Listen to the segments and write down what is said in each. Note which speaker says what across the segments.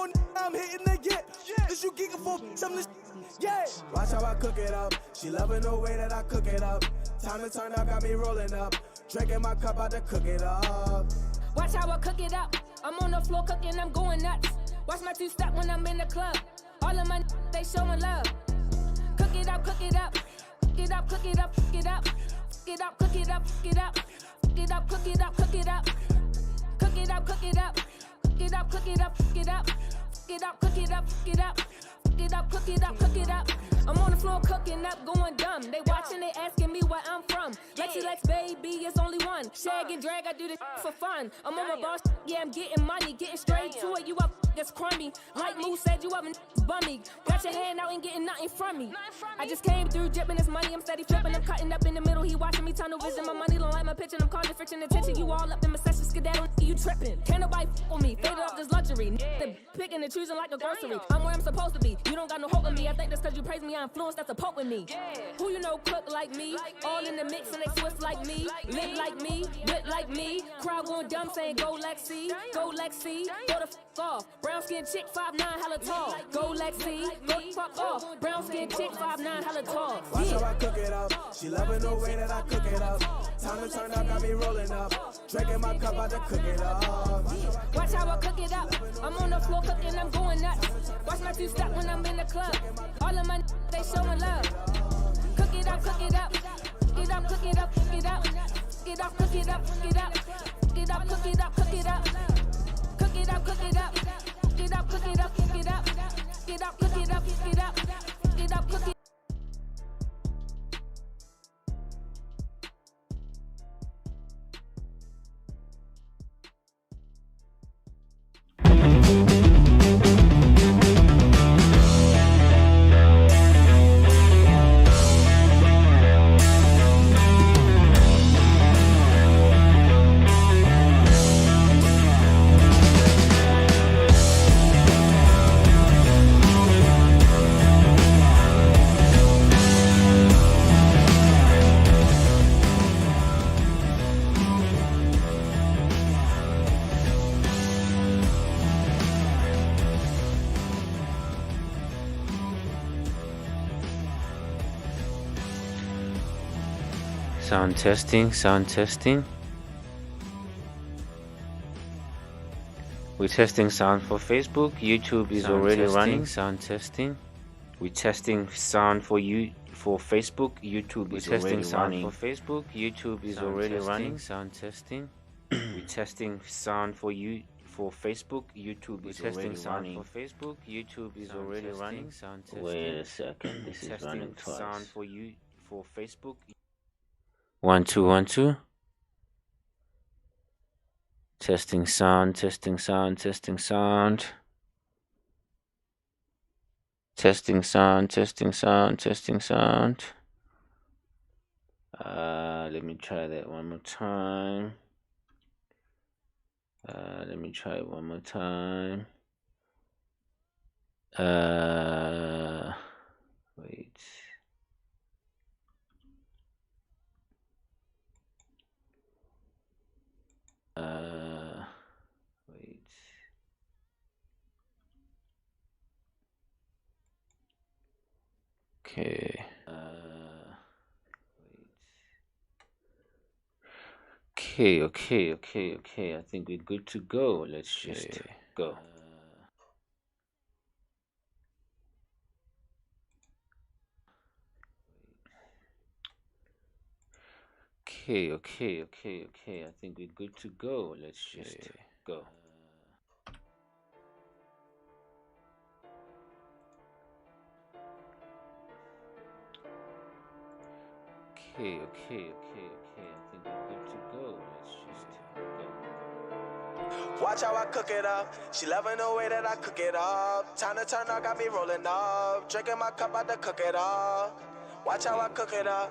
Speaker 1: I'm hitting the get. Is you geeking for some this? Yeah. Watch how I cook it up. She loving the way that I cook it up. Time to turn up, got me rolling up. Drinking my cup out to cook it up.
Speaker 2: Watch how I cook it up. I'm on the floor cooking, I'm going nuts. Watch my two-step when I'm in the club. All of my they showing love. Cook it up, cook it up. Cook it up, cook it up, cook it up. Cook it up, cook it up, cook it up. Cook it up, cook it up, cook it up. Cook it up, cook it up. Cook it up, cook it up, cook it up. Cook it up, cook it up, cook it up. Cook it up, cook it up, cook it up. I'm on the floor cooking up, going dumb. They watching, they asking me where I'm from. Lexi Lex, baby, it's only one. Shag and drag, I do this for fun. I'm on my boss, yeah, I'm getting money, getting straight to it. You up, that's crummy. Like Moose said, you up and bummy. Got your hand out and getting nothing from me. I just came through dripping this money, I'm steady flipping. I'm cutting up in the middle, he watching me tunnel vision. My money don't like my pitching, I'm causing friction, attention. You all up in my session, skedaddle, you tripping. Can't nobody with me, faded off this luxury. They picking and choosing like a grocery. I'm where I'm supposed to be, you don't got no hope in me. I think that's cause you praise me, I influence, that's a pope with me. Who you know cook like me, all in the mix and they swift like me. Lit like me, lit like me. Crowd going dumb saying go Lexi, go Lexi. Go the f*** off, brown skin chick 5'9", hella tall. Go Lexi, go the fuck off, brown skin chick 5'9", hella tall.
Speaker 1: Watch how I cook it up, she loving the way that I cook it up. Time to turn up, got me rolling up. Drinking my cup out to cook it up.
Speaker 2: Watch how I cook it up, I'm on the floor cooking, I'm going nuts. Watch my two-step when I'm in the club. All of my they showing love. Cook it up, cook it up. Cook it up, cook it up, cook it up. Cook it up, cook it up, cook it up. Cook it up, cook it up, cook it up. Cook it up, cook it up. Cook it up, cook it up, cook it up. Cook it up, cook it up, cook it up. Cook it up, cook it up.
Speaker 3: Sound testing, sound testing. We're testing sound for Facebook. YouTube is
Speaker 4: Sound
Speaker 3: already
Speaker 4: testing.
Speaker 3: running. Sound testing. We're testing sound for Facebook. YouTube is
Speaker 4: testing
Speaker 3: already
Speaker 4: sound
Speaker 3: running.
Speaker 4: for
Speaker 3: Facebook. YouTube is
Speaker 4: Sound
Speaker 3: already
Speaker 4: testing.
Speaker 3: running. Sound testing. We're testing sound for Facebook. YouTube is
Speaker 4: testing
Speaker 3: already
Speaker 4: sound
Speaker 3: running. For Facebook. YouTube is already running. Sound testing.
Speaker 4: Wait a second, this is
Speaker 3: Testing
Speaker 4: running twice.
Speaker 3: sound for Facebook. 1 2 1 2. Testing sound, testing sound, testing sound. Testing sound, testing sound, testing sound. Let me try that one more time. Let me try it one more time. Wait. Wait. Okay. Wait. Okay. I think we're good to go. Let's just go. Okay. I think we're good to go. Let's just go. Okay. I think we're good to go. Let's just go.
Speaker 1: Watch how I cook it up. She loving the way that I cook it up. Time to turn up, got me rolling up. Drinking my cup out to cook it up. Watch how I cook it up.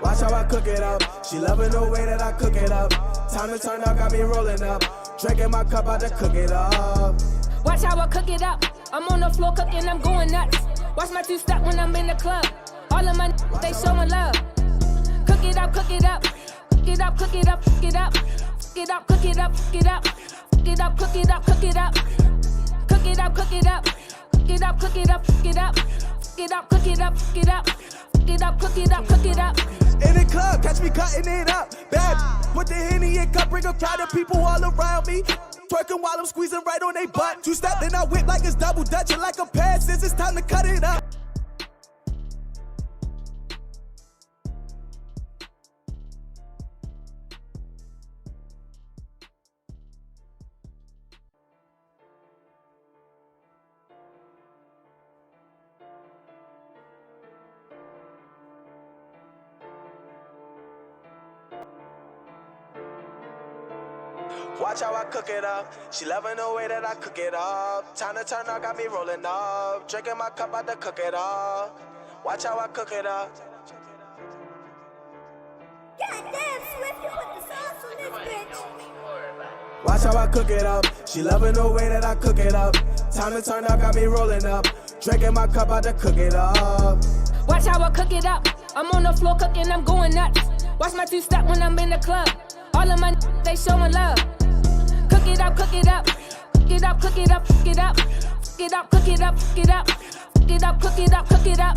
Speaker 1: Watch how I cook it up. She loving the way that I cook it up. Time to turn up, got me rolling up. Drinking my cup out to cook it up.
Speaker 2: Watch how I cook it up. I'm on the floor cooking, I'm going nuts. Watch my two-step when I'm in the club. All of my they showing love. Cook it up, cook it up. Cook it up, cook it up, cook it up. Cook it up, cook it up, cook it up. Cook it up, cook it up, cook it up. Cook it up, cook it up. Cook it up, cook it up, cook it up. Cook it up, cook it up, cook it up. Cook it up, cook it up, cook it up.
Speaker 1: In the club, catch me cutting it up. Bad, put the Henny in cup, bring a crowd of people all around me. Twerking while I'm squeezing right on they butt. Two step, then I whip like it's double dutch. Like a pair, since it's time to cut it up. Watch how I cook it up. She loving the way that I cook it up. Time to turn up, got me rolling up. Drinking my cup out to cook it up. Watch how I cook it up.
Speaker 4: Goddamn, Swift, you put the sauce on this bitch.
Speaker 1: Watch how I cook it up. She loving the way that I cook it up. Time to turn up, got me rolling up. Drinking my cup out to cook it up.
Speaker 2: Watch how I cook it up. I'm on the floor cooking, I'm going nuts. Watch my two-step when I'm in the club. All of my they showing love. Cook it up, cook it up. Cook it up, cook it up, cook it up. Cook it up, cook it up, cook it up. Cook it up, cook it up, cook it up.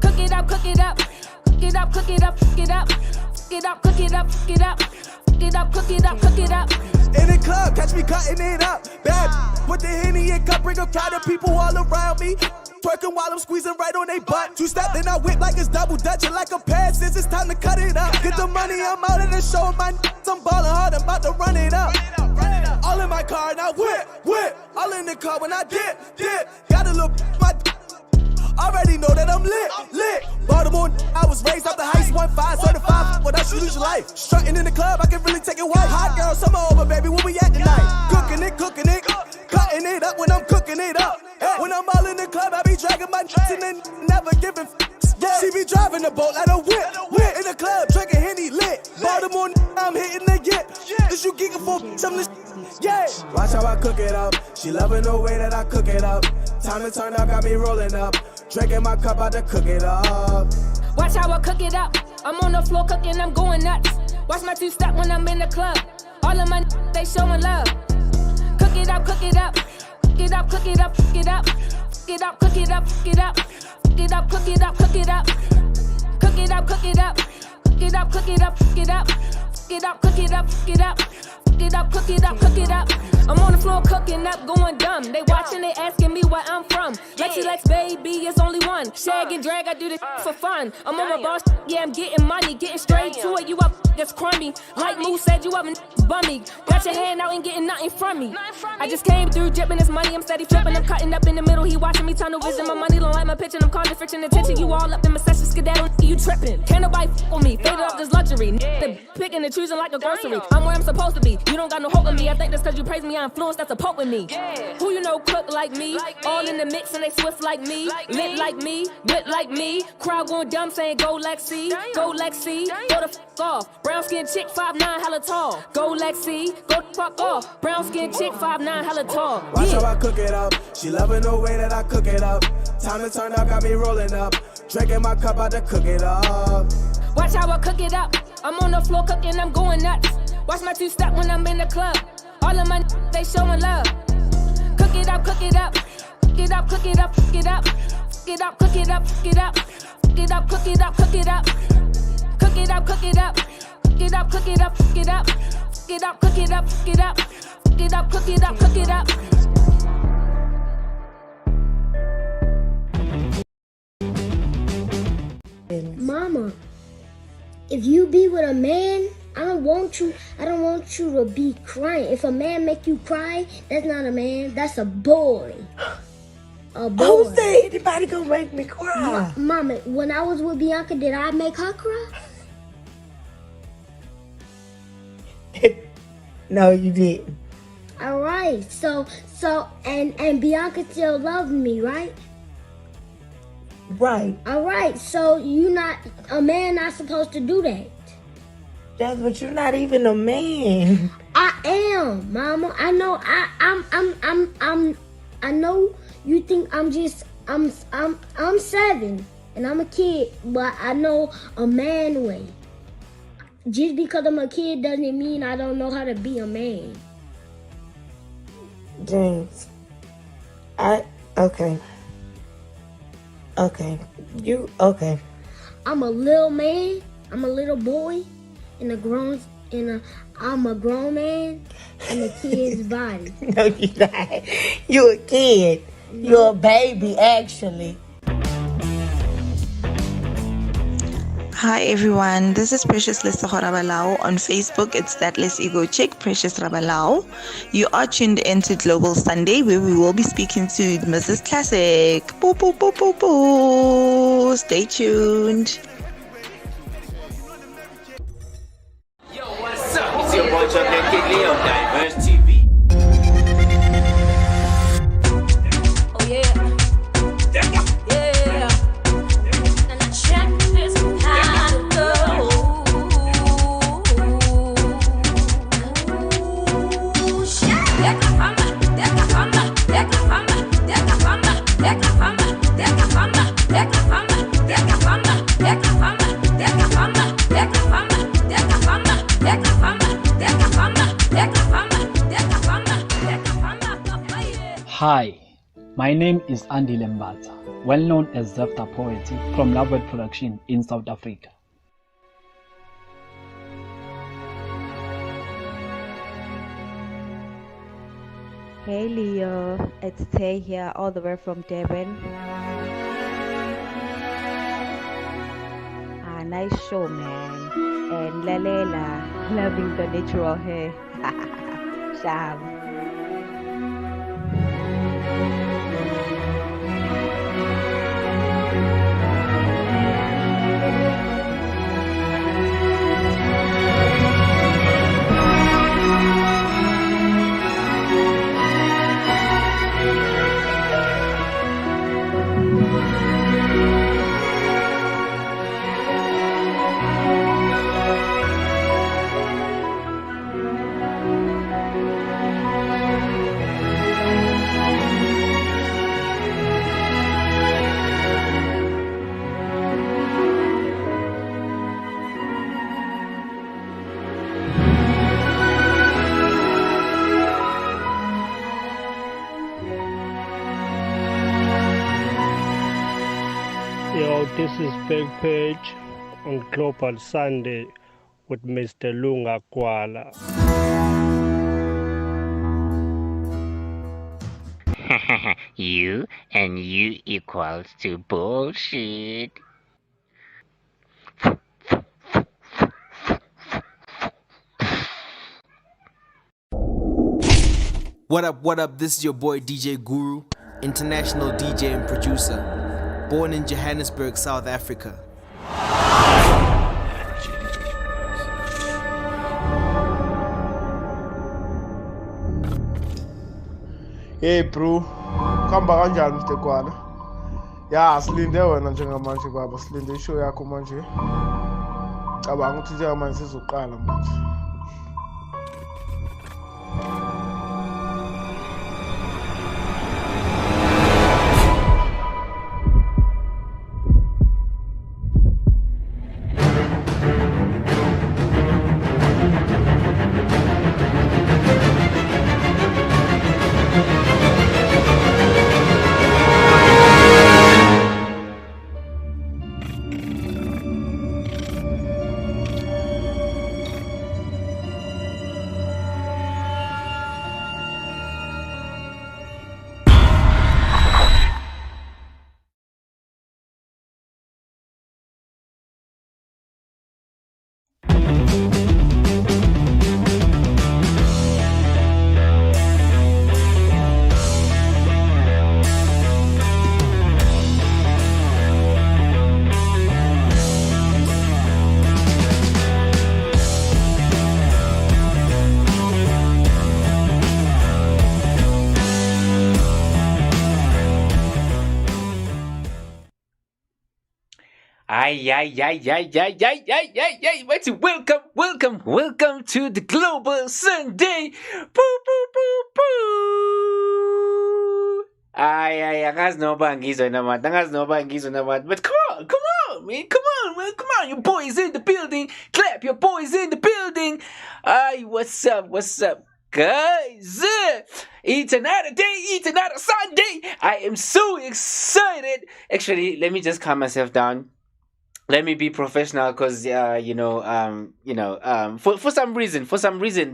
Speaker 2: Cook it up, cook it up. Cook it up, cook it up, cook it up. Cook it up, cook it up, cook it up. Cook it up, cook it up, cook it up.
Speaker 1: In the club, catch me cutting it up. Bad, put the Henny in cup, bring a crowd of people all around me. Twerking while I'm squeezing right on they butt. Two step, then I whip like it's double dutch. Like a pair, since it's time to cut it up. Get the money, I'm out of the show. My I'm ballin' hard, I'm about to run it up. All in my car, and I whip. All in the car when I dip. Got a little my already know that I'm lit. Baltimore, I was raised off the heist, 1-5, certified, but that's usual life. Strutting in the club, I can really take it white. Hot girl, summer over, baby, where we at tonight? Cooking it, cutting it up when I'm cooking it up. When I'm all in the club, I be dragging my and then never giving She be driving the boat like a whip. In the club, drinking Henny lit. Baltimore, I'm hitting the yip. Is you geeking for some of this? Yeah. Watch how I cook it up. She loving the way that I cook it up. Time to turn up, got me rolling up. Drinking my cup out to cook it up.
Speaker 2: Watch how I cook it up. I'm on the floor cooking, I'm going nuts. Watch my two-step when I'm in the club. All of my they showing love. Cook it up, cook it up. Cook it up, cook it up, cook it up. Cook it up, cook it up, cook it up. Cook it up, cook it up, cook it up. Cook it up, cook it up. Cook it up, cook it up, cook it up. Cook it up, cook it up, cook it up. Cook it up, cook it up, cook it up. I'm on the floor cooking up, going dumb. They watching, they asking me where I'm from. Lexi Lex, baby, it's only one. Shag and drag, I do this for fun. I'm on my boss, yeah, I'm getting money, getting straight to it. You up, that's crummy. Like Moose said, you up and bummy. Got your hand out and getting nothing from me. I just came through dripping this money, I'm steady flipping. I'm cutting up in the middle, he watching me tunnel vision. My money don't like my pitching, I'm causing friction, attention. You all up in my session, skedaddle, you tripping. Can't nobody f with me, faded off this luxury. They picking and choosing like a grocery. I'm where I'm supposed to be, you don't got no hope in me. I think that's cause you praise me, I influence, that's a poke with me. Who you know cook like me, all in the mix and they swift like me. Lit like me, wit like me. Crowd going dumb saying go Lexi, go Lexi, go the f off. Brown skin chick 5'9", hella tall. Go Lexi, go the fuck off. Brown skin chick 5'9", hella tall.
Speaker 1: Watch how I cook it up. She loving the way that I cook it up. Time to turn up, got me rolling up. Drinking my cup out to cook it up.
Speaker 2: Watch how I cook it up. I'm on the floor cooking, I'm going nuts. Watch my two-step when I'm in the club. All of my they showing love. Cook it up, cook it up. Cook it up, cook it up, cook it up. Cook it up, cook it up, cook it up. Cook it up, cook it up, cook it up. Cook it up, cook it up. Cook it up, cook it up, cook it up. Cook it up, cook it up, cook it up. Cook it up, cook it up, cook it up.
Speaker 4: Mama, if you be with a man, I don't want you to be crying. If a man make you cry, that's not a man, that's a boy. A boy.
Speaker 5: Who said anybody gonna make me cry?
Speaker 4: Mama, when I was with Bianca, did I make her cry?
Speaker 5: No, you didn't.
Speaker 4: All right. So and Bianca still loves me, right?
Speaker 5: Right.
Speaker 4: All right. So a man not supposed to do that.
Speaker 5: But you're not even a man.
Speaker 4: I am, Mama. I know. I know you think I'm 7 and I'm a kid, but I know a man way. Just because I'm a kid doesn't mean I don't know how to be a man.
Speaker 5: James, okay.
Speaker 4: I'm a little man. I'm a little boy I'm a grown man in a kid's body.
Speaker 5: No, you're not. You're a kid. You're a baby, actually.
Speaker 6: Hi everyone, this is Precious Lisa Rabalao. On Facebook, it's that Let's Ego Chick, Precious Rabalao. You are tuned into Global Sunday, where we will be speaking to Mrs. Classic. Boo, boo, boo, boo, boo. Stay tuned.
Speaker 3: Yo, what's up? It's your boy Chocolatekid Leo, Diverse TV.
Speaker 2: Oh yeah. Yeah. And I check this kind of girl. Ooh, shit. Deca fama.
Speaker 7: Hi, my name is Andy Lembata, well known as Zefta Poetry from Loveword Production in South Africa.
Speaker 8: Hey Leo, it's Tay here, all the way from Durban. Nice show, man. And Lalela, loving the natural hair. Sham.
Speaker 9: Yo, this is Big Page on Global Sunday with Mr. Lunga Gwala.
Speaker 10: You and you equals to bullshit.
Speaker 1: What up, this is your boy DJ Guru, international DJ and producer, born in Johannesburg, South Africa.
Speaker 11: Hey bro, kamba kanjani Mr Gwala? Ya silinde wena njengamanje baba, silinde ishow yakho manje. Cabanga ukuthi njengamanje sizoqala manje.
Speaker 3: Welcome to the Global Sunday. Boo, boo, boo, boo. Ay, angazi ngizwe namat. But come on, man. Come on. Your boy's in the building. Clap, your boy's in the building. Ay, what's up, guys? It's another day, it's another Sunday. I am so excited. Actually, let me just calm myself down. Let me be professional, because for some reason,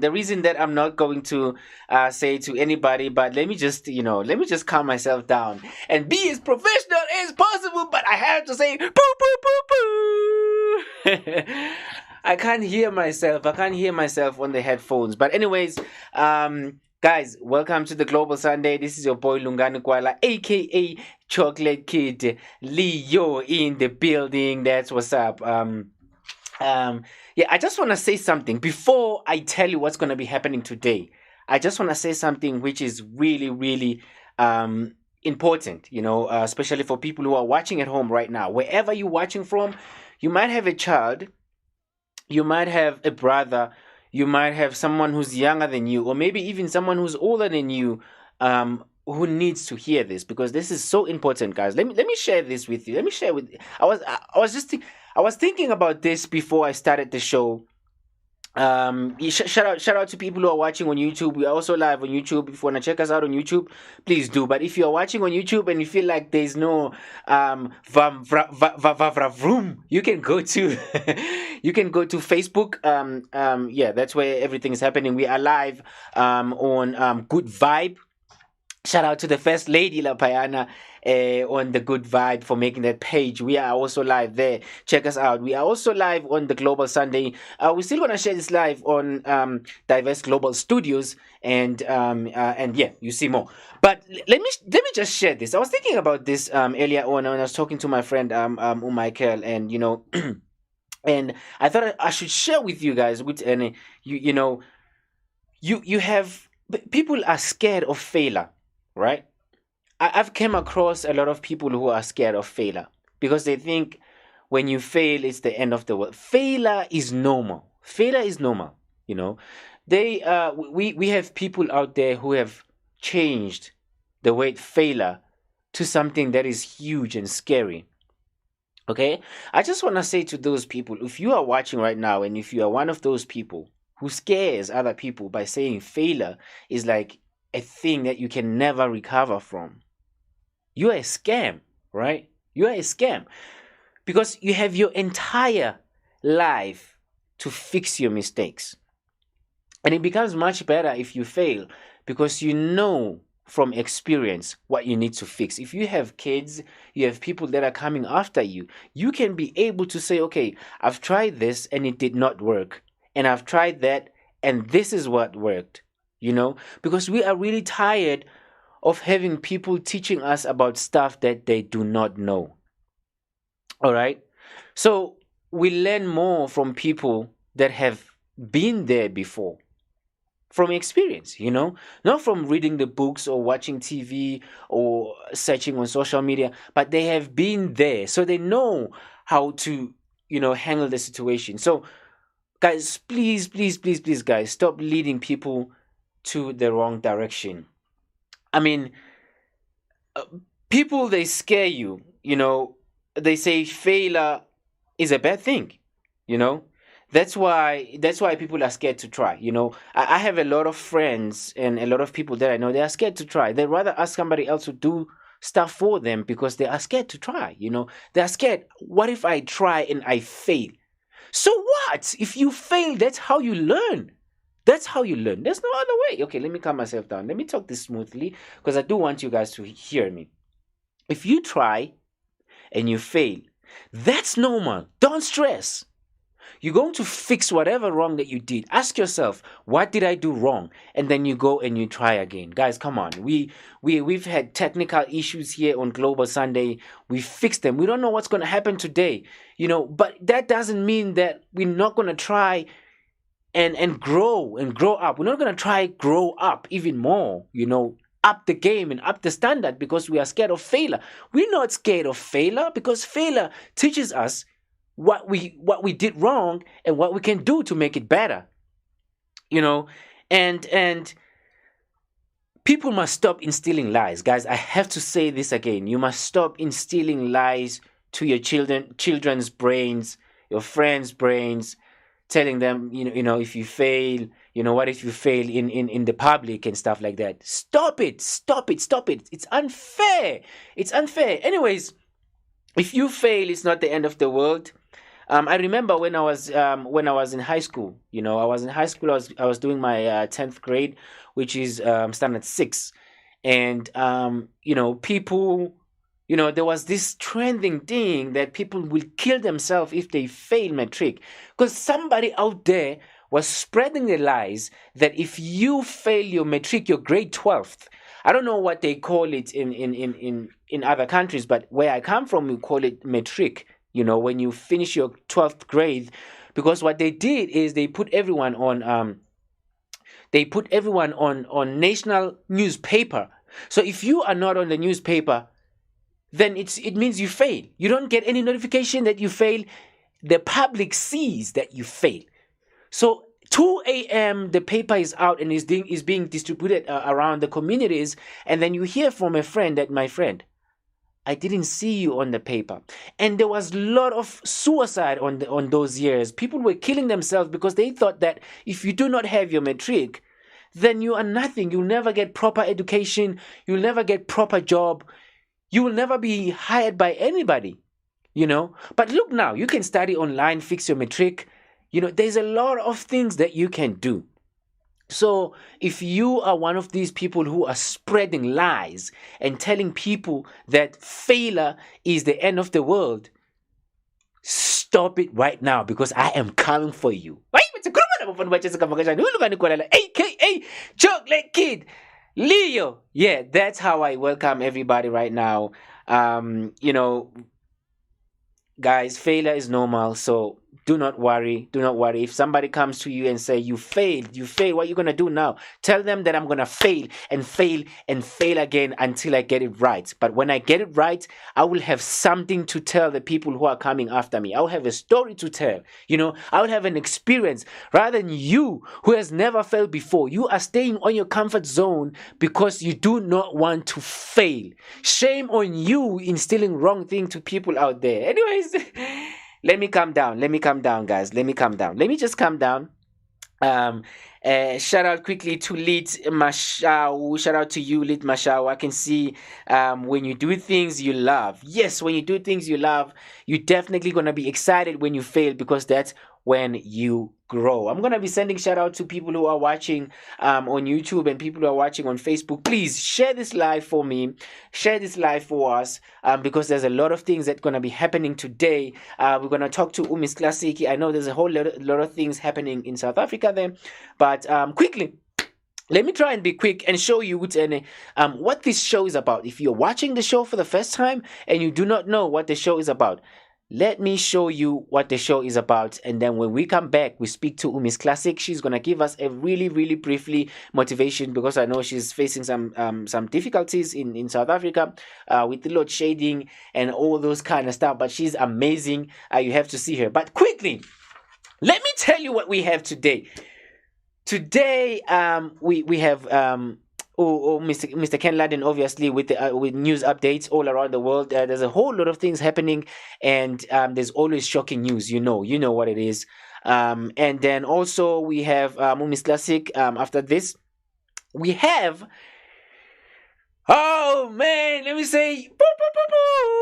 Speaker 3: the reason that I'm not going to say to anybody, but let me just calm myself down and be as professional as possible. But I have to say, boo, boo, boo, boo. I can't hear myself on the headphones. But anyways, guys, welcome to the Global Sunday. This is your boy Lungan Gwala, aka Chocolatekid Leo, in the building. That's what's up. I just want to say something before I tell you what's going to be happening today. I just want to say something which is really, really important, especially for people who are watching at home right now. Wherever you're watching from, you might have a child, you might have a brother, you might have someone who's younger than you, or maybe even someone who's older than you, who needs to hear this, because this is so important, guys. Let me share this with you. I was thinking about this before I started the show. Shout out to people who are watching on YouTube. We are also live on YouTube. If you want to check us out on YouTube, please do. But if you are watching on YouTube and you feel like there's no vroom, you can go to Facebook. That's where everything is happening. We are live on Good Vibe. Shout out to the First Lady La Payana on the Good Vibe for making that page. We are also live there. Check us out. We are also live on the Global Sunday. We're still gonna share this live on Diverse Global Studios, and you see more. But let me just share this. I was thinking about this earlier on when I was talking to my friend Michael, and and I thought I should share with you guys. You have people are scared of failure. Right? I've come across a lot of people who are scared of failure because they think when you fail, it's the end of the world. Failure is normal. We have people out there who have changed the word failure to something that is huge and scary. Okay? I just want to say to those people, if you are watching right now and if you are one of those people who scares other people by saying failure is like a thing that you can never recover from, you are a scam, right? You are a scam because you have your entire life to fix your mistakes. And it becomes much better if you fail because you know from experience what you need to fix. If you have kids, you have people that are coming after you, you can be able to say, okay, I've tried this and it did not work. And I've tried that and this is what worked. Because we are really tired of having people teaching us about stuff that they do not know. All right? So we learn more from people that have been there before, from experience, not from reading the books or watching TV or searching on social media, but they have been there. So they know how to, handle the situation. So guys, please, guys, stop leading people to the wrong direction. I mean, people, they scare you, they say failure is a bad thing, that's why people are scared to try. I have a lot of friends and a lot of people that I know, they are scared to try. They'd rather ask somebody else to do stuff for them because they are scared to try. They are scared. What if I try and I fail? So what? If you fail, that's how you learn. There's no other way. Okay, let me calm myself down. Let me talk this smoothly because I do want you guys to hear me. If you try and you fail, that's normal. Don't stress. You're going to fix whatever wrong that you did. Ask yourself, what did I do wrong? And then you go and you try again. Guys, come on. We've had technical issues here on Global Sunday. We fixed them. We don't know what's going to happen today, but that doesn't mean that we're not going to try and grow up. We're not going to try grow up even more, up the game and up the standard because we are scared of failure. We're not scared of failure because failure teaches us what we did wrong and what we can do to make it better. And people must stop instilling lies. Guys, I have to say this again. You must stop instilling lies to your children's brains, your friends' brains, telling them, if you fail, what if you fail in the public and stuff like that. Stop it. It's unfair. Anyways, if you fail, it's not the end of the world. I remember when I was in high school. I was in high school. I was doing my 10th grade, which is standard 6, and people. There was this trending thing that people will kill themselves if they fail matric, because somebody out there was spreading the lies that if you fail your matric, your grade 12th, I don't know what they call it in other countries, but where I come from, we call it matric. When you finish your 12th grade, because what they did is they put everyone on national newspaper. So if you are not on the newspaper, then it means you fail. You don't get any notification that you fail. The public sees that you fail. So 2 a.m. the paper is out and is being distributed around the communities, and then you hear from a friend that, my friend, I didn't see you on the paper. And there was a lot of suicide on those years. People were killing themselves because they thought that if you do not have your matric, then you are nothing. You'll never get proper education. You'll never get proper job. You will never be hired by anybody, But look now, you can study online, fix your matric. There's a lot of things that you can do. So if you are one of these people who are spreading lies and telling people that failure is the end of the world, stop it right now, because I am coming for you. AKA Chocolatekid Leo. Yeah, that's how I welcome everybody right now. Guys, failure is normal, so do not worry. If somebody comes to you and say you failed, what are you going to do now? Tell them that I'm going to fail and fail and fail again until I get it right. But when I get it right, I will have something to tell the people who are coming after me. I'll have a story to tell. I will have an experience, rather than you who has never failed before. You are staying on your comfort zone because you do not want to fail. Shame on you instilling wrong thing to people out there. Anyways, let me calm down, guys. Let me just calm down. Shout out quickly to Lit Mashau. Shout out to you, Lit Mashau. I can see when you do things you love. Yes, when you do things you love, you're definitely going to be excited when you fail, because that's when you grow. I'm going to be sending shout out to people who are watching on YouTube and people who are watching on Facebook. Please share this live for me. Share this live for us, because there's a lot of things that are going to be happening today. We're going to talk to Umis Klasiki. I know there's a whole lot of things happening in South Africa there. But quickly, let me try and be quick and show you what this show is about. If you're watching the show for the first time and you do not know what the show is about, let me show you what the show is about, and then when we come back, we speak to Umis Classic. She's gonna give us a really, really briefly motivation, because I know she's facing some difficulties in South Africa with the load shading and all those kind of stuff. But she's amazing. You have to see her. But quickly, let me tell you what we have today. Today, we have Mr. Ken Ludden, obviously, with news updates all around the world. There's a whole lot of things happening, and there's always shocking news. You know what it is. And then also we have Umis Classic. After this, we have. Oh man, let me say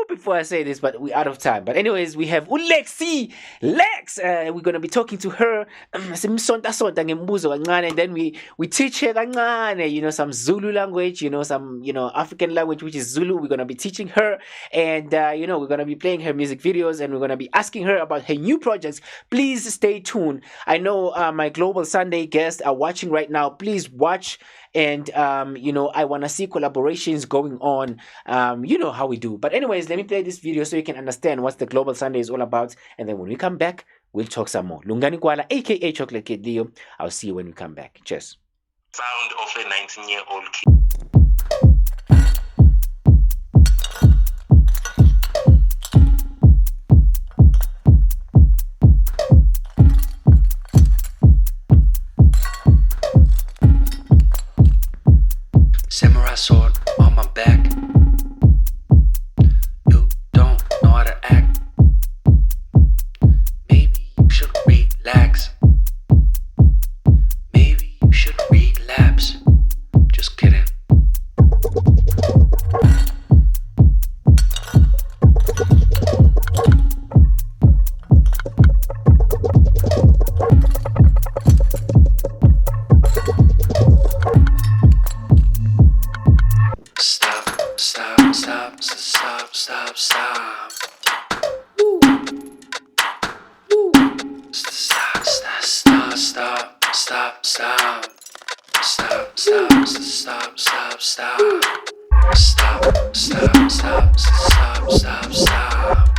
Speaker 3: before I say this, but we're out of time. But anyways, we have Lexi Lex. We're gonna be talking to her. And then we teach her some Zulu language, some African language, which is Zulu. We're gonna be teaching her, and we're gonna be playing her music videos, and we're gonna be asking her about her new projects. Please stay tuned. I know my Global Sunday guests are watching right now. Please watch. And, I want to see collaborations going on. You know how we do. But anyways, let me play this video so you can understand what the Global Sunday is all about. And then when we come back, we'll talk some more. Lungani Gwala, a.k.a. Chocolatekid Leo. I'll see you when we come back. Cheers.
Speaker 12: Sound of a 19-year-old kid.
Speaker 1: stop, stop. Stop, stop, stop, stop, stop. Stop, stop, stop, stop, stop, stop.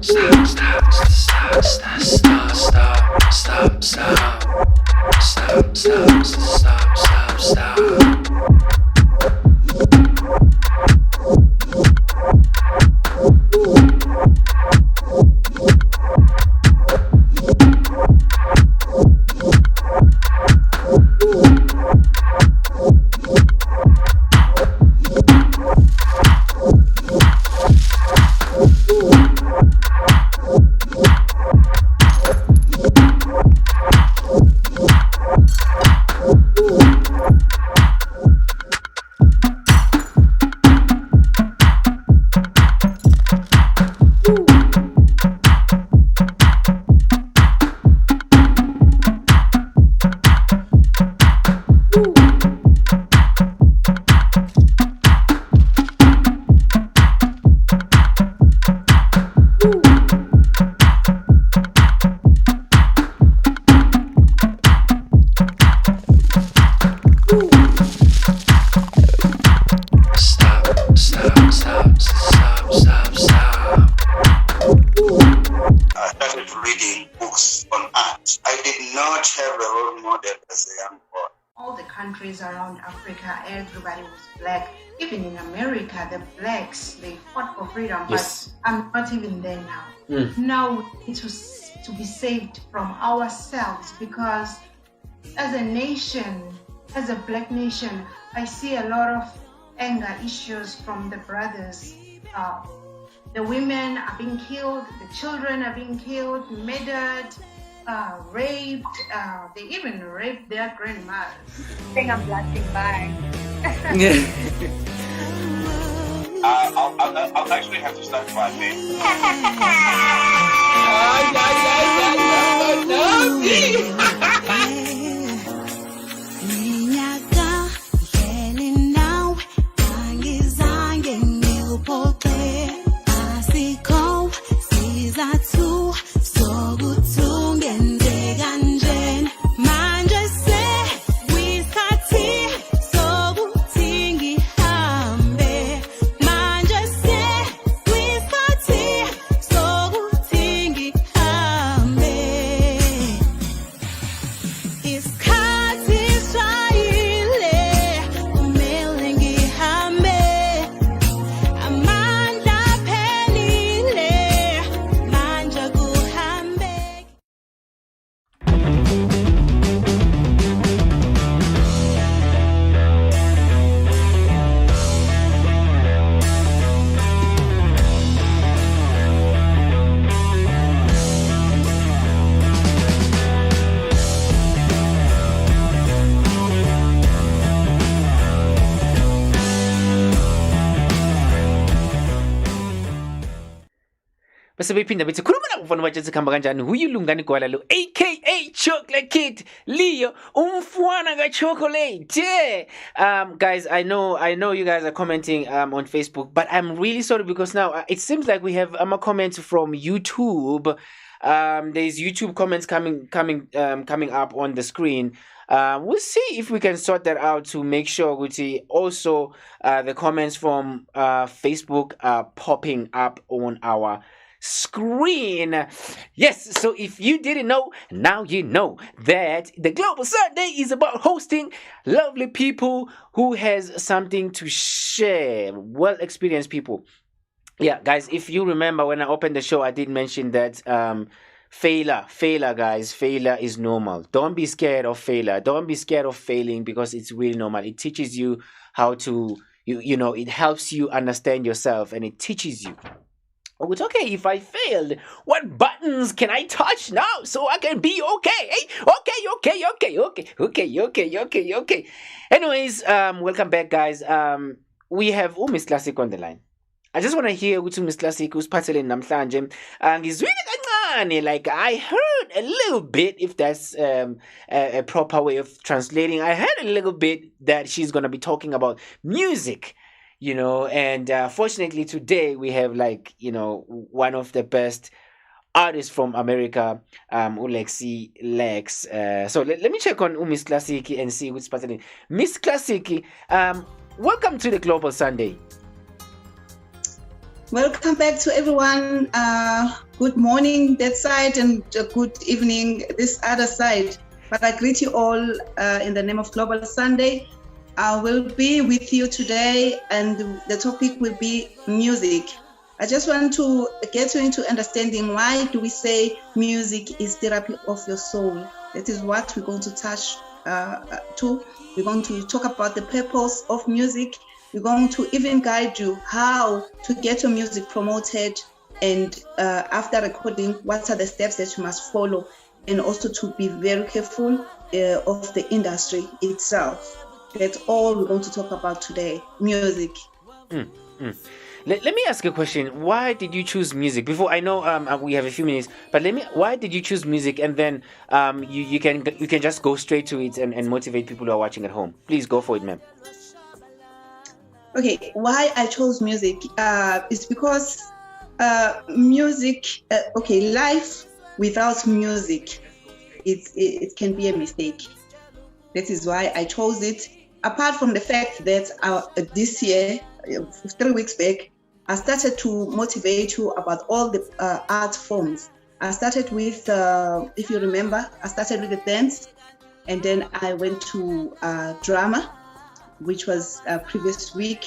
Speaker 1: Stop, stop, stop, stop, stop, stop, stop, stop. Stop, stop, stop, stop, stop.
Speaker 13: Around Africa, everybody was black. Even in America, the blacks, they fought for freedom,
Speaker 3: Yes.
Speaker 13: but I'm not even there now. Now we need to be saved from ourselves, because as a nation, as a black nation, I see a lot of anger issues from the brothers. The women are being killed, the children are being killed, murdered, raped. They even raped their grandmothers.
Speaker 14: I think I'm blushing by.
Speaker 12: I'll actually have to start laughing.
Speaker 3: bese bephinda bethi khuluma nabo mfana batshetsi khamba kanjani huyu Lungani Gwala lo aka Chocolatekid Leo umfwana ka-chocolate. Guys, I know you guys are commenting on Facebook, but I'm really sorry because now it seems like we have comments from YouTube. There's YouTube comments coming up on the screen. We'll see if we can sort that out to make sure we also the comments from Facebook are popping up on our screen. Yes, so if you didn't know, now you know that the Global Sunday is about hosting lovely people who has something to share, well experienced people. Yeah, guys, if you remember when I opened the show, I did mention that failure, guys, failure is normal. Don't be scared of failure. Don't be scared of failing, because it's really normal. It teaches you how to, you know, it helps you understand yourself, and it teaches you. Oh, it's okay if I failed. What buttons can I touch now so I can be okay? Okay. Anyways, welcome back, guys. We have Miss Classic on the line. I just want to hear ukuthi Miss Classic usiphathele namhlanje. Ngizwile kancane, like I heard a little bit, if that's a proper way of translating. I heard a little bit that she's going to be talking about music. You know, and fortunately today we have, like, you know, one of the best artist from America, Lexi Lex. So let me check on Miss Classic and see who's participating. Miss Classic, welcome to the Global Sunday.
Speaker 15: Welcome back to everyone. Good morning that side and good evening this other side. But I greet you all in the name of Global Sunday. I will be with you today and the topic will be music. I just want to get you into understanding why do we say music is therapy of your soul. That is what we're going to touch to. We're going to talk about the purpose of music. We're going to even guide you how to get your music promoted and after recording, what are the steps that you must follow, and also to be very careful of the industry itself. That's all we're going to talk about today, music.
Speaker 3: Let me ask a question. Why did you choose music? Before I know we have a few minutes, but why did you choose music? And then you can just go straight to it and motivate people who are watching at home. Please go for it, ma'am.
Speaker 15: Okay, why I chose music is because music, life without music, it can be a mistake. That is why I chose it. Apart from the fact that this year, 3 weeks back, I started to motivate you about all the art forms. I started with, if you remember, I started with the dance, and then I went to drama, which was previous week,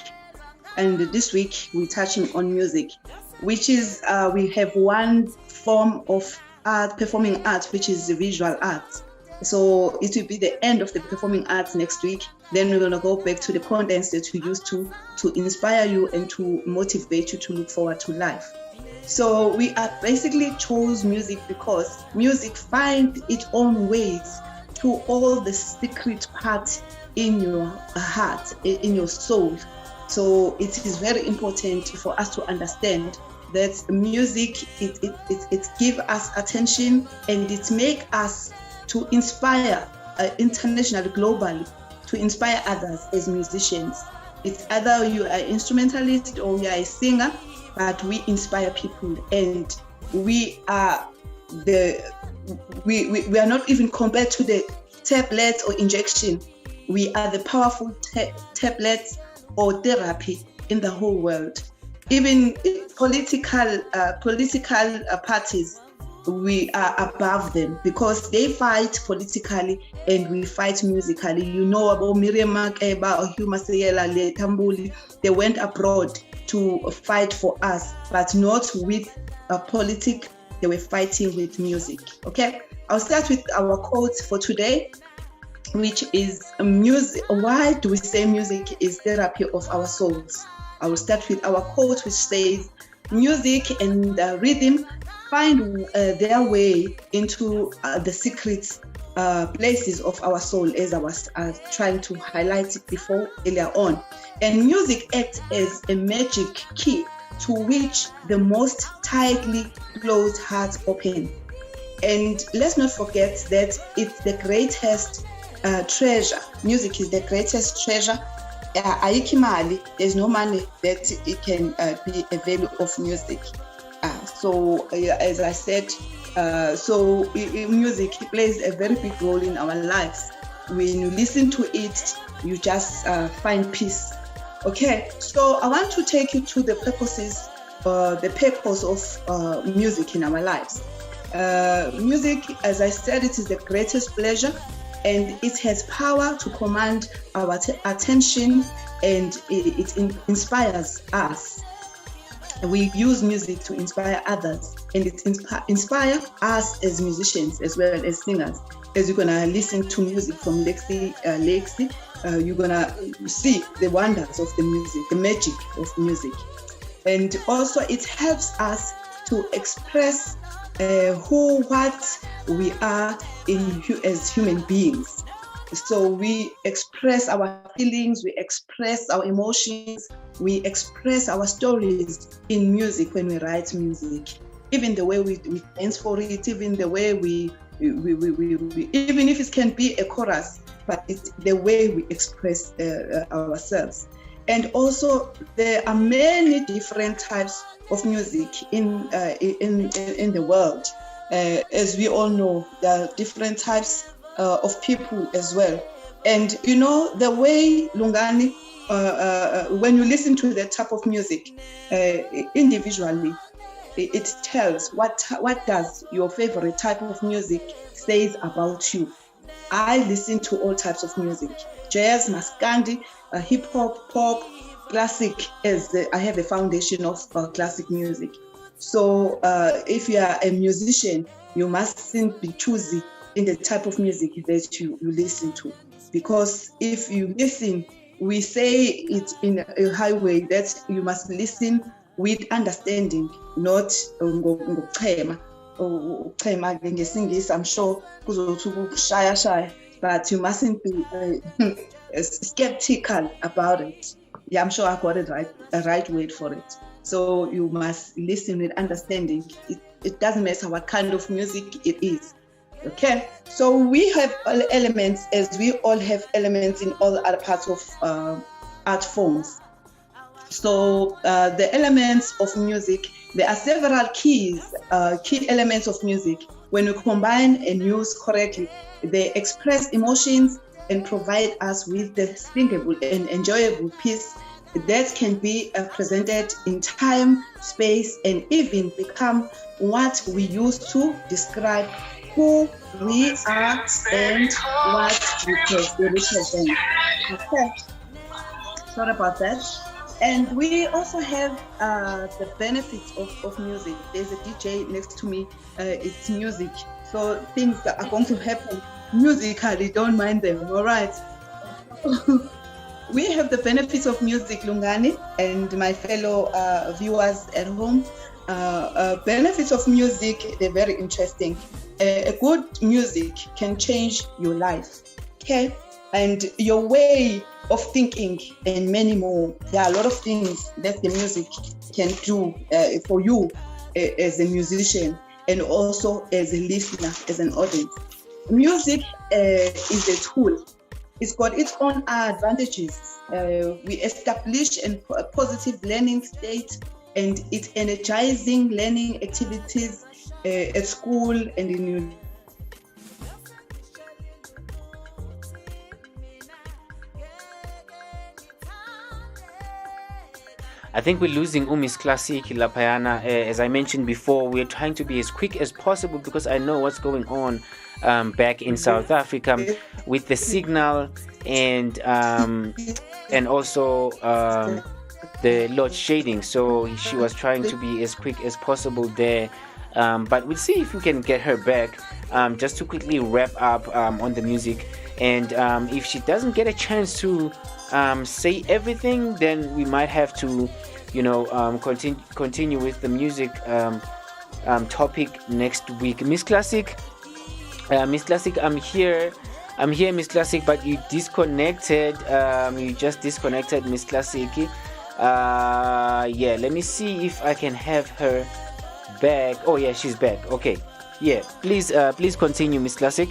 Speaker 15: and this week we're touching on music, which is we have one form of art, performing art, which is the visual art. So it will be the end of the performing arts next week. Then we're going to go back to the contents that we used to inspire you and to motivate you to look forward to life. So we are basically chose music because music finds its own ways to all the secret parts in your heart, in your soul. So it is very important for us to understand that music, it gives us attention and it makes us to inspire internationally, globally, to inspire others as musicians. It's either you are an instrumentalist or you are a singer, but we inspire people, and we are we are not even compared to the tablet or injection. We are the powerful tablets or therapy in the whole world. Even political parties, we are above them because they fight politically and we fight musically. You know about Miriam Makeba or Hugh Masayela, Le Tambuli. They went abroad to fight for us, but not with politics. They were fighting with music. Okay, I'll start with our quote for today, which is music. Why do we say music is therapy of our souls? I will start with our quote, which says, music and rhythm find their way into the secret places of our soul, as I was trying to highlight it before earlier on. And music acts as a magic key to which the most tightly closed hearts open. And let's not forget that it's the greatest treasure. Music is the greatest treasure. There's no money that it can be a value of music. So as I said, music plays a very big role in our lives. When you listen to it, you just find peace. Okay, so I want to take you to the purpose of music in our lives. Music, as I said, it is the greatest pleasure, and it has power to command our attention, and it inspires us. We use music to inspire others, and it inspires us as musicians as well as singers. As you're gonna listen to music from Lexi Lex, you're gonna see the wonders of the music, the magic of music. And also it helps us to express what we are as human beings. So we express our feelings, we express our emotions, we express our stories in music when we write music. Even the way we dance for it, even the way we even if it can be a chorus, but it's the way we express ourselves. And also there are many different types of music in the world. As we all know, there are different types of people as well. And you know, the way Lungani, when you listen to that type of music individually, it tells what does your favorite type of music says about you. I listen to all types of music: jazz, maskandi, hip hop, pop, classic. I have a foundation of classic music. So if you are a musician, you mustn't be choosy in the type of music that you listen to, because if you listen, we say it in a high way that you must listen with understanding, not ngokuchema. I'm sure, but you mustn't be skeptical about it. Yeah, I'm sure I got it right, a right word for it. So you must listen with understanding. It doesn't matter what kind of music it is. Okay, so we have all elements, as we all have elements in all other parts of art forms. So the elements of music, there are several key elements of music. When we combine and use correctly, they express emotions and provide us with the singable and enjoyable piece that can be presented in time, space, and even become what we use to describe who we are and what we represent. Okay, sorry about that. And we also have the benefits of music. There's a DJ next to me. It's music. So things that are going to happen musically, don't mind them, all right? We have the benefits of music, Lungani, and my fellow viewers at home. Benefits of music, they're very interesting. A good music can change your life, okay? And your way of thinking and many more. There are a lot of things that the music can do for you as a musician and also as a listener, as an audience. Music is a tool. It's got its own advantages. We establish a positive learning state, and it's energizing learning activities at school and in
Speaker 3: I think we're losing Miss Classic Lapayana. As I mentioned before, we're trying to be as quick as possible because I know what's going on back in South Africa with the signal and also the load shading. So she was trying to be as quick as possible there. But we'll see if we can get her back just to quickly wrap up on the music. And if she doesn't get a chance to say everything, then we might have to, continue with the music topic next week. Miss Classic, I'm here, Miss Classic, but you disconnected. You just disconnected, Miss Classic. Yeah, let me see if I can have her back. Oh yeah, she's back. Okay, yeah, please continue, Miss Classic.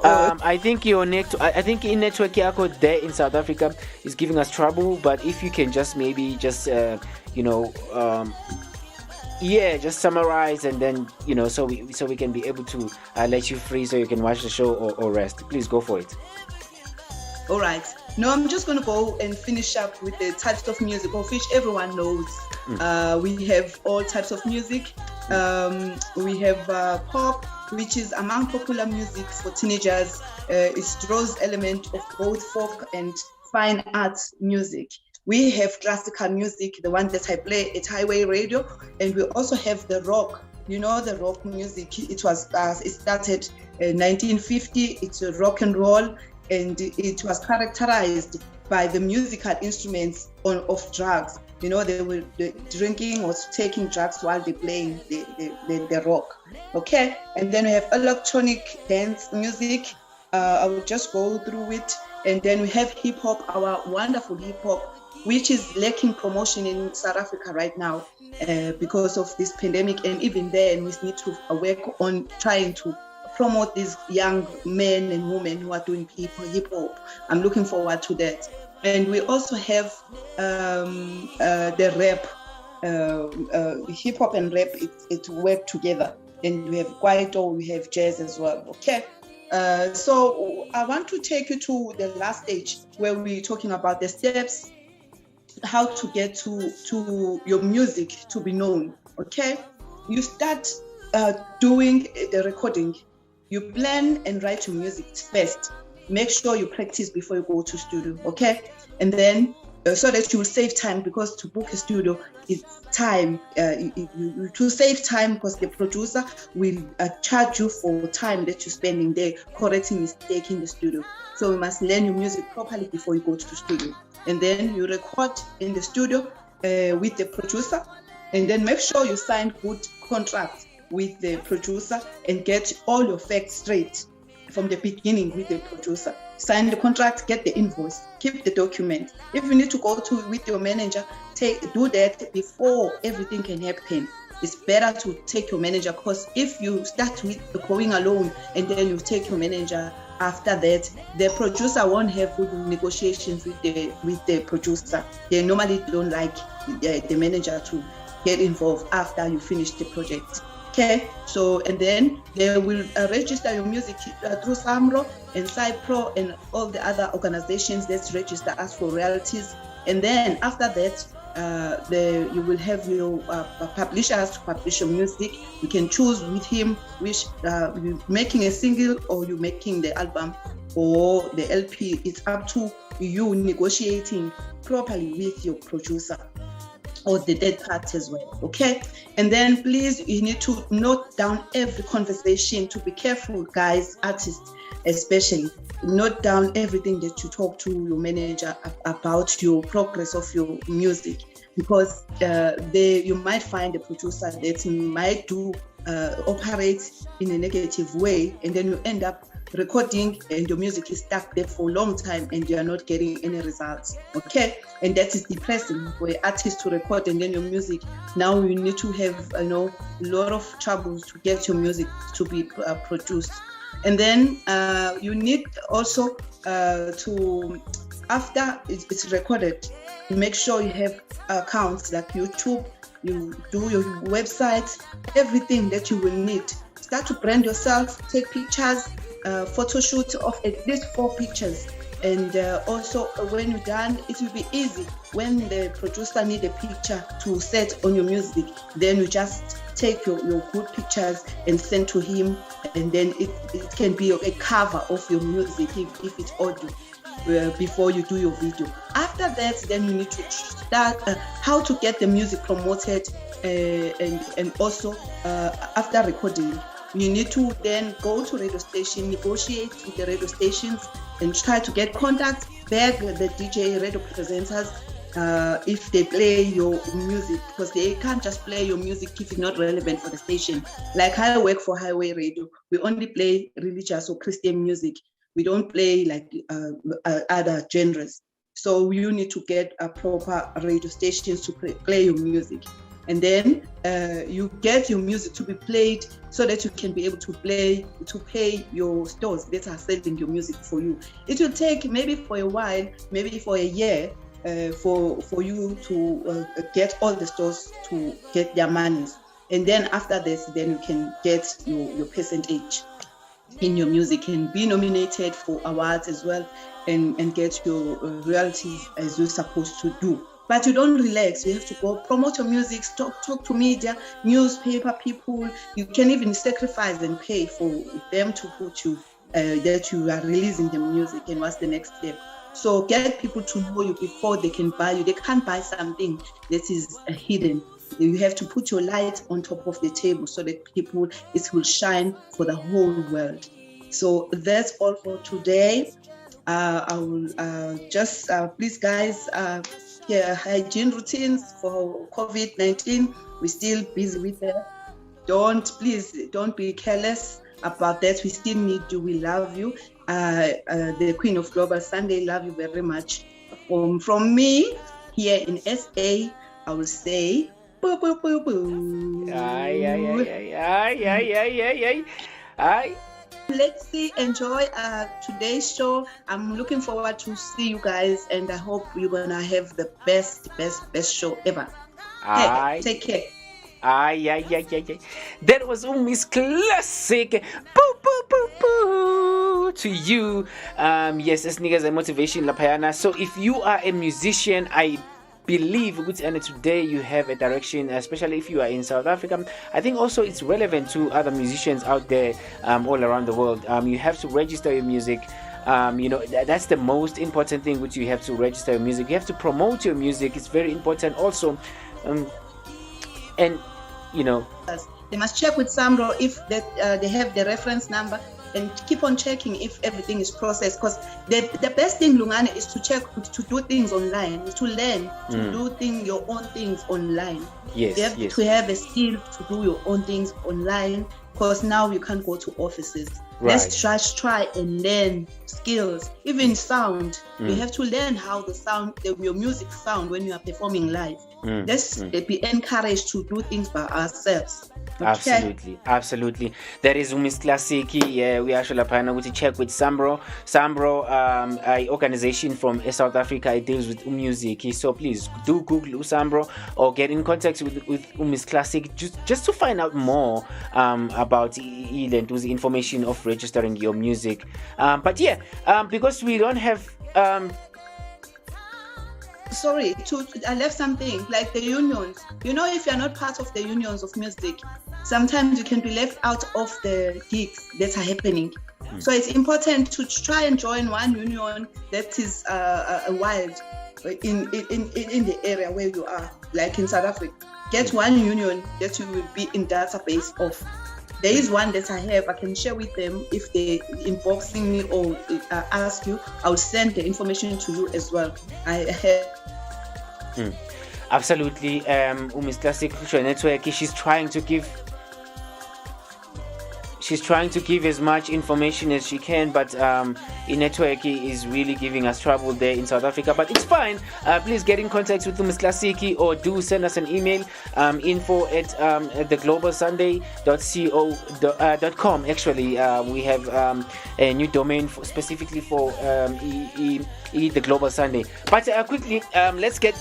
Speaker 3: I think your network yako there in South Africa is giving us trouble, but if you can just just summarize, and then so we can be able to let you free so you can watch the show or rest. Please go for it.
Speaker 15: All right. No, I'm just going to go and finish up with the types of music of which everyone knows. We have all types of music. We have pop, which is among popular music for teenagers. It draws element of both folk and fine arts music. We have classical music, the one that I play at Highway Radio, and we also have the rock. The rock music. It started in 1950. It's a rock and roll, and it was characterized by the musical instruments of drugs. They were drinking or taking drugs while they're playing the rock. Okay, and then we have electronic dance music. I will just go through it. And then we have hip hop, our wonderful hip hop, which is lacking promotion in South Africa right now because of this pandemic. And even then, we need to work on trying to promote these young men and women who are doing hip hop. I'm looking forward to that. And we also have the rap, hip hop and rap. It work together. And we have kwaito, we have jazz as well. Okay. So I want to take you to the last stage where we're talking about the steps, how to get to your music to be known. Okay. You start doing the recording. You plan and write your music first. Make sure you practice before you go to studio, okay? And then so that you will save time, because to book a studio is time. To save time, because the producer will charge you for time that you're spending there correcting mistake in the studio. So you must learn your music properly before you go to the studio. And then you record in the studio with the producer, and then make sure you sign good contracts with the producer and get all your facts straight from the beginning with the producer. Sign the contract, get the invoice, keep the document. If you need to go with your manager, do that before everything can happen. It's better to take your manager, because if you start with going alone and then you take your manager after that, the producer won't have good negotiations with the producer. They normally don't like the manager to get involved after you finish the project. Okay, so and then they will register your music through Samro and Cypro and all the other organizations that register us for royalties. And then after that, you will have your publishers to publish your music. You can choose with him which you're making a single or you're making the album or the LP. It's up to you negotiating properly with your producer or the third party as well, okay? And then please, you need to note down every conversation. To be careful, guys, artists especially. Note down everything that you talk to your manager about your progress of your music, because you might find a producer that might operate in a negative way, and then you end up recording and your music is stuck there for a long time and you are not getting any results, okay? And that is depressing for an artist to record and then your music, now you need to have a lot of troubles to get your music to be produced. And then you need also to, after it's recorded, make sure you have accounts like YouTube, you do your website, everything that you will need. Start to brand yourself, take pictures, photo shoot of at least 4 pictures. And also when you're done, it will be easy. When the producer need a picture to set on your music, then you just take your good pictures and send to him, and then it can be a cover of your music if it's audio. Before you do your video. After that, then you need to start how to get the music promoted, and also after recording, you need to then go to radio station, negotiate with the radio stations, and try to get contact, beg the DJ radio presenters if they play your music, because they can't just play your music if it's not relevant for the station. Like I work for Highway Radio, we only play religious or Christian music. We don't play like other genres. So you need to get a proper radio stations to play your music. And then you get your music to be played so that you can be able to pay your stores that are selling your music for you. It will take maybe for a while, maybe for a year, for you to get all the stores to get their monies. And then after this, then you can get your percentage in your music and be nominated for awards as well, and get your royalties as you're supposed to do. But you don't relax. You have to go promote your music, talk to media, newspaper people. You can even sacrifice and pay for them to put you, that you are releasing the music, and what's the next step. So get people to know you before they can buy you. They can't buy something that is hidden. You have to put your light on top of the table so that it will shine for the whole world. So that's all for today. I will just please guys, hygiene routines for COVID-19. We're still busy with that. Please don't be careless about that. We still need you. We love you. The Queen of Global Sunday, love you very much. From me here in SA, I will say boo boo boo boo.
Speaker 3: Ay.
Speaker 15: Lexi, enjoy today's show. I'm looking forward to see you guys, and I hope you're gonna have the best show ever. Hey, take care.
Speaker 3: That was Miss Classic. Boo, boo, boo, boo, to you. Yes, this niggas a motivation lapayana. So if you are a musician, I believe today you have a direction, especially if you are in South Africa. I think also it's relevant to other musicians out there all around the world. You have to register your music. That's the most important thing, which you have to register your music. You have to promote your music. It's very important also. And
Speaker 15: they must check with Samro if they have the reference number, and keep on checking if everything is processed, because the best thing, Lungan, is to check, to do things online, to learn to do your own things online.
Speaker 3: Yes,
Speaker 15: you have to have a skill to do your own things online, because now you can't go to offices.
Speaker 3: Right.
Speaker 15: Let's just try and learn skills, even sound. You have to learn how your music sound when you are performing live. Let's be encouraged to do things by ourselves. Okay?
Speaker 3: Absolutely. That is Miss Classic. Yeah, we actually plan to check with Sambro. Sambro, an organization from South Africa. It deals with music. So please do Google Sambro or get in contact with Miss Classic just to find out more about the information of registering your music. But because we don't have
Speaker 15: sorry, I left something like the unions. If you're not part of the unions of music, sometimes you can be left out of the gigs that are happening. So it's important to try and join one union that is wild in the area where you are, like in South Africa. Get one union that you will be in database of. There is one that I have. I can share with them. If they inboxing me or ask you, I'll send the information to you as well. I have.
Speaker 3: Absolutely. Miss Classic Cultural Network, she's trying to give as much information as she can, but network is really giving us trouble there in South Africa, but it's fine. Please get in contact with Miss Classic, or do send us an email, info@theglobalsunday.co.com. Actually, we have a new domain specifically for the Global Sunday. But quickly, let's get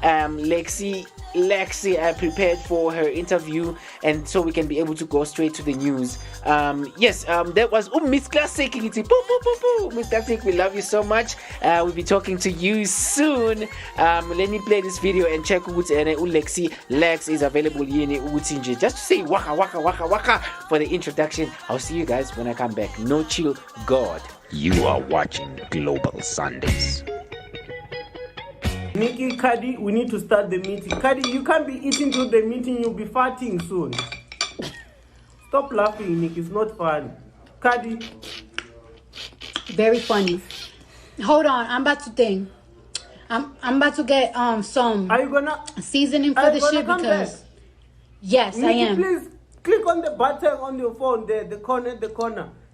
Speaker 3: Lexi Lex prepared for her interview, and so we can be able to go straight to the news. That was Miss Classic. Miss Classic, we love you so much. We'll be talking to you soon. Let me play this video and check Lexi Lex is available just to say waka waka waka waka for the introduction. I'll see you guys when I come back. No chill, God.
Speaker 16: You are watching Global Sundays.
Speaker 11: Nikki, Kadi, we need to start the meeting. Kadi, you can't be eating through the meeting. You'll be farting soon. Stop laughing, Nick. It's not fun. Kadi.
Speaker 17: Very funny. Hold on. I'm about to think. I'm about to get some.
Speaker 11: Are you gonna
Speaker 17: seasoning for the shit because
Speaker 11: back?
Speaker 17: Yes,
Speaker 11: Nikki,
Speaker 17: I am.
Speaker 11: Please click on the button on your phone there, the corner.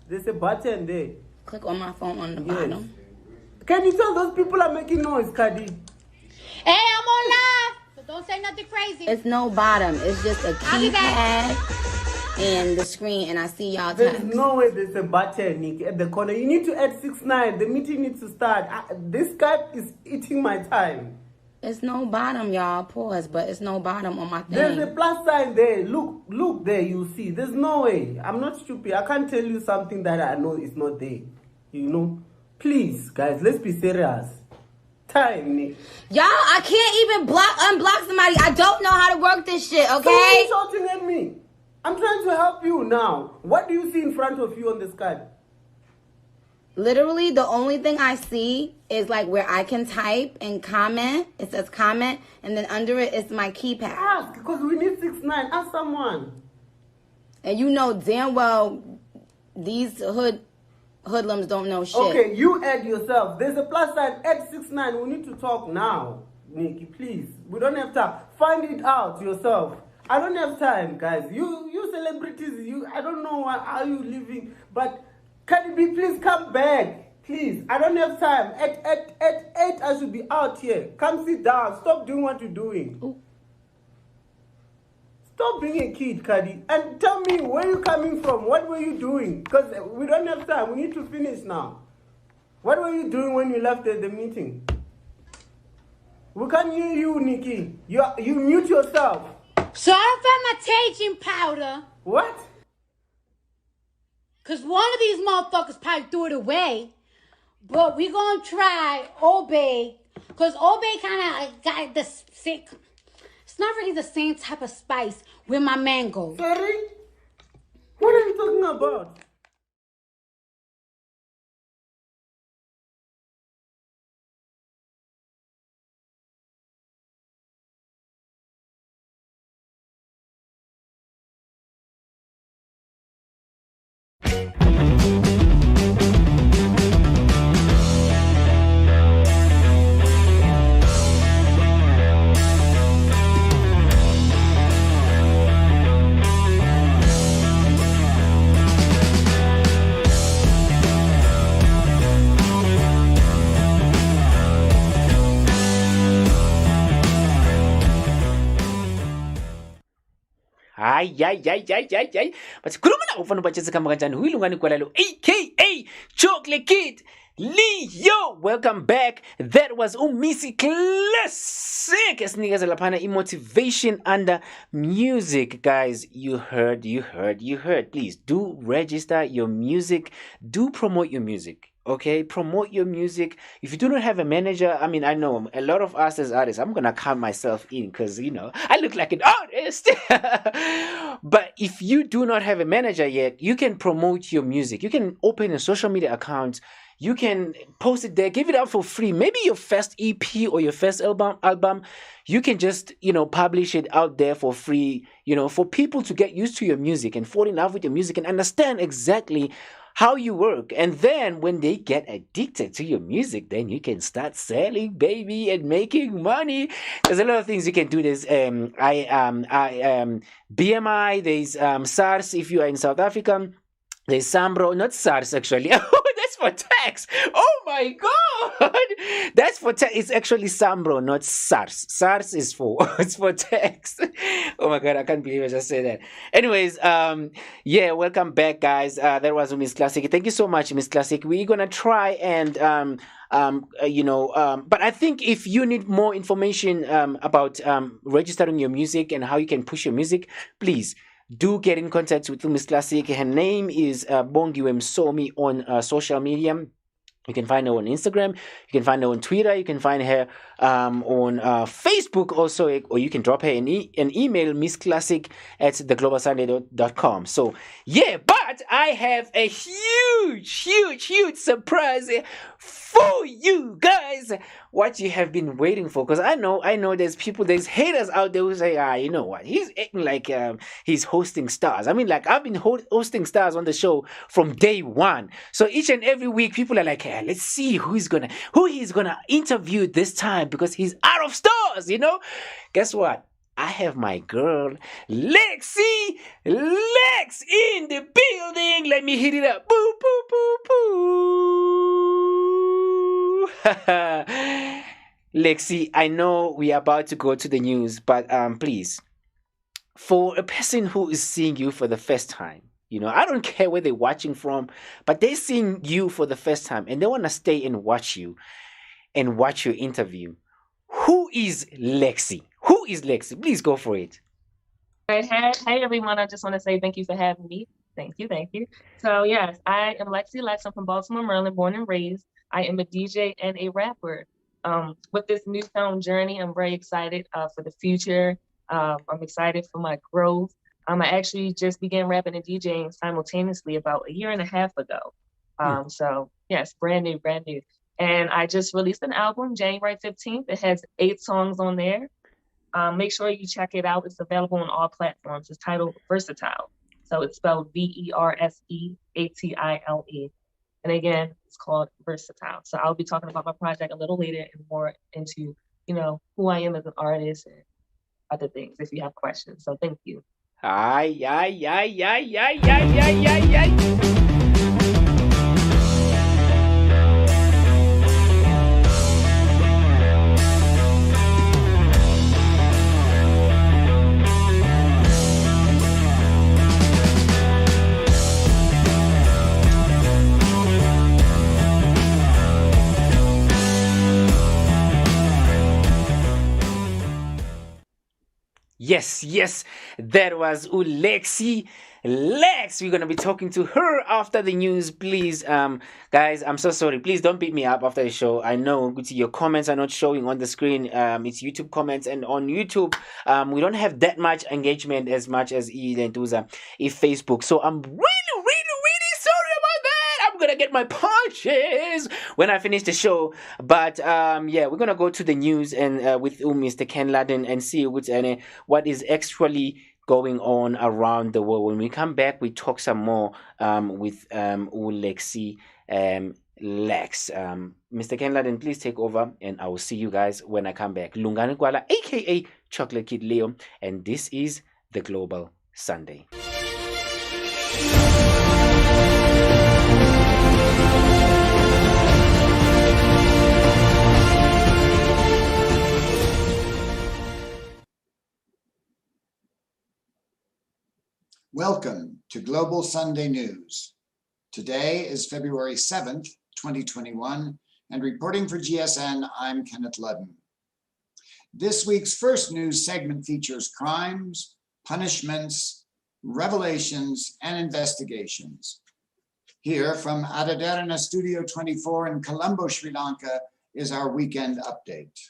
Speaker 11: There's a button there.
Speaker 18: Click on my phone on the bottom.
Speaker 11: Can you tell those people are making noise, Kadi?
Speaker 17: Hey, I'm on live, so don't say nothing crazy.
Speaker 18: It's no bottom. It's just a keypad and the screen, and I see y'all.
Speaker 11: There's no way there's a button, Nick, at the corner. You need to add 69. The meeting needs to start. This Skype is eating my time.
Speaker 18: It's no bottom, y'all. Pause, but it's no bottom on my thing.
Speaker 11: There's a plus sign there. Look there. You see. There's no way. I'm not stupid. I can't tell you something that I know is not there. Please, guys, let's be serious. Time, Nick.
Speaker 18: Y'all, I can't even unblock somebody. I don't know how to work this shit, okay?
Speaker 11: So you're shouting at me. I'm trying to help you now. What do you see in front of you on the Skype?
Speaker 18: Literally, the only thing I see is like where I can type and comment. It says comment, and then under it is my keypad.
Speaker 11: Ask, because we need 69. Ask someone.
Speaker 18: And you know damn well these hoodlums don't know shit.
Speaker 11: Okay, you add yourself. There's a plus sign. Add 69. We need to talk now, Nikki. Please. We don't have time. Find it out yourself. I don't have time, guys. You celebrities. I don't know how you living, but can you please come back, please? I don't have time. At 8 I should be out here. Come sit down. Stop doing what you're doing.
Speaker 18: Ooh.
Speaker 19: Stop being a kid, Kadi, and tell me where you're coming from. What were you doing? Because we don't have time. We need to finish now. What were you doing when you left the meeting? We can't hear you, Nikki. You mute yourself.
Speaker 17: Sorry for my teaching powder.
Speaker 19: What?
Speaker 17: Because one of these motherfuckers probably threw it away. But we're going to try Obey. Because Obey kind of got the sick. It's not really the same type of spice with my mango.
Speaker 19: Sorry? What are you talking about?
Speaker 3: Hayi. But khuluma na ufana batshetse kama kanjani hu Lungani Gwala Lungani aka Chocolatekid Leo. Welcome back. That was Umisi Classic. Esinikeza laphana motivation under music. Guys, you heard. Please do register your music. Do promote your music. Okay, promote your music. If you do not have a manager, I mean, I know a lot of us as artists, I'm gonna count myself in because I look like an artist. But if you do not have a manager yet, you can promote your music. You can open a social media account. You can post it there, give it out for free. Maybe your first EP or your first album, you can just publish it out there for free. For people to get used to your music and fall in love with your music and understand exactly how you work. And then when they get addicted to your music, then you can start selling, baby, and making money. There's a lot of things you can do. There's BMI, there's SARS if you are in South Africa. There's Sambro, not SARS actually. That's for tax. Oh my God. That's for tax. It's actually Sambro, not SARS. SARS is it's for tax. Oh my God, I can't believe I just said that. Anyways, welcome back, guys. That was Miss Classic. Thank you so much, Miss Classic. We're gonna try and but I think if you need more information about registering your music and how you can push your music, please do get in contact with Miss Classic. Her name is Bongiwe Msomi on social media. You can find her on Instagram. You can find her on Twitter. You can find her on Facebook also, or you can drop her an email, missclassic@theglobalsunday.com. So yeah, but I have a huge surprise for you guys. What you have been waiting for, because I know there's haters out there who say, you know what, he's acting like he's hosting stars. I mean, like, I've been hosting stars on the show from day one. So each and every week, people are like, hey, let's see who he's gonna interview this time, because he's out of stars, Guess what? I have my girl, Lexi Lex, in the building. Let me hit it up. Boo, boo, boo, boo. Lexi, I know we are about to go to the news, but please, for a person who is seeing you for the first time, I don't care where they're watching from, but they're seeing you for the first time and they want to stay and watch you and watch your interview. Who is Lexi? Who is Lexi? Please go for it.
Speaker 20: Hey everyone. I just want to say thank you for having me. Thank you. So yes, I am Lexi Lex. I'm from Baltimore, Maryland, born and raised. I am a DJ and a rapper. With this newfound journey, I'm very excited for the future. I'm excited for my growth. I actually just began rapping and DJing simultaneously about a year and a half ago. So yes, brand new. And I just released an album January 15th. It has 8 songs on there. Make sure you check it out. It's available on all platforms. It's titled Versatile. So it's spelled VERSEATILE. And again, it's called Versatile. So I'll be talking about my project a little later and more into, who I am as an artist and other things if you have questions. So thank you.
Speaker 3: Ay. Yes, that was Lexi Lex. We're gonna be talking to her after the news. Please, guys, I'm so sorry. Please don't beat me up after the show. I know your comments are not showing on the screen. It's YouTube comments, and on YouTube, we don't have that much engagement as much as Lentuza if Facebook. So I'm really sorry about that. I'm gonna get my punches when I finish the show. But yeah, we're gonna go to the news and with Mr. Ken Ludden and see what is actually going on around the world. When we come back, we talk some more with Lexi Lex. Mr. Ken Ludden, please take over, and I will see you guys when I come back. Lungani Gwala, aka Chocolatekid Leo, and this is the Global Sunday.
Speaker 21: Welcome to Global Sunday News. Today is February 7th, 2021, and reporting for GSN, I'm Kenneth Ludden. This week's first news segment features crimes, punishments, revelations, and investigations. Here from Ada Derana Studio 24 in Colombo, Sri Lanka, is our weekend update.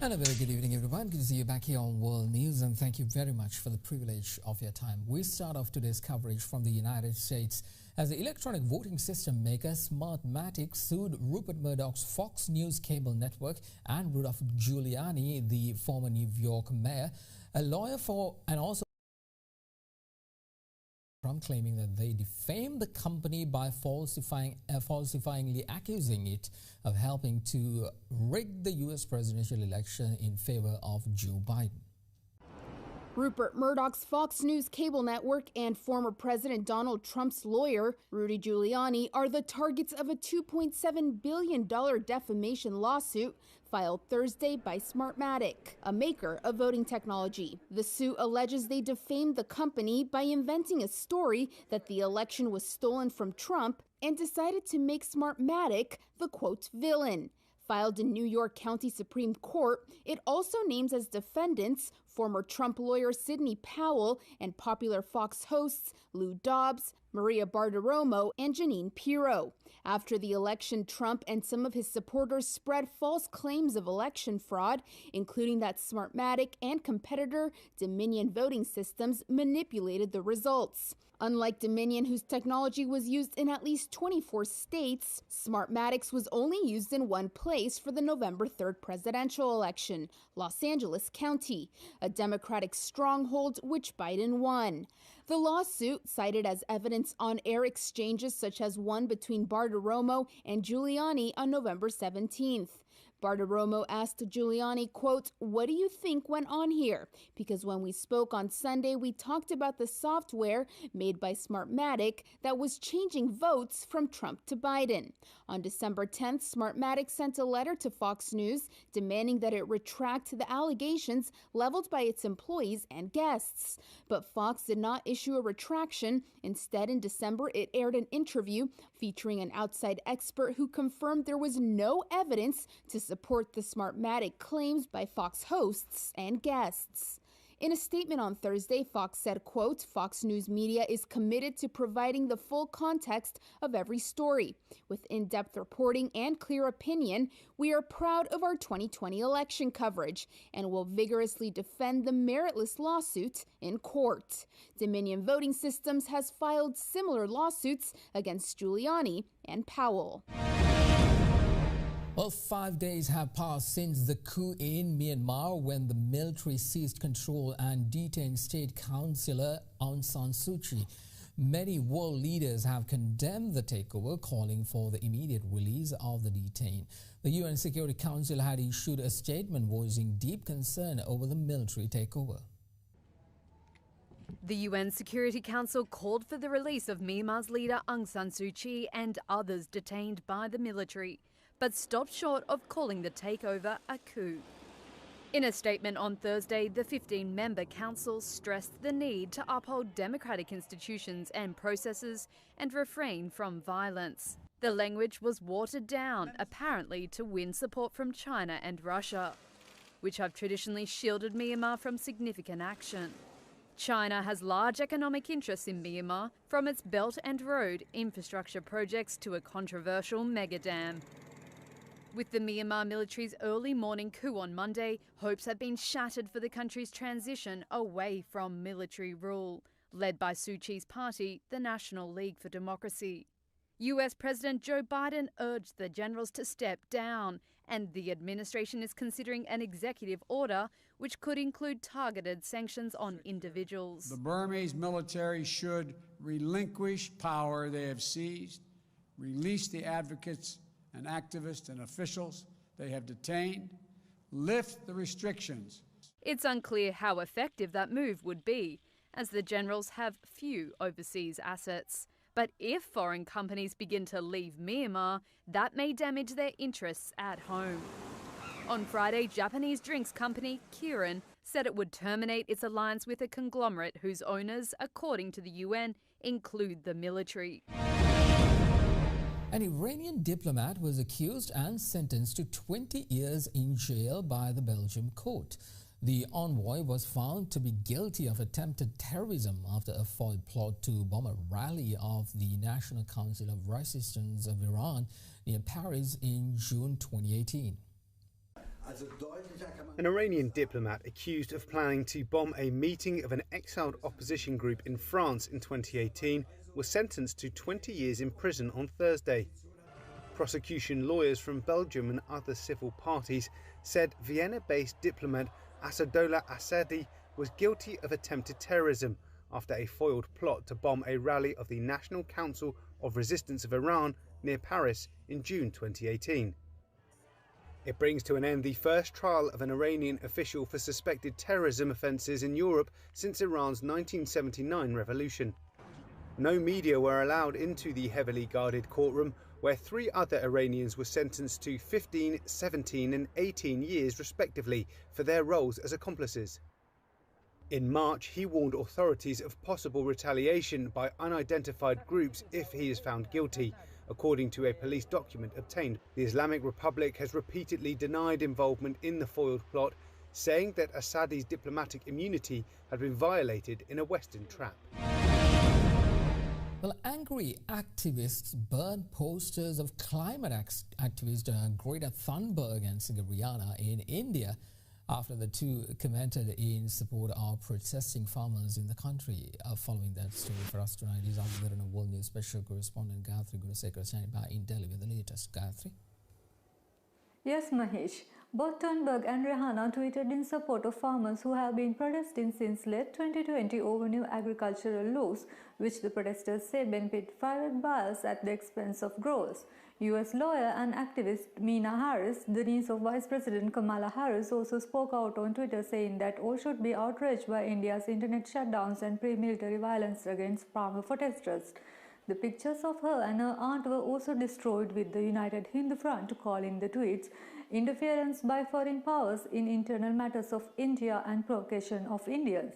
Speaker 22: And a very good evening, everyone. Good to see you back here on World News, and thank you very much for the privilege of your time. We start off today's coverage from the United States as the electronic voting system maker Smartmatic sued Rupert Murdoch's Fox News cable network and Rudolph Giuliani, the former New York mayor, a lawyer for and also Trump, claiming that they defamed the company by falsifyingly accusing it of helping to rig the U.S. presidential election in favor of Joe Biden.
Speaker 23: Rupert Murdoch's Fox News cable network and former President Donald Trump's lawyer, Rudy Giuliani, are the targets of a $2.7 billion defamation lawsuit filed Thursday by Smartmatic, a maker of voting technology. The suit alleges they defamed the company by inventing a story that the election was stolen from Trump and decided to make Smartmatic the, quote, villain. Filed in New York County Supreme Court, it also names as defendants former Trump lawyer Sidney Powell and popular Fox hosts Lou Dobbs, Maria Bartiromo, and Jeanine Pirro. After the election, Trump and some of his supporters spread false claims of election fraud, including that Smartmatic and competitor Dominion Voting Systems manipulated the results. Unlike Dominion, whose technology was used in at least 24 states, Smartmatic's was only used in one place for the November 3rd presidential election, Los Angeles County, a Democratic stronghold which Biden won. The lawsuit, cited as evidence on-air exchanges such as one between Bartiromo and Giuliani on November 17th. Bartiromo asked Giuliani, quote, "What do you think went on here? Because when we spoke on Sunday, we talked about the software made by Smartmatic that was changing votes from Trump to Biden." On December 10th, Smartmatic sent a letter to Fox News demanding that it retract the allegations leveled by its employees and guests. But Fox did not issue a retraction. Instead, in December, it aired an interview featuring an outside expert who confirmed there was no evidence to support the Smartmatic claims by Fox hosts and guests. In a statement on Thursday, Fox said, quote, "Fox News Media is committed to providing the full context of every story. With in-depth reporting and clear opinion, we are proud of our 2020 election coverage and will vigorously defend the meritless lawsuit in court." Dominion Voting Systems has filed similar lawsuits against Giuliani and Powell.
Speaker 22: Well, 5 days have passed since the coup in Myanmar, when the military seized control and detained State Councillor Aung San Suu Kyi. Many world leaders have condemned the takeover, calling for the immediate release of the detained. The UN Security Council had issued a statement voicing deep concern over the military takeover.
Speaker 24: The UN Security Council called for the release of Myanmar's leader Aung San Suu Kyi and others detained by the military, but stopped short of calling the takeover a coup. In a statement on Thursday, the 15-member council stressed the need to uphold democratic institutions and processes and refrain from violence. The language was watered down, apparently to win support from China and Russia. which have traditionally shielded Myanmar from significant action. China has large economic interests in Myanmar, from its Belt and Road infrastructure projects to a controversial megadam. With the Myanmar military's early morning coup on Monday, hopes have been shattered for the country's transition away from military rule, led by Suu Kyi's party, the National League for Democracy. US President Joe Biden urged the generals to step down, and the administration is considering an executive order which could include targeted sanctions on individuals.
Speaker 2: The Burmese military should relinquish power they have seized, release the advocates and activists and officials they have detained, lift the restrictions.
Speaker 24: It's unclear how effective that move would be, as the generals have few overseas assets. But if foreign companies begin to leave Myanmar, that may damage their interests at home. On Friday, Japanese drinks company Kirin said it would terminate its alliance with a conglomerate whose owners, according to the UN, include the military.
Speaker 22: An Iranian diplomat was accused and sentenced to 20 years in jail by the Belgium court. The envoy was found to be guilty of attempted terrorism after a foiled plot to bomb a rally of the National Council of Resistance of Iran near Paris in June 2018.
Speaker 4: An Iranian diplomat accused of planning to bomb a meeting of an exiled opposition group in France in 2018 was sentenced to 20 years in prison on Thursday. Prosecution lawyers from Belgium and other civil parties said Vienna-based diplomat Asadoullah Assadi was guilty of attempted terrorism after a foiled plot to bomb a rally of the National Council of Resistance of Iran near Paris in June 2018. It brings to an end the first trial of an Iranian official for suspected terrorism offences in Europe since Iran's 1979 revolution. No media were allowed into the heavily guarded courtroom, where 3 other Iranians were sentenced to 15, 17 and 18 years respectively for their roles as accomplices. In March, he warned authorities of possible retaliation by unidentified groups if he is found guilty, according to a police document obtained. The Islamic Republic has repeatedly denied involvement in the foiled plot, saying that Assadi's diplomatic immunity had been violated in a Western trap.
Speaker 22: Well, angry activists burned posters of climate activist Greta Thunberg and singer Rihanna in India after the two commented in support of protesting farmers in the country. Following that story for us tonight is Ada Derana World News Special Correspondent Gayatri Gunasekara standing by in Delhi with the latest. Gayatri?
Speaker 5: Yes, Mahesh. Both Thunberg and Rihanna tweeted in support of farmers who have been protesting since late 2020 over new agricultural laws, which the protesters say benefit private buyers at the expense of growers. US lawyer and activist Meena Harris, the niece of Vice President Kamala Harris, also spoke out on Twitter saying that all should be outraged by India's internet shutdowns and pre-military violence against farmer protesters. The pictures of her and her aunt were also destroyed, with the United Hindu Front calling the tweets interference by foreign powers in internal matters of India and provocation of Indians.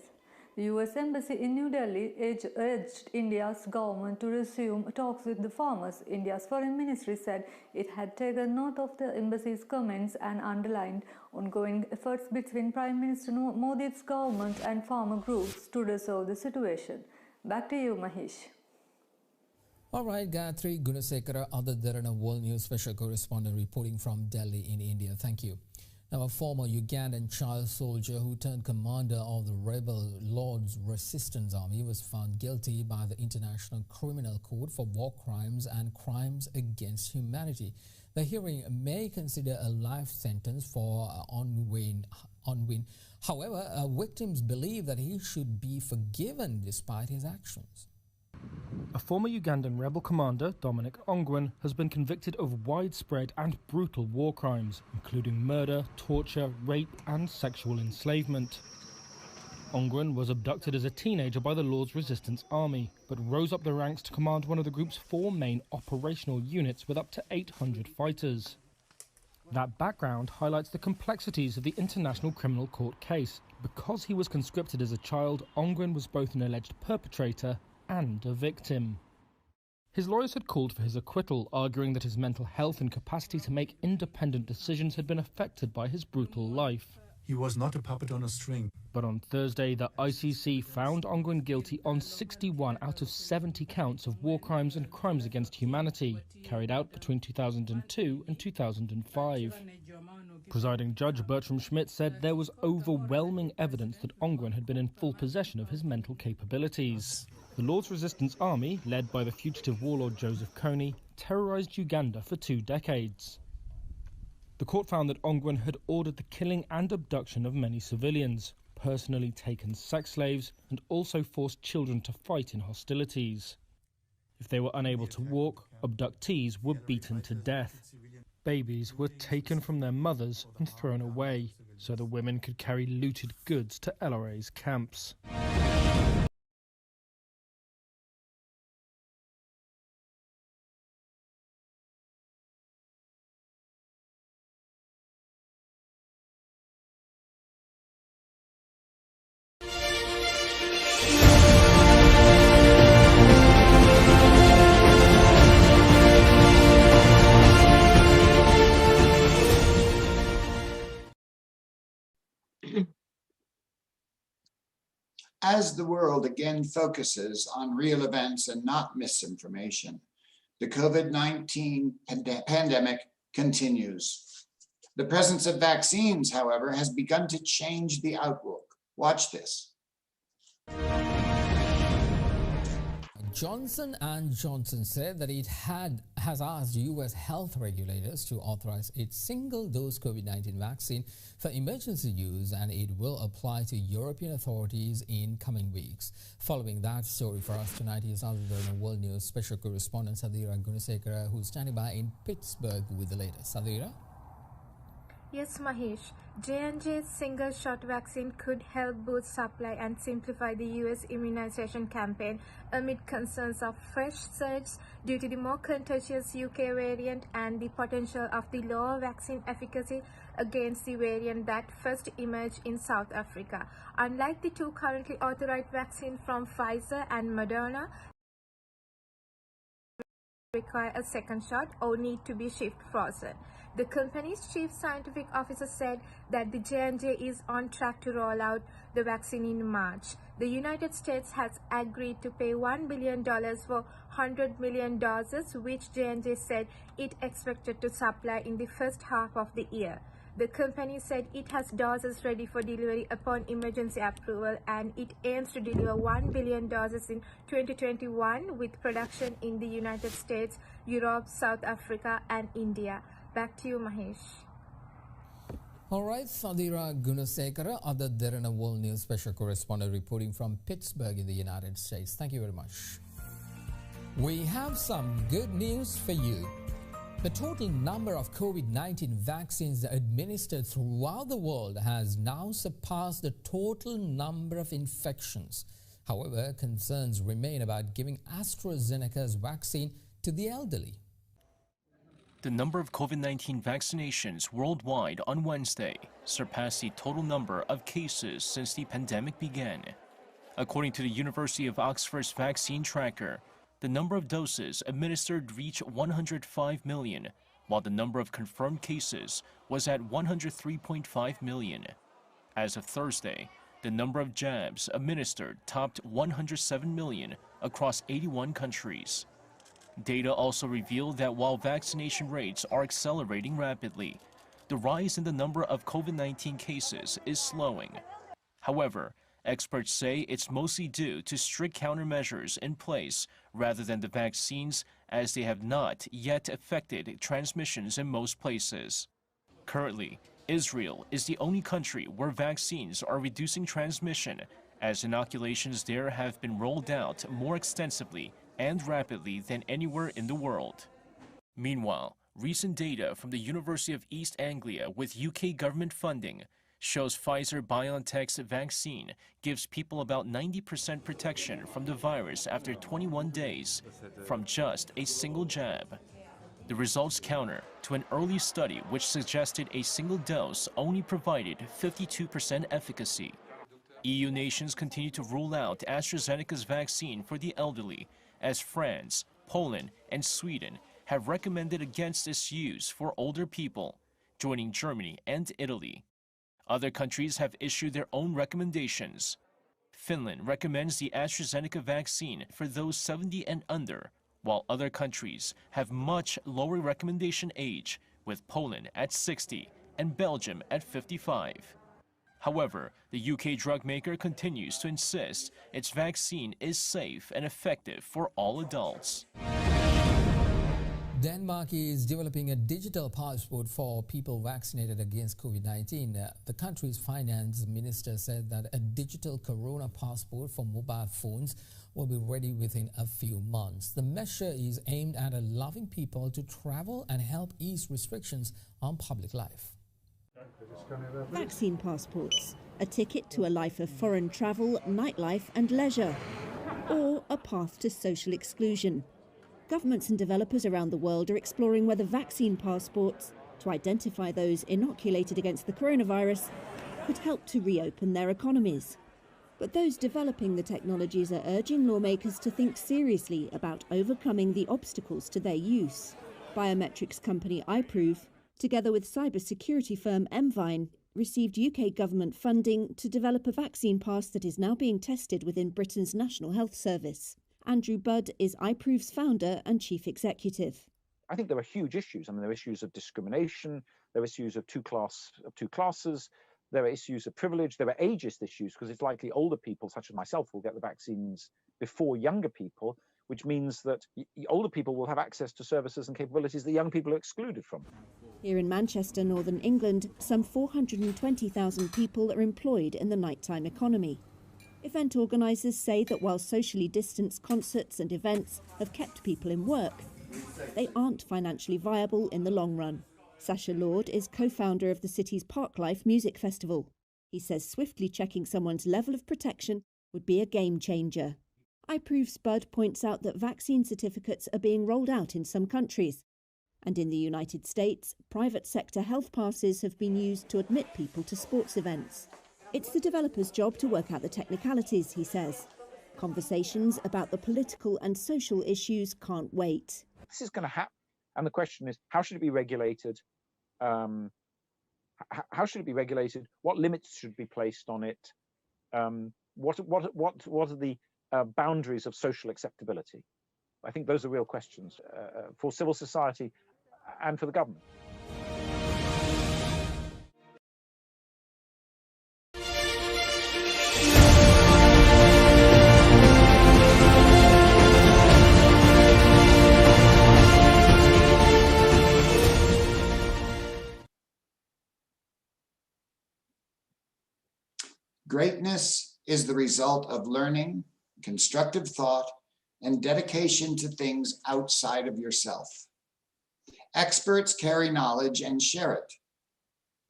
Speaker 5: The US Embassy in New Delhi urged India's government to resume talks with the farmers. India's Foreign Ministry said it had taken note of the embassy's comments and underlined ongoing efforts between Prime Minister Modi's government and farmer groups to resolve the situation. Back to you, Mahesh.
Speaker 22: All right, Gayatri Gunasekara, Ada Derana World News Special Correspondent reporting from Delhi in India. Thank you. Now, a former Ugandan child soldier who turned commander of the rebel Lord's Resistance Army was found guilty by the International Criminal Court for war crimes and crimes against humanity. The hearing may consider a life sentence for Onwin. However, victims believe that he should be forgiven despite his actions.
Speaker 6: A former Ugandan rebel commander, Dominic Ongwen, has been convicted of widespread and brutal war crimes, including murder, torture, rape and sexual enslavement. Ongwen was abducted as a teenager by the Lord's Resistance Army, but rose up the ranks to command one of the group's 4 main operational units with up to 800 fighters. That background highlights the complexities of the International Criminal Court case. Because he was conscripted as a child, Ongwen was both an alleged perpetrator and a victim. His lawyers had called for his acquittal, arguing that his mental health and capacity to make independent decisions had been affected by his brutal life.
Speaker 7: He was not a puppet on a string.
Speaker 6: But on Thursday, the ICC found Ongwen guilty on 61 out of 70 counts of war crimes and crimes against humanity, carried out between 2002 and 2005. Presiding Judge Bertram Schmidt said there was overwhelming evidence that Ongwen had been in full possession of his mental capabilities. The Lord's Resistance Army, led by the fugitive warlord Joseph Kony, terrorized Uganda for 2 decades. The court found that Ongwen had ordered the killing and abduction of many civilians, personally taken sex slaves, and also forced children to fight in hostilities. If they were unable to walk, abductees were beaten to death. Babies were taken from their mothers and thrown away, so the women could carry looted goods to LRA's camps.
Speaker 21: As the world again focuses on real events and not misinformation, the COVID-19 pandemic continues. The presence of vaccines, however, has begun to change the outlook. Watch this.
Speaker 22: Johnson & Johnson said that it has asked U.S. health regulators to authorize its single-dose COVID-19 vaccine for emergency use, and it will apply to European authorities in coming weeks. Following that story for us tonight is Ada Derana World News special correspondent Ada Derana, who's standing by in Pittsburgh with the latest. Ada?
Speaker 8: Yes, Mahesh. J&J's single-shot vaccine could help boost supply and simplify the U.S. immunization campaign amid concerns of fresh surge due to the more contagious UK variant and the potential of the lower vaccine efficacy against the variant that first emerged in South Africa. Unlike the 2 currently authorized vaccines from Pfizer and Moderna, require a second shot or need to be shipped frozen. The company's chief scientific officer said that the J&J is on track to roll out the vaccine in March. The United States has agreed to pay $1 billion for 100 million doses, which J&J said it expected to supply in the first half of the year. The company said it has doses ready for delivery upon emergency approval, and it aims to deliver 1 billion doses in 2021 with production in the United States, Europe, South Africa and India. Back to you, Mahesh.
Speaker 22: All right, Sadira Gunasekara, Ada Derana World News special correspondent reporting from Pittsburgh in the United States. Thank you very much. We have some good news for you. The total number of COVID-19 vaccines administered throughout the world has now surpassed the total number of infections. However, concerns remain about giving AstraZeneca's vaccine to the elderly.
Speaker 9: The number of COVID-19 vaccinations worldwide on Wednesday surpassed the total number of cases since the pandemic began. According to the University of Oxford's vaccine tracker, the number of doses administered reached 105 million, while the number of confirmed cases was at 103.5 million. As of Thursday, the number of jabs administered topped 107 million across 81 countries. Data also revealed that while vaccination rates are accelerating rapidly, the rise in the number of COVID-19 cases is slowing. However, experts say it's mostly due to strict countermeasures in place rather than the vaccines, as they have not yet affected transmissions in most places. Currently, Israel is the only country where vaccines are reducing transmission, as inoculations there have been rolled out more extensively and rapidly than anywhere in the world. Meanwhile, recent data from the University of East Anglia with UK government funding shows Pfizer-BioNTech's vaccine gives people about 90% protection from the virus after 21 days from just a single jab. The results counter to an early study which suggested a single dose only provided 52% efficacy. EU nations continue to rule out AstraZeneca's vaccine for the elderly, as France, Poland, and Sweden have recommended against its use for older people, joining Germany and Italy. Other countries have issued their own recommendations. Finland recommends the AstraZeneca vaccine for those 70 and under, while other countries have much lower recommendation age, with Poland at 60 and Belgium at 55. However, the UK drug maker continues to insist its vaccine is safe and effective for all adults.
Speaker 22: Denmark is developing a digital passport for people vaccinated against COVID-19. The country's finance minister said that a digital corona passport for mobile phones will be ready within a few months. The measure is aimed at allowing people to travel and help ease restrictions on public life.
Speaker 1: Vaccine passports, a ticket to a life of foreign travel, nightlife and leisure, or a path to social exclusion. Governments and developers around the world are exploring whether vaccine passports, to identify those inoculated against the coronavirus, could help to reopen their economies. But those developing the technologies are urging lawmakers to think seriously about overcoming the obstacles to their use. Biometrics company iProve, together with cybersecurity firm Mvine, received UK government funding to develop a vaccine pass that is now being tested within Britain's National Health Service. Andrew Budd is iProve's founder and chief executive.
Speaker 10: I think there are huge issues. I mean, there are issues of discrimination, there are issues of two classes, there are issues of privilege, there are ageist issues, because it's likely older people, such as myself, will get the vaccines before younger people, which means that older people will have access to services and capabilities that young people are excluded from.
Speaker 1: Here in Manchester, Northern England, some 420,000 people are employed in the nighttime economy. Event organisers say that while socially distanced concerts and events have kept people in work, they aren't financially viable in the long run. Sacha Lord is co-founder of the city's Parklife Music Festival. He says swiftly checking someone's level of protection would be a game changer. iProve's Bud points out that vaccine certificates are being rolled out in some countries. And in the United States, private sector health passes have been used to admit people to sports events. It's the developer's job to work out the technicalities, he says. Conversations about the political and social issues can't wait.
Speaker 10: This is going to happen. And the question is, how should it be regulated? How should it be regulated? What limits should be placed on it? What are the boundaries of social acceptability? I think those are real questions for civil society and for the government.
Speaker 21: Greatness is the result of learning, constructive thought, and dedication to things outside of yourself. Experts carry knowledge and share it.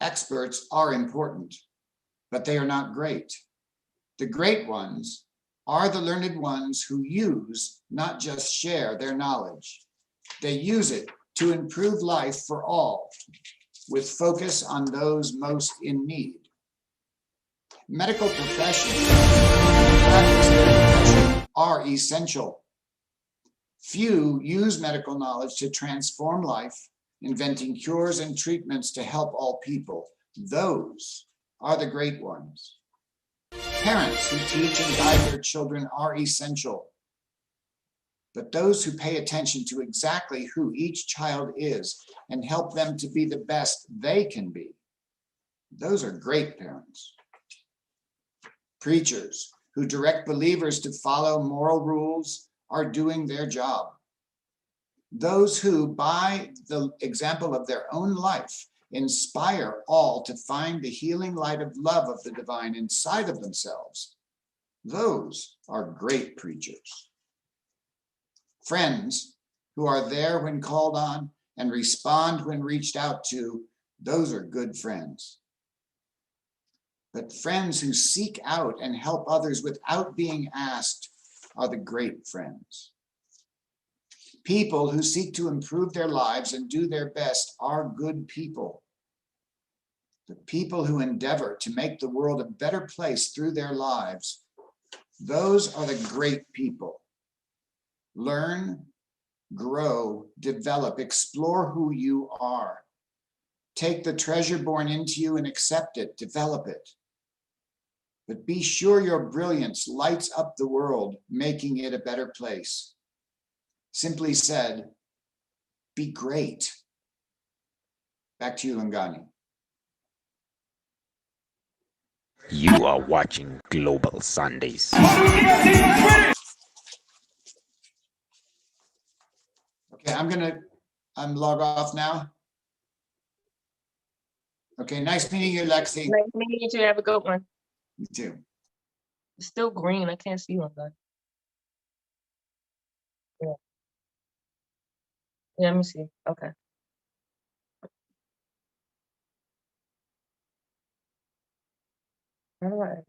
Speaker 21: Experts are important, but they are not great. The great ones are the learned ones who use, not just share, their knowledge. They use it to improve life for all, with focus on those most in need. Medical professions are essential. Few use medical knowledge to transform life, inventing cures and treatments to help all people. Those are the great ones. Parents who teach and guide their children are essential. But those who pay attention to exactly who each child is and help them to be the best they can be, those are great parents. Preachers who direct believers to follow moral rules are doing their job. Those who, by the example of their own life, inspire all to find the healing light of love of the divine inside of themselves, those are great preachers. Friends who are there when called on and respond when reached out to, those are good friends. But friends who seek out and help others without being asked are the great friends. People who seek to improve their lives and do their best are good people. The people who endeavor to make the world a better place through their lives, those are the great people. Learn, grow, develop, explore who you are. Take the treasure born into you and accept it, develop it. But be sure your brilliance lights up the world, making it a better place. Simply said, be great. Back to you, Lungani.
Speaker 16: You are watching Global Sundays.
Speaker 21: Okay, I'm log off now. Okay, nice meeting you, Lexi.
Speaker 20: Nice meeting you too. Have a good one.
Speaker 21: You too.
Speaker 20: It's still green. I can't see one, though. Yeah. Yeah, let me see. Okay. All right.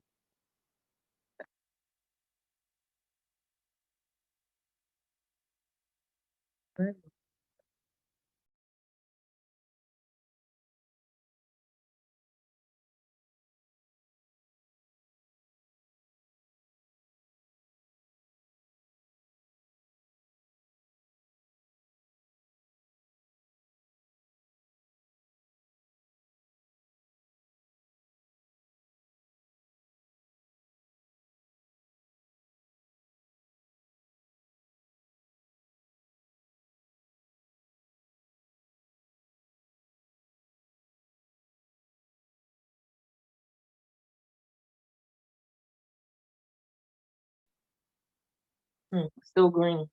Speaker 20: Still green.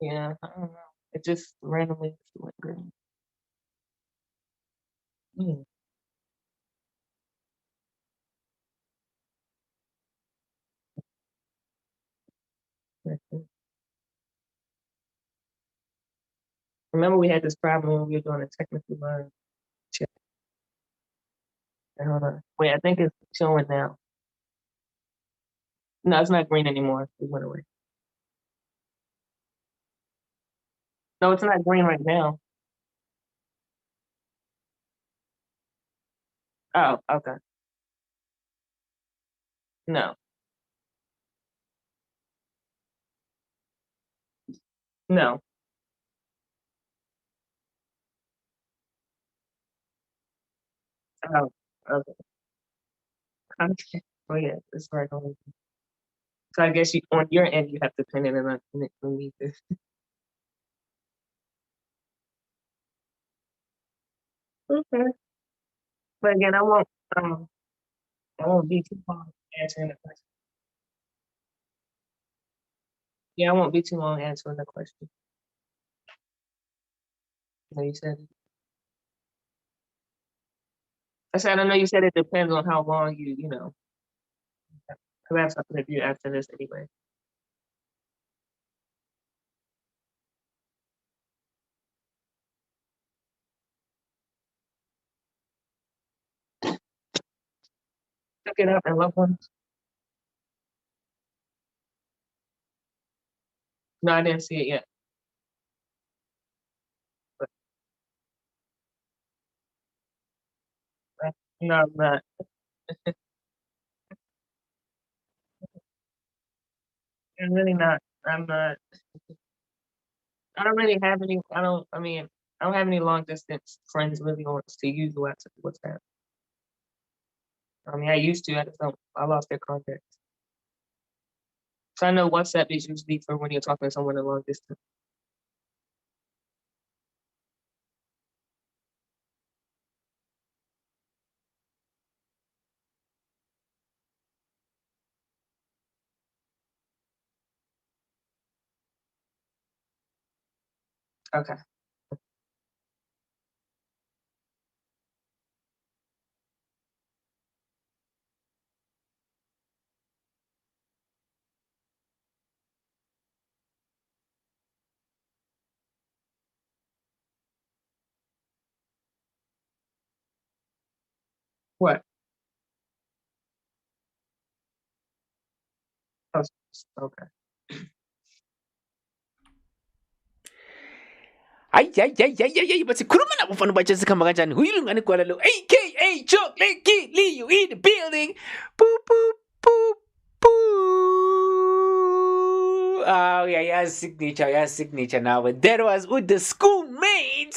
Speaker 20: Yeah, I don't know. It just randomly went green. Mm. Remember, we had this problem when we were doing a technical learn check. Hold on. Wait, I think it's showing now. No, it's not green anymore. It went away. No, it's not green right now. Oh, okay. No. No. Oh, okay. Okay. Oh, yeah, it's right on. So I guess on your end, you have to pin it in underneath this. Okay. But again, I won't be too long answering the question. Yeah, I won't be too long answering the question. No, you said it. I said, I know you said it depends on how long you know. Because I have something to do after this anyway. Pick it up and loved ones. No, I didn't see it yet. But, no, I'm not. I'm really not. I'm not. I don't really have any. I don't have any long distance friends really wants to use WhatsApp. I used to. I lost their contact. So I know WhatsApp is usually for when you're talking to someone a long distance. Okay. What? Oh, okay.
Speaker 3: Ay, basikhuluma nabo mfana batshe sikhamba kanjani huyilungani Gwala lo aka Chocolatekid Leo in the building. Boo boo boo boo. Oh, yeah, signature now. But that was with the schoolmates.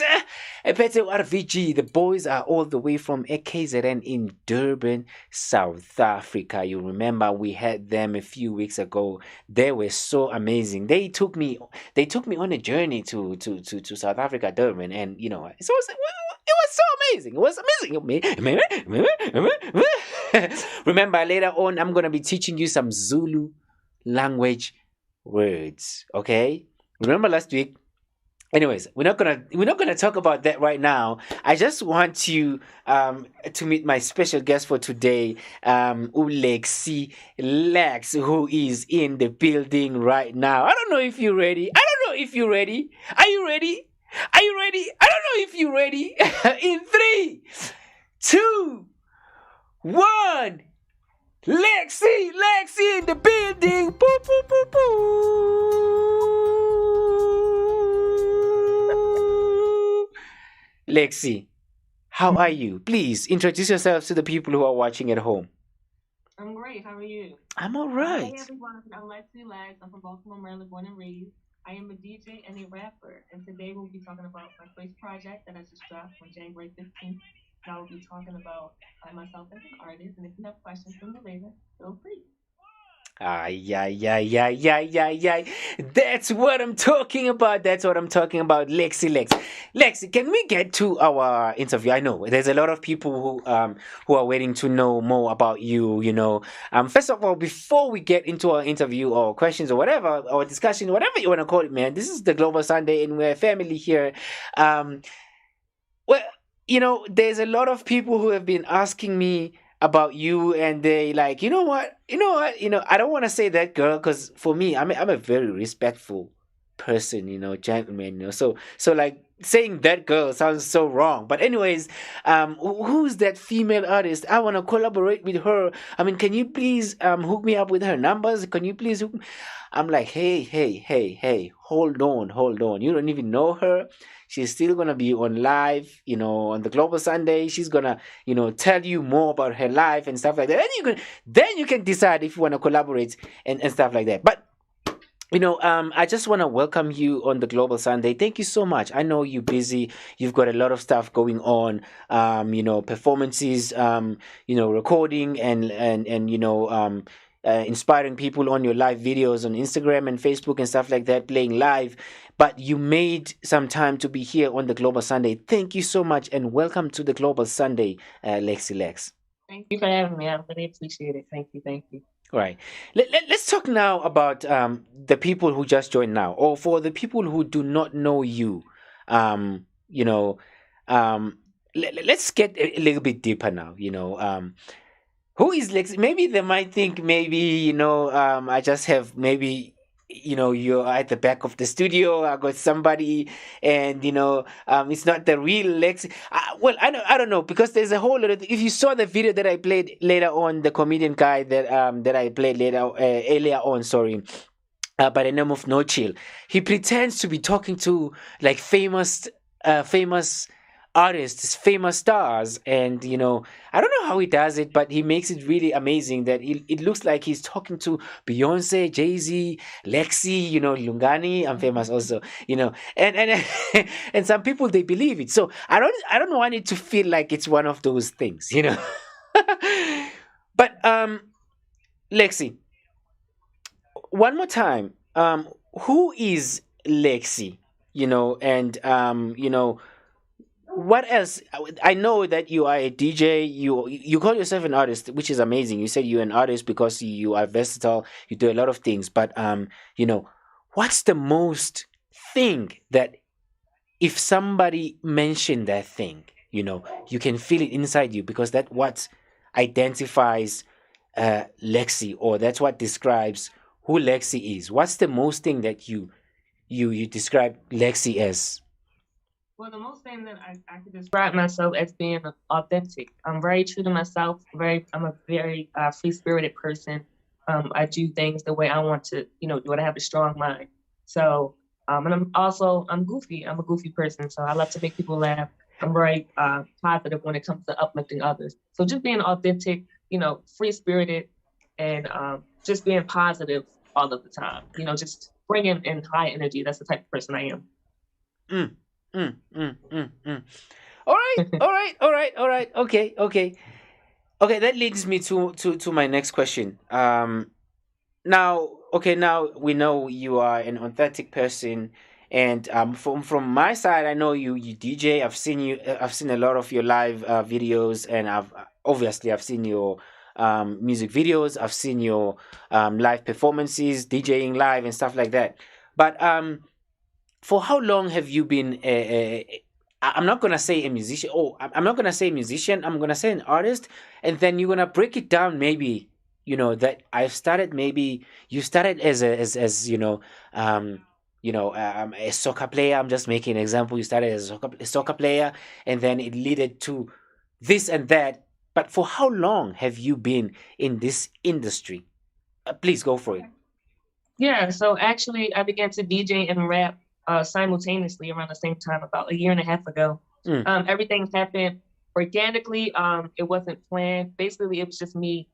Speaker 3: Epete RVG. The boys are all the way from KZN in Durban, South Africa. You remember we had them a few weeks ago. They were so amazing. They took me on a journey to South Africa, Durban, and it was so amazing. It was amazing. Remember, later on, I'm gonna be teaching you some Zulu language words. Okay, remember last week. Anyways, we're not gonna talk about that right now. I just want you to meet my special guest for today, Lexi Lex, who is in the building right now. I don't know if you're ready. Are you ready? I don't know if you're ready. In 3, 2, 1. Lexi in the building. Boo, boo, boo, boo. Lexi, how are you? Please introduce yourself to the people who are watching at home.
Speaker 20: I'm great. How are you?
Speaker 3: I'm all right.
Speaker 20: Hey everyone, I'm Lexi Lex. I'm from Baltimore, Maryland, born and raised. I am a DJ and a rapper, and today we'll be talking about my first project that I just dropped on January 15th. And I will be talking about myself as an artist, and if you have questions for me later, feel free.
Speaker 3: Yeah. That's what I'm talking about. Lexi Lex. Lexi, can we get to our interview? I know there's a lot of people who are waiting to know more about you. First of all, before we get into our interview or questions or whatever, or discussion, whatever you want to call it, man, this is the Global Sunday, and we're a family here. There's a lot of people who have been asking me about you, and they like, I don't want to say that, girl, because for me, I'm a very respectful person, gentleman, so like saying that girl sounds so wrong. But anyways, who's that female artist? I want to collaborate with her. I mean, can you please hook me up with her numbers? Can you please hook me? I'm like, hey, hold on. You don't even know her. She's still gonna be on live, on the Global Sunday. She's gonna, tell you more about her life and stuff like that. And then you can decide if you want to collaborate and stuff like that. But I just want to welcome you on the Global Sunday. Thank you so much. I know you're busy. You've got a lot of stuff going on. Performances. Recording and inspiring people on your live videos on Instagram and Facebook and stuff like that, playing live. But you made some time to be here on the Global Sunday. Thank you so much, and welcome to the Global Sunday, Lexi Lex.
Speaker 20: Thank you for having me. I really appreciate it. Thank you.
Speaker 3: All right. Let's talk now about the people who just joined now, or for the people who do not know you. Let's get a little bit deeper now. Who is Lexi? Maybe they might think I just have maybe you're at the back of the studio. I got somebody, and it's not the real Lexi. I don't know, because there's a whole lot of. If you saw the video that I played later on, the comedian guy that I played earlier on, sorry. By the name of No Chill, he pretends to be talking to like famous artists, famous stars, and I don't know how he does it, but he makes it really amazing that it looks like he's talking to Beyonce, Jay-Z, Lexi, Lungani. I'm famous also, and and some people, they believe it. So I don't want it to feel like it's one of those things, But Lexi, one more time, who is Lexi? What else? I know that you are a DJ. You call yourself an artist, which is amazing. You said you're an artist because you are versatile. You do a lot of things. But what's the most thing that if somebody mentioned that thing, you can feel it inside you, because that's what identifies Lexi, or that's what describes who Lexi is. What's the most thing that you describe Lexi as?
Speaker 20: Well, the most thing that I could describe myself as being authentic. I'm very true to myself. I'm a very free-spirited person. I do things the way I want to, do it. I have a strong mind. So, and I'm goofy. I'm a goofy person. So I love to make people laugh. I'm very positive when it comes to uplifting others. So just being authentic, free-spirited, and just being positive all of the time. Just bring in high energy. That's the type of person I am.
Speaker 3: All right. Okay. That leads me to my next question. Now we know you are an authentic person, and from my side, I know you DJ. I've seen you. I've seen a lot of your live videos, and I've seen your music videos. I've seen your live performances, DJing live and stuff like that. But for how long have you been I'm not gonna say a musician. I'm not gonna say musician. I'm gonna say an artist, and then you're gonna break it down. Maybe that I've started. Maybe you started as a soccer player. I'm just making an example. You started as a soccer player, and then it led to this and that. But for how long have you been in this industry? Please go for it.
Speaker 20: Yeah. So actually, I began to DJ and rap simultaneously around the same time, about a year and a half ago. Everything happened organically. It wasn't planned. Basically, it was just me,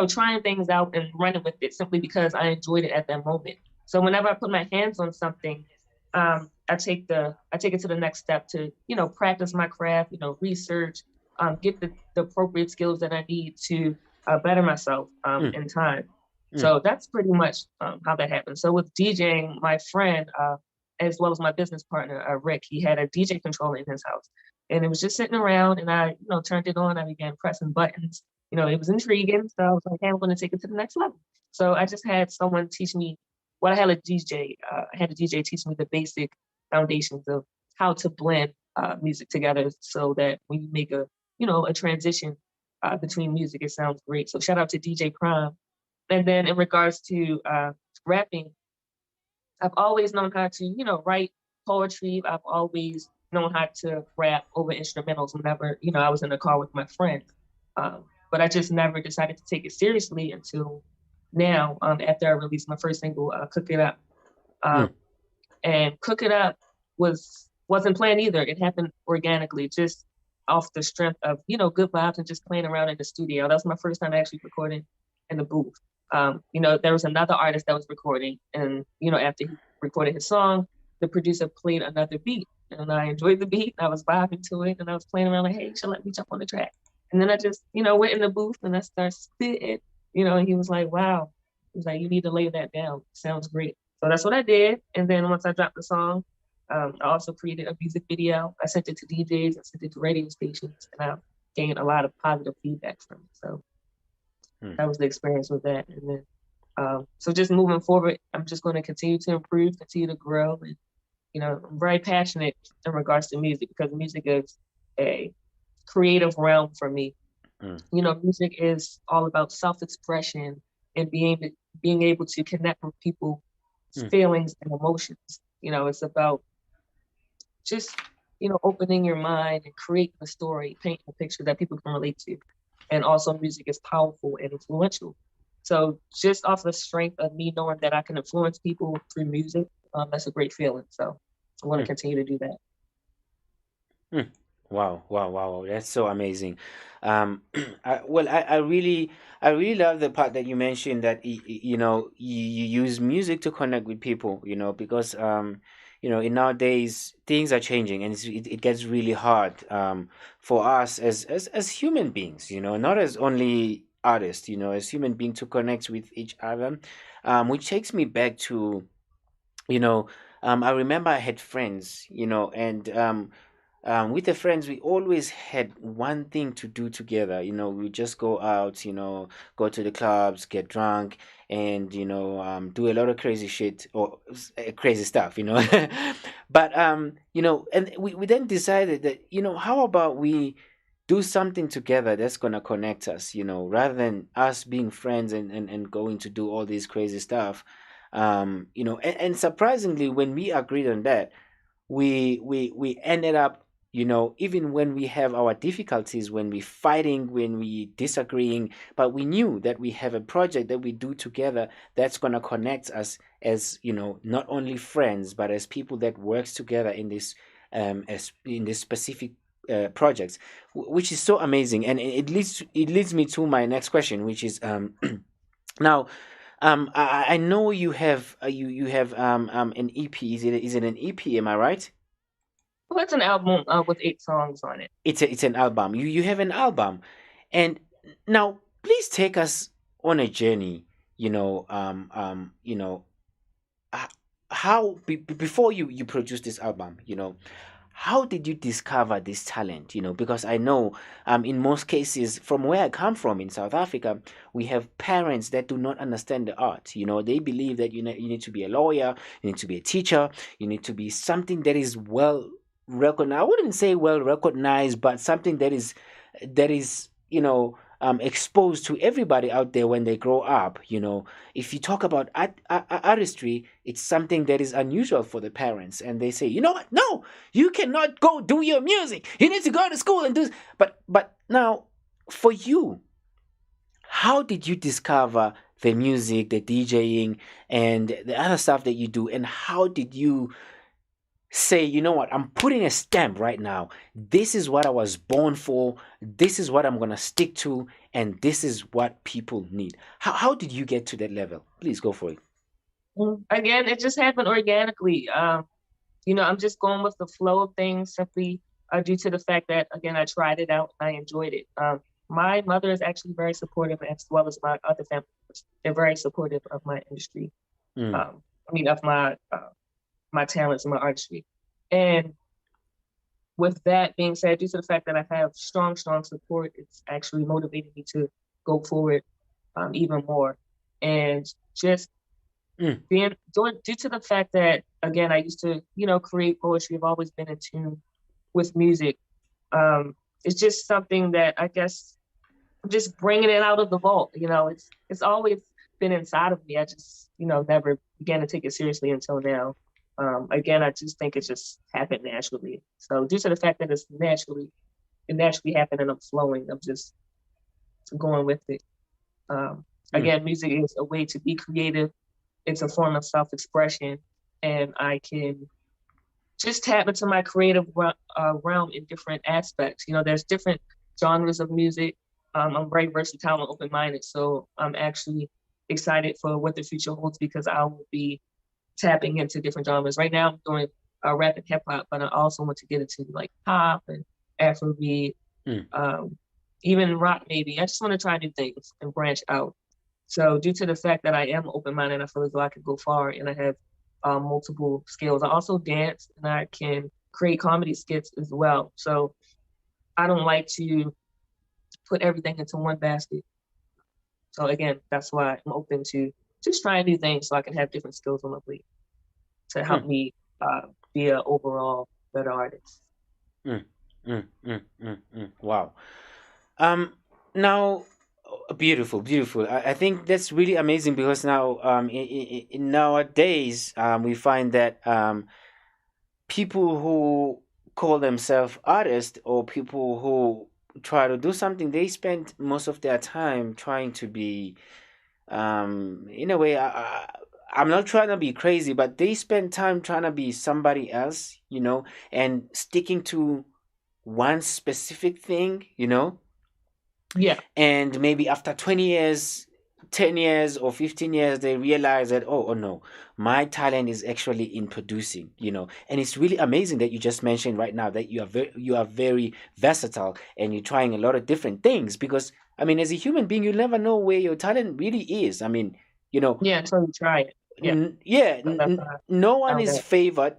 Speaker 20: trying things out and running with it simply because I enjoyed it at that moment. So whenever I put my hands on something, I take it to the next step to, practice my craft, research, get the appropriate skills that I need to better myself in time. So that's pretty much how that happened. So with DJing, my friend, as well as my business partner, Rick, he had a DJ controller in his house, and it was just sitting around, and I, turned it on. I began pressing buttons. It was intriguing. So I was like, hey, I'm going to take it to the next level. So I just had someone teach me. I had a DJ teach me the basic foundations of how to blend music together so that when you make a transition between music, it sounds great. So shout out to DJ Prime. And then in regards to rapping, I've always known how to, write poetry. I've always known how to rap over instrumentals whenever, I was in the car with my friend. But I just never decided to take it seriously until now, after I released my first single, Cook It Up. And Cook It Up wasn't planned either. It happened organically, just off the strength of, good vibes and just playing around in the studio. That was my first time actually recording in the booth. There was another artist that was recording, and, after he recorded his song, the producer played another beat, and I enjoyed the beat. I was vibing to it, and I was playing around like, hey, you should let me jump on the track. And then I just, went in the booth and I started spitting, and he was like, wow. He was like, you need to lay that down. Sounds great. So that's what I did. And then once I dropped the song, I also created a music video. I sent it to DJs, I sent it to radio stations, and I gained a lot of positive feedback from it. So that was the experience with that. And then, so just moving forward, I'm just going to continue to improve, continue to grow. And, I'm very passionate in regards to music because music is a creative realm for me. Music is all about self-expression and being able to connect with people's feelings and emotions. It's about just, opening your mind and creating a story, painting a picture that people can relate to. And also music is powerful and influential. So just off the strength of me knowing that I can influence people through music, that's a great feeling. So I want to continue to do that.
Speaker 3: Wow. That's so amazing. I really love the part that you mentioned that, you use music to connect with people, because, in nowadays things are changing and it gets really hard for us as human beings, not as only artists, as human beings to connect with each other, which takes me back to, I remember I had friends, and with the friends, we always had one thing to do together. We just go out, go to the clubs, get drunk, and do a lot of crazy shit or crazy stuff. But and we then decided that how about we do something together that's gonna connect us, rather than us being friends and going to do all this crazy stuff. And surprisingly, when we agreed on that, we ended up, even when we have our difficulties, when we fighting, when we disagreeing, but we knew that we have a project that we do together that's going to connect us as, not only friends, but as people that works together in this specific projects, which is so amazing. And it leads me to my next question, which is now, I know you have you have an EP. Is it an EP? Am I right?
Speaker 20: Well, it's an album with 8 songs on it.
Speaker 3: It's an album. You have an album, and now please take us on a journey. You know how before you produce this album. How did you discover this talent? Because I know, in most cases, from where I come from in South Africa, we have parents that do not understand the art. They believe that you need to be a lawyer, you need to be a teacher, you need to be something that is well recognized. I wouldn't say well recognized, but something that is exposed to everybody out there when they grow up. If you talk about artistry, it's something that is unusual for the parents, and they say, you know what, no, you cannot go do your music, you need to go to school and do this. But now, for you, how did you discover the music, the DJing, and the other stuff that you do, and how did you say, you know what, I'm putting a stamp right now. This is what I was born for. This is what I'm going to stick to. And this is what people need. How did you get to that level? Please go for it.
Speaker 20: Again, it just happened organically. I'm just going with the flow of things simply due to the fact that, again, I tried it out and I enjoyed it. My mother is actually very supportive, as well as my other family members. They're very supportive of my industry. Of my talents and my artistry. And with that being said, due to the fact that I have strong support, it's actually motivated me to go forward even more. And just due to the fact that, again, I used to, create poetry. I've always been in tune with music. It's just something that I guess I'm just bringing it out of the vault. It's always been inside of me. I just, never began to take it seriously until now. Again, I just think it just happened naturally. So due to the fact that it naturally happened and I'm flowing, I'm just going with it. Again, music is a way to be creative. It's a form of self-expression, and I can just tap into my creative realm in different aspects. There's different genres of music. I'm very versatile and open-minded, so I'm actually excited for what the future holds, because I will be tapping into different genres. Right now, I'm doing rap and hip hop, but I also want to get into like pop and Afrobeat, even rock maybe. I just want to try new things and branch out. So due to the fact that I am open-minded, I feel as though I could go far, and I have multiple skills. I also dance, and I can create comedy skits as well. So I don't like to put everything into one basket. So again, that's why I'm open to just trying new things, so I can have different skills on my plate to help me be an overall better artist.
Speaker 3: Wow. Now, beautiful. I think that's really amazing, because now, in nowadays, we find that people who call themselves artists, or people who try to do something, they spend most of their time trying to be, in a way, I'm not trying to be crazy, but they spend time trying to be somebody else, and sticking to one specific thing,
Speaker 20: Yeah.
Speaker 3: And maybe after 20 years, 10 years or 15 years, they realize that, oh no, my talent is actually in producing, and it's really amazing that you just mentioned right now that you are very versatile, and you're trying a lot of different things, because as a human being, you never know where your talent really is.
Speaker 20: Yeah, until you try it.
Speaker 3: No one is favored.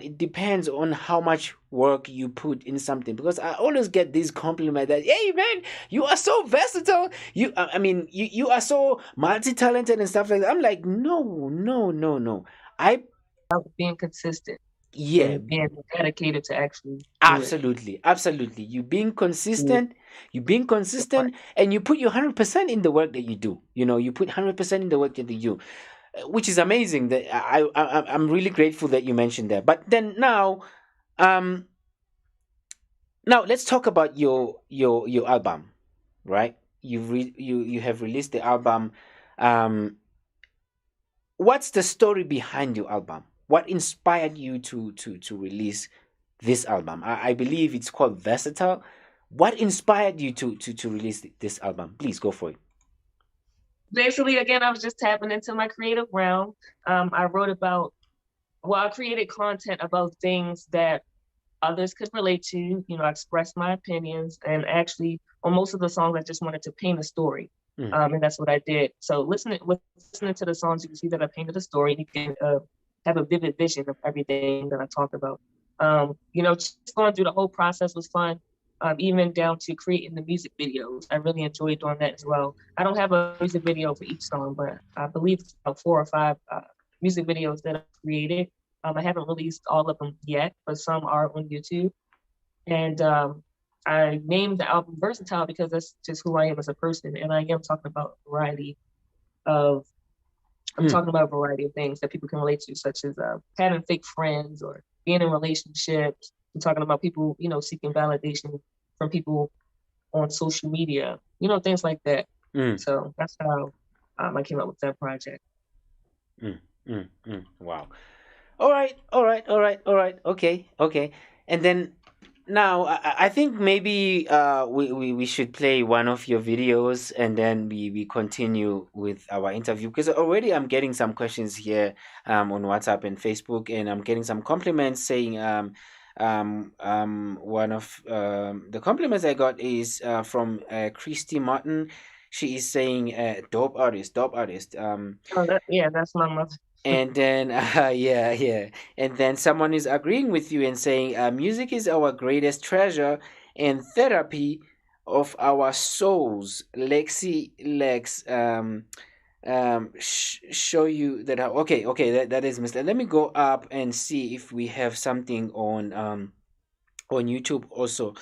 Speaker 3: It depends on how much work you put in something, because I always get this compliment that, hey man, you are so versatile, you are so multi-talented and stuff like that. I'm like, no, I
Speaker 20: being consistent,
Speaker 3: and
Speaker 20: being dedicated to actually
Speaker 3: absolutely you being consistent, and you put your 100% in the work that you do. You put 100% in the work that you do, which is amazing. That I'm really grateful that you mentioned that. But then now let's talk about your album, right? You have released the album. What's the story behind your album? What inspired you to release this album? I believe it's called Versatile. What inspired you to release this album? Please go for it.
Speaker 20: basically, again, I was just tapping into my creative realm. I created content about things that others could relate to. You know, I expressed my opinions, and actually, on most of the songs, I just wanted to paint a story, and that's what I did. So, listening to the songs, you can see that I painted a story. You can have a vivid vision of everything that I talked about. You know, just going through the whole process was fun. Even down to creating the music videos. I really enjoyed doing that as well. I don't have a music video for each song, but I believe it's about 4 or 5 music videos that I've created. I haven't released all of them yet, but some are on YouTube. And I named the album Versatile because that's just who I am as a person. And I am talking about a variety of things that people can relate to, such as having fake friends or being in relationships. I'm talking about people, you know, seeking validation from people on social media, you know, things like that. So that's how I came up with that project.
Speaker 3: Wow. All right. Okay. And then now I think maybe we should play one of your videos, and then we continue with our interview, because already I'm getting some questions here on WhatsApp and Facebook, and I'm getting some compliments saying one of the compliments I got is from Christy Martin. She is saying dope artist.
Speaker 20: That's my mother.
Speaker 3: And then and then someone is agreeing with you and saying music is our greatest treasure and therapy of our souls. Lexi Lex show you that. Okay, that is Mr. Let me go up and see if we have something on YouTube also.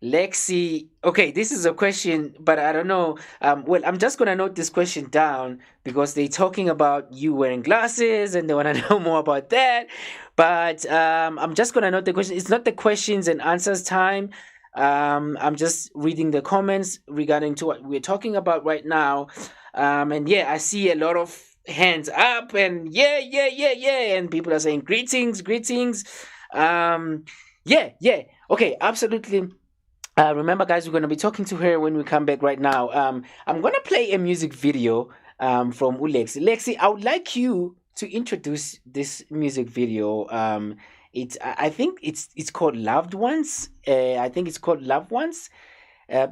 Speaker 3: Lexi, okay, this is a question, but I don't know. Well, I'm just gonna note this question down because they're talking about you wearing glasses and they want to know more about that. But I'm just gonna note the question. It's not the questions and answers time. I'm just reading the comments regarding to what we're talking about right now. And yeah, I see a lot of hands up, and yeah, and people are saying greetings. Okay, absolutely. Remember, guys, we're going to be talking to her when we come back right now. I'm going to play a music video from Lexi. Lexi, I would like you to introduce this music video. I think it's called Loved Ones.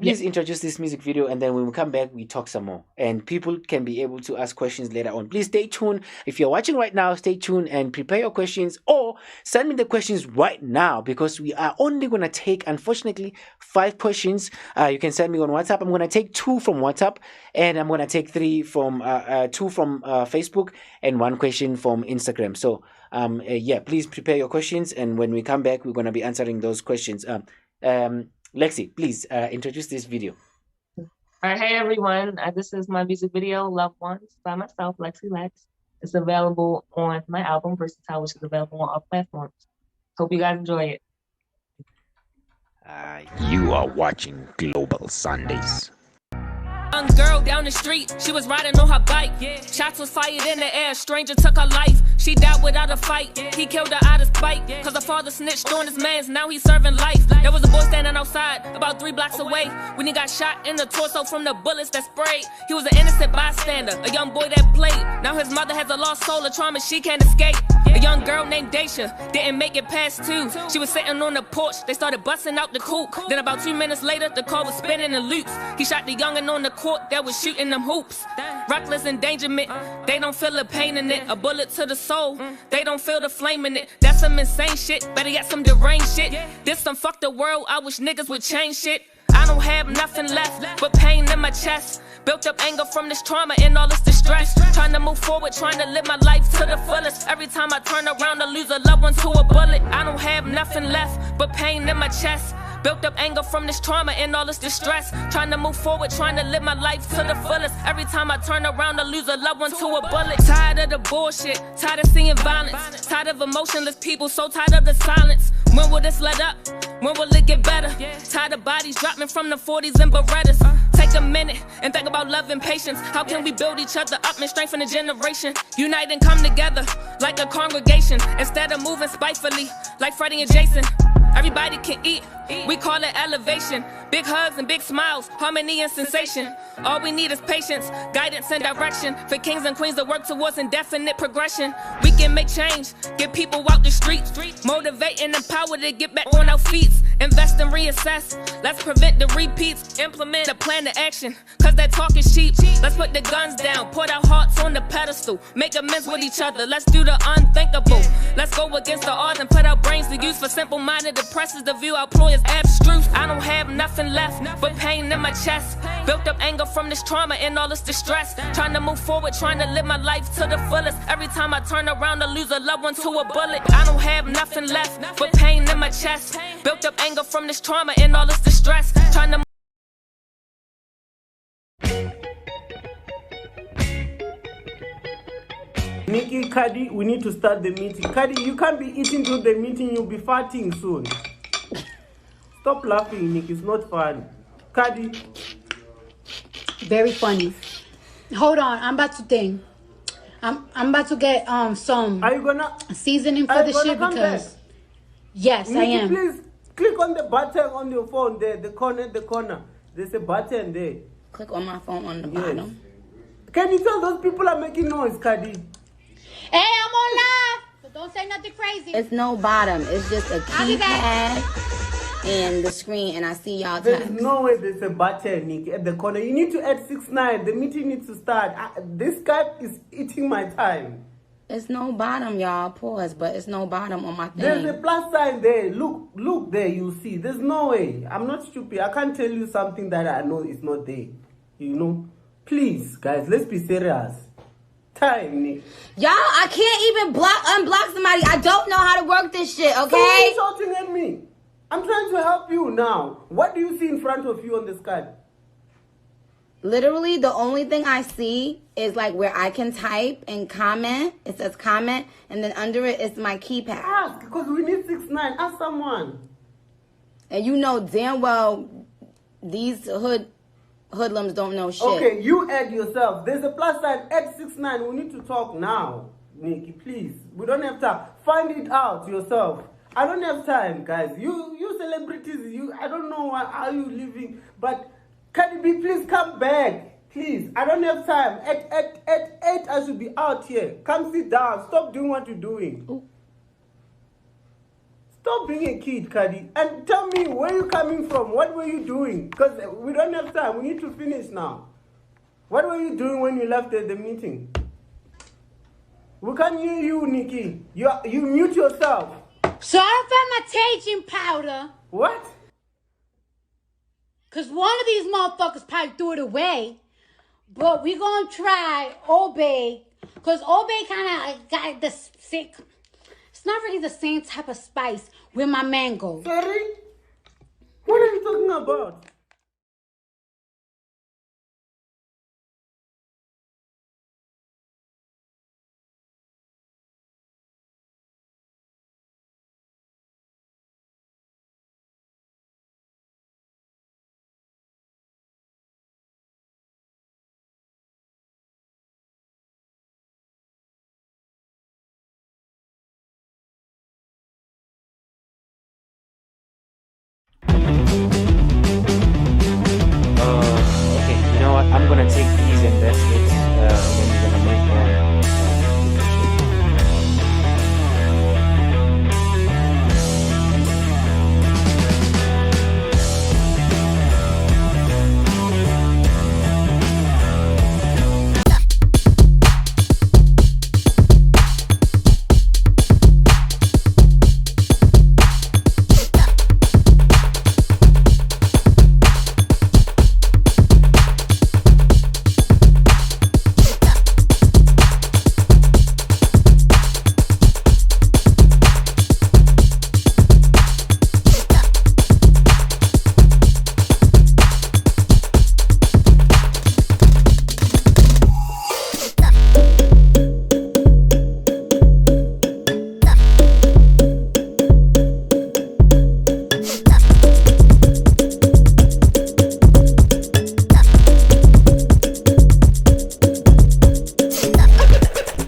Speaker 3: Please introduce this music video, and then when we come back, we talk some more. And people can be able to ask questions later on. Please stay tuned. If you're watching right now, stay tuned and prepare your questions, or send me the questions right now, because we are only going to take, unfortunately, 5 questions. You can send me on WhatsApp. I'm going to take 2 from WhatsApp, and I'm going to take 2 from Facebook, and 1 question from Instagram. So, please prepare your questions, and when we come back, we're going to be answering those questions. Lexi, please introduce this video.
Speaker 20: All right, hey everyone. This is my music video, Loved Ones, by myself, Lexi Lex. It's available on my album, Versatile, which is available on all platforms. Hope you guys enjoy it.
Speaker 16: You are watching Global Sundays.
Speaker 12: Young girl down the street, she was riding on her bike. Shots was fired in the air, stranger took her life. She died without a fight, he killed her out of spite. Cause her father snitched on his mans, now he's serving life. There was a boy standing outside, about 3 blocks away, when he got shot in the torso from the bullets that sprayed. He was an innocent bystander, a young boy that played. Now his mother has a lost soul, a trauma she can't escape. A young girl named Daisha didn't make it past 2. She was sitting on the porch, they started busting out the coupe. Then about 2 minutes later, the car was spinning in loops. He shot the youngin' on the court that was shooting them hoops. Reckless endangerment, they don't feel the pain in it. A bullet to the soul, they don't feel the flame in it. That's some insane shit, better get some deranged shit. This some fuck the world, I wish niggas would change shit. I don't have nothing left but pain in my chest. Built up anger from this trauma and all this distress. Trying to move forward, trying to live my life to the fullest. Every time I turn around, I lose a loved one to a bullet. I don't have nothing left but pain in my chest. Built up anger from this trauma and all this distress. Trying to move forward, trying to live my life to the fullest. Every time I turn around, I lose a loved one to a bullet. Tired of the bullshit, tired of seeing violence. Tired of emotionless people, so tired of the silence. When will this let up? When will it get better? Tired of bodies dropping from the 40s and Berettas. Take a minute and think about love and patience. How can we build each other up and strengthen a generation? Unite and come together like a congregation, instead of moving spitefully like Freddie and Jason. Everybody can eat, We call it elevation. Big hugs and big smiles, harmony and sensation. All we need is patience, guidance and direction. For kings and queens to work towards indefinite progression. We can make change, get people out the street. Motivate and empower to get back on our feet. Invest and reassess, let's prevent the repeats. Implement a plan to action, cause that talk is cheap. Let's put the guns down, put our hearts on the pedestal. Make amends with each other, let's do the unthinkable. Let's go against the odds and put our brains to use. For simple-minded oppressors to view our ploy as abstruse. I don't have nothing left but pain in my chest. Built up anger from this trauma and all this distress. Trying to move forward, trying to live my life to the fullest. Every time I turn around, I lose a loved one to a bullet. I don't have nothing left but pain in my chest. Built up anger from this trauma and all this distress. Trying to
Speaker 19: Nikki, Kadi, we need to start the meeting. Kadi, you can't be eating through the meeting, you'll be farting soon. Stop laughing, Nikki, it's not fun. Kadi.
Speaker 17: Very funny. Hold on, I'm about to think. I'm about to get some
Speaker 19: Are you gonna
Speaker 17: seasoning for the shit because yes,
Speaker 19: Nikki,
Speaker 17: I am.
Speaker 19: Please click on the button on your phone there, the corner. There's a button there.
Speaker 18: Click on my phone on the bottom.
Speaker 19: Can you tell those people are making noise, Kadi?
Speaker 17: Hey, I'm on live, so don't say nothing crazy.
Speaker 18: It's no bottom. It's just a keypad and the screen, and I see y'all
Speaker 19: There's
Speaker 18: text.
Speaker 19: no way there's a button, Nick, at the corner. You need to add 6-9. The meeting needs to start. This guy is eating my time.
Speaker 18: It's no bottom, y'all. Pause, but it's no bottom on my thing.
Speaker 19: There's a plus sign there. Look there. You'll see. There's no way. I'm not stupid. I can't tell you something that I know is not there. You know? Please, guys, let's be serious. Time, Nick.
Speaker 18: Y'all, I can't even unblock somebody. I don't know how to work this shit, okay?
Speaker 19: So why are you shouting at me? I'm trying to help you now. What do you see in front of you on the screen?
Speaker 18: Literally, the only thing I see is like where I can type and comment. It says comment, and then under it is my keypad.
Speaker 19: Ask, because we need 6-9. Ask someone.
Speaker 18: And you know damn well these hoodlums don't know shit.
Speaker 19: Okay, you add yourself. There's a plus sign. Add 6-9. We need to talk now, Nikki. Please, we don't have time. Find it out yourself. I don't have time, guys. You celebrities. I don't know how you living, but can you be please come back, please? I don't have time. At 8, I should be out here. Come sit down. Stop doing what you're doing.
Speaker 18: Ooh.
Speaker 19: Stop being a kid, Kadi, and tell me where you coming from. What were you doing? Because we don't have time. We need to finish now. What were you doing when you left the meeting? We can't hear you, Nikki. You mute yourself.
Speaker 17: So I found my teaching powder.
Speaker 19: What?
Speaker 17: Because one of these motherfuckers probably threw it away. But we going to try Obey. Because Obey kind of got the sick. It's not really the same type of spice with my mango.
Speaker 19: Sorry? What are you talking about?
Speaker 3: Okay, you know what? I'm gonna take these and that's it. Then we're gonna move on.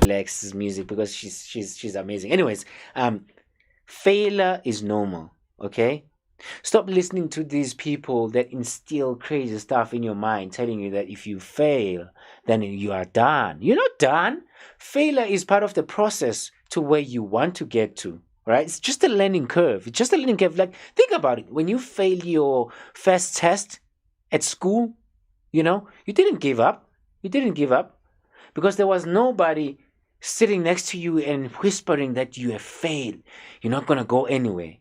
Speaker 3: Lex's music because she's amazing. Anyways, failure is normal, okay? Stop listening to these people that instill crazy stuff in your mind, telling you that if you fail, then you are done. You're not done. Failure is part of the process to where you want to get to, right? It's just a learning curve. It's just a learning curve. Like, think about it. When you fail your first test at school, you didn't give up. You didn't give up because there was nobody sitting next to you and whispering that you have failed. You're not going to go anywhere,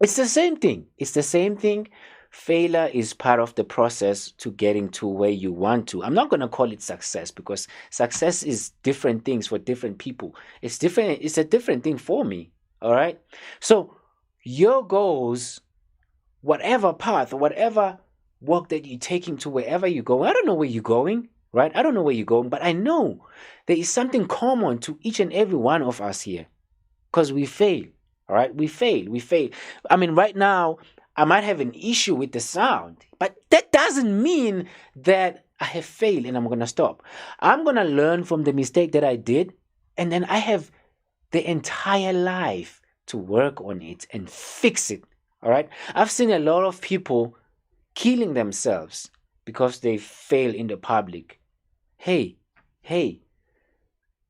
Speaker 3: It's the same thing. It's the same thing. Failure is part of the process to getting to where you want to. I'm not going to call it success because success is different things for different people. It's different. It's a different thing for me. All right. So your goals, whatever path, whatever work that you're taking to wherever you go, I don't know where you're going, right? I don't know where you're going, but I know there is something common to each and every one of us here because we fail. All right, we fail. I mean, right now, I might have an issue with the sound, but that doesn't mean that I have failed and I'm going to stop. I'm going to learn from the mistake that I did, and then I have the entire life to work on it and fix it. All right, I've seen a lot of people killing themselves because they fail in the public. Hey,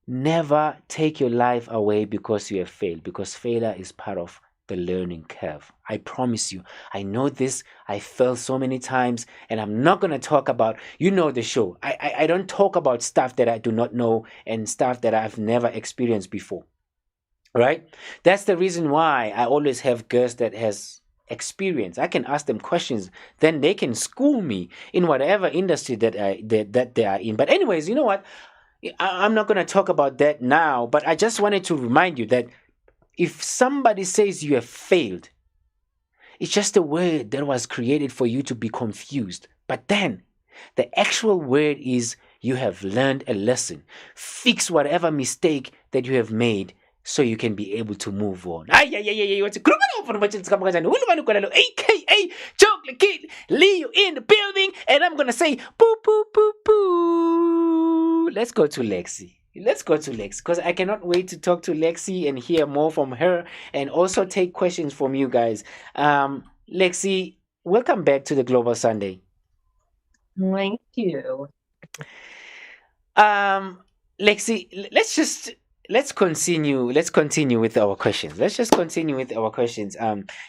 Speaker 3: never take your life away because you have failed, because failure is part of the learning curve. I promise you. I know this. I failed so many times, and I'm not going to talk about, the show. I don't talk about stuff that I do not know and stuff that I've never experienced before. Right? That's the reason why I always have guests that has experience. I can ask them questions, then they can school me in whatever industry that they are in. But anyways, you know what? I'm not going to talk about that now, but I just wanted to remind you that if somebody says you have failed, it's just a word that was created for you to be confused. But then the actual word is you have learned a lesson. Fix whatever mistake that you have made so you can be able to move on. What's it? AKA Chocolatekid Leo in the building, and I'm gonna say boo boo boo boo. Let's go to Lexi because I cannot wait to talk to Lexi and hear more from her and also take questions from you guys. Lexi, welcome back to the Global Sunday.
Speaker 20: Thank you.
Speaker 3: Lexi, let's continue with our questions. Let's just continue with our questions.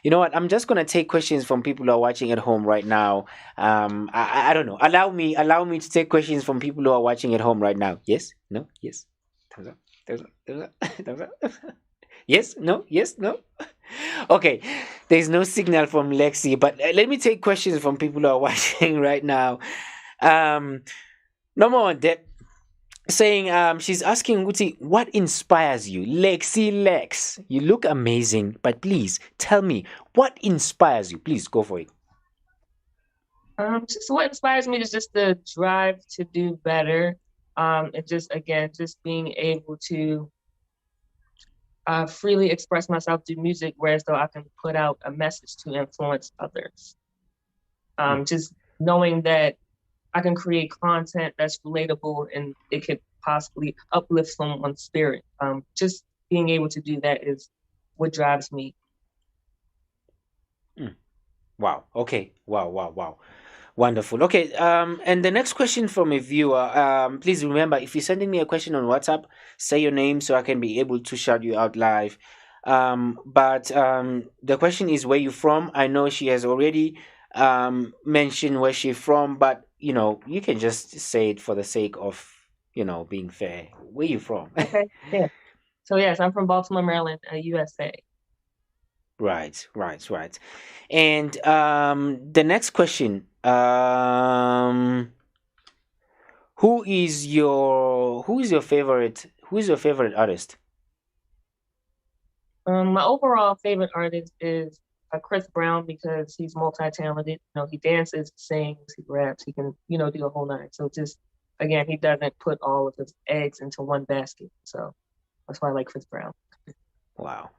Speaker 3: You know what? I'm just gonna take questions from people who are watching at home right now. I don't know. Allow me to take questions from people who are watching at home right now. Yes? No? Yes? Thumbs up. Thumbs up. Yes? No? Yes? No? Okay. There's no signal from Lexi, but let me take questions from people who are watching right now. Number one, saying she's asking Guti, what inspires you? Lexi Lex, you look amazing, but please tell me what inspires you. Please go for it.
Speaker 20: Just what inspires me is just the drive to do better. And just being able to freely express myself through music, whereas though I can put out a message to influence others. Just knowing that I can create content that's relatable and it could possibly uplift someone's spirit. Just being able to do that is what drives me.
Speaker 3: Wow. Okay. Wow. Wonderful. Okay. And the next question from a viewer. Please remember, if you're sending me a question on WhatsApp, say your name so I can be able to shout you out live. But the question is, where you from? I know she has already mentioned where she's from, but you can just say it for the sake of being fair. Where you from?
Speaker 20: Okay. Yeah. So yes, I'm from Baltimore, Maryland, USA.
Speaker 3: Right. And the next question, who is your favorite artist?
Speaker 20: My overall favorite artist is Chris Brown, because he's multi-talented. He dances, sings, he raps, he can do a whole nine. So just again, he doesn't put all of his eggs into one basket. So that's why I like Chris Brown.
Speaker 3: Wow.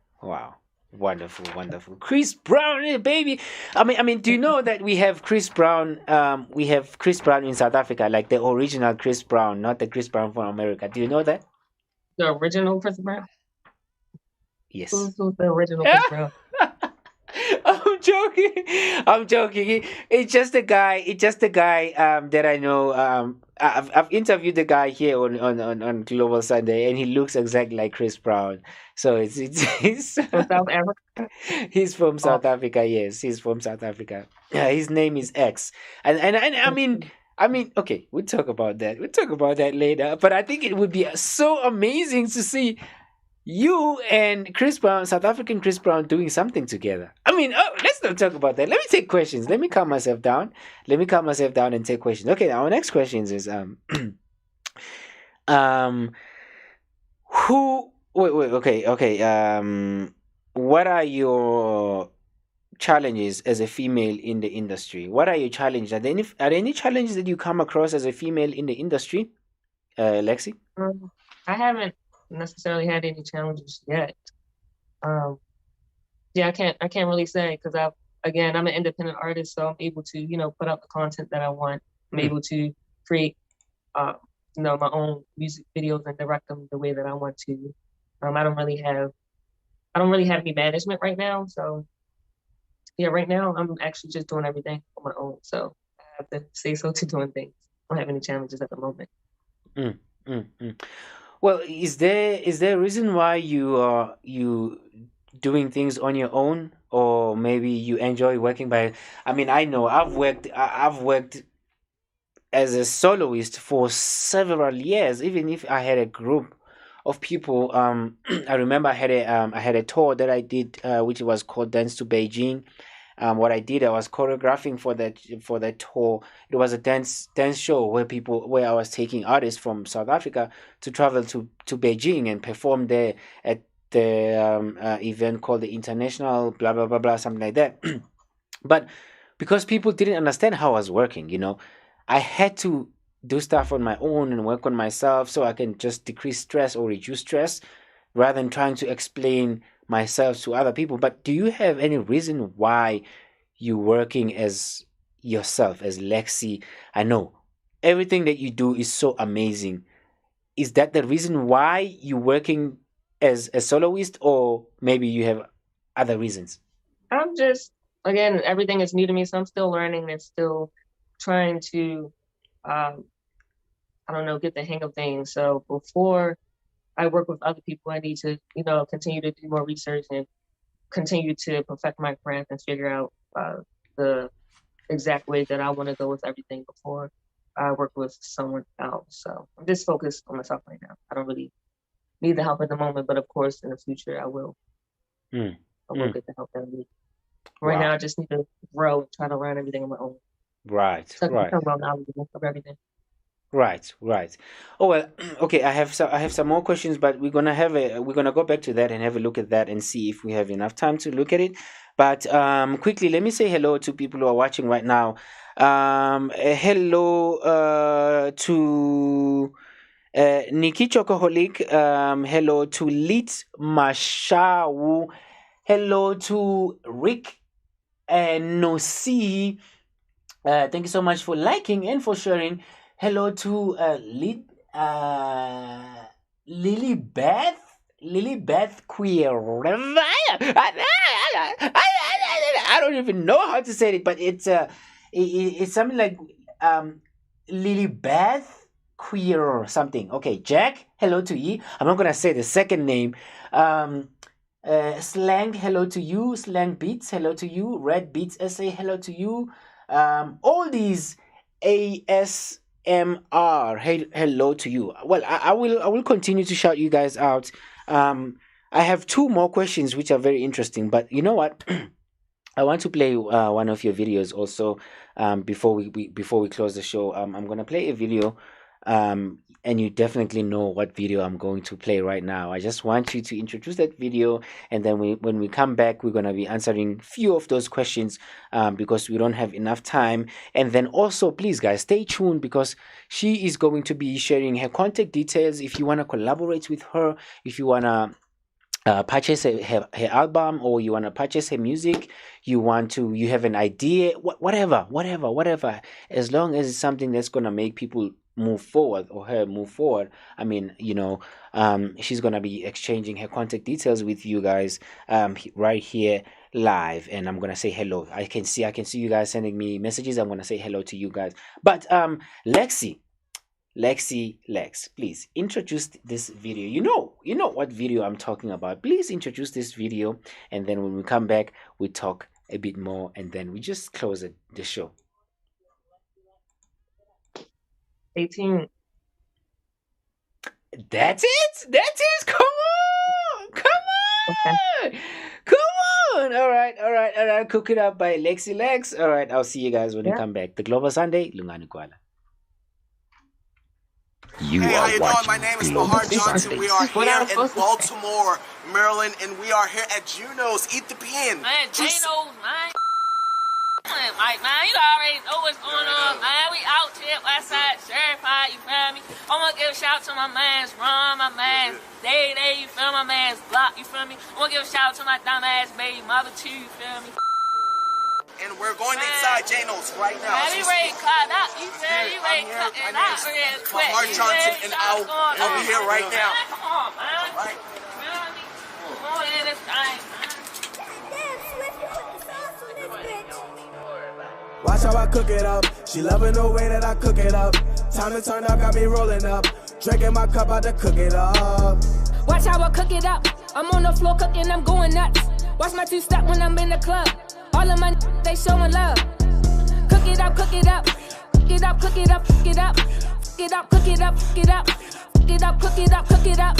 Speaker 3: Wonderful. Chris Brown, baby. I mean, do you know that we have Chris Brown? We have Chris Brown in South Africa, like the original Chris Brown, not the Chris Brown from America. Do you know that?
Speaker 20: The original Chris Brown?
Speaker 3: Yes.
Speaker 20: Who's the original Chris Brown?
Speaker 3: joking. I'm joking. It's just a guy. It's just a guy that I know. I've interviewed the guy here on Global Sunday, and he looks exactly like Chris Brown. So it's
Speaker 20: From South Africa.
Speaker 3: he's from South Africa. Yes, he's from South Africa. His name is X, and I mean, okay, we'll talk about that. We'll talk about that later. But I think it would be so amazing to see you and Chris Brown, South African Chris Brown, doing something together. I mean, let's not talk about that. Let me take questions. Let me calm myself down. Let me calm myself down and take questions. Okay, our next question is what are your challenges as a female in the industry? What are your challenges? Are there any challenges that you come across as a female in the industry, Lexi?
Speaker 20: I haven't necessarily had any challenges yet. Yeah, I can't really say, because I'm an independent artist, so I'm able to put out the content that I want. I'm able to create my own music videos and direct them the way that I want to. I don't really have any management right now, so yeah, right now I'm actually just doing everything on my own. So I have to say so to doing things. I don't have any challenges at the moment.
Speaker 3: Well, is there a reason why you doing things on your own, or maybe you enjoy working by? I mean, I know I've worked as a soloist for several years. Even if I had a group of people, I remember I had a tour that I did, which was called Dance to Beijing. What I did, I was choreographing for that tour. It was a dance show where I was taking artists from South Africa to travel to Beijing and perform there at the event called the International blah blah blah blah, something like that. But because people didn't understand how I was working, I had to do stuff on my own and work on myself so I can just decrease stress or reduce stress rather than trying to explain myself to other people. But do you have any reason why you're working as yourself, as Lexi? I know everything that you do is so amazing. Is that the reason why you're working as a soloist, or maybe you have other reasons?
Speaker 20: I'm just, again, everything is new to me, so I'm still learning and still trying to get the hang of things. So before I work with other people, I need to, continue to do more research and continue to perfect my craft and figure out the exact way that I want to go with everything before I work with someone else. So I'm just focused on myself right now. I don't really need the help at the moment, but of course in the future I will. I will get the help that I need. Right now I just need to grow and try to learn everything on my own.
Speaker 3: Right.
Speaker 20: So I can become well knowledgeable of everything.
Speaker 3: Right. Oh well, okay. I have some more questions, but we're gonna go back to that and have a look at that and see if we have enough time to look at it. But quickly, let me say hello to people who are watching right now. Hello to Nikki Chocoholic. Hello to Lit Mashawu. Hello to Rick and Nosi. Thank you so much for liking and for sharing. Hello to Lily Beth Queer. I don't even know how to say it, but it's something like Lily Beth Queer or something. Okay, Jack. Hello to you. I'm not gonna say the second name. Slang. Hello to you. Slang Beats. Hello to you. Red Beats SA. Hello to you. All these ASMR, hello to you. Well, I will continue to shout you guys out. I have two more questions which are very interesting, but you know what? I want to play one of your videos also before we close the show. I'm gonna play a video, and you definitely know what video I'm going to play right now. I just want you to introduce that video, and then when we come back, we're gonna be answering few of those questions because we don't have enough time. And then also, please guys, stay tuned because she is going to be sharing her contact details. If you wanna collaborate with her, if you wanna purchase her album, or you want to purchase her music, you have an idea, whatever, as long as it's something that's going to make people move forward or her move forward. I mean, she's going to be exchanging her contact details with you guys right here live, and I'm gonna say hello. I can see you guys sending me messages. I'm gonna say hello to you guys. But Lexi Lex, please introduce this video. You know what video I'm talking about. Please introduce this video, and then when we come back, we talk a bit more, and then we just close the show.
Speaker 20: 18.
Speaker 3: That's it. Come on. All right. Cook It Up by Lexi Lex. All right, I'll see you guys when we come back. The Global Sunday, Lungan Gwala.
Speaker 11: Hey, how you doing? My name is Mahar Johnson. We are here in Baltimore, Maryland, and we are here at Juno's. Eat the Pen.
Speaker 12: Man, Juno's, man. Like, man, you already know what's going on, man. We out here, Westside, certified, you feel me? I want to give a shout out to my man's Ron, my man's Day, you feel me? My man's Block, you feel me? I want to give a shout out to my dumbass baby mother, too, you feel me?
Speaker 11: And we're going inside Jano's right now.
Speaker 12: Man, we ready to cut out, you feel me? We ready to cut it out real quick.
Speaker 11: Mahar Johnson, and I'll be here right now.
Speaker 12: Come on, man. Right. Feel me? Come on in this thing, man.
Speaker 13: Watch how I cook it up. She loving the way that I cook it up. Time to turn up, got me rolling up. Drinking my cup out to cook it up.
Speaker 14: Watch how I cook it up. I'm on the floor cooking, I'm going nuts. Watch my two-step when I'm in the club. All of my they showing love. Cook it up, cook it up. Cook it up, cook it up, cook it up. Cook it up, cook it up, cook it up. Cook it up, cook it up, cook it up.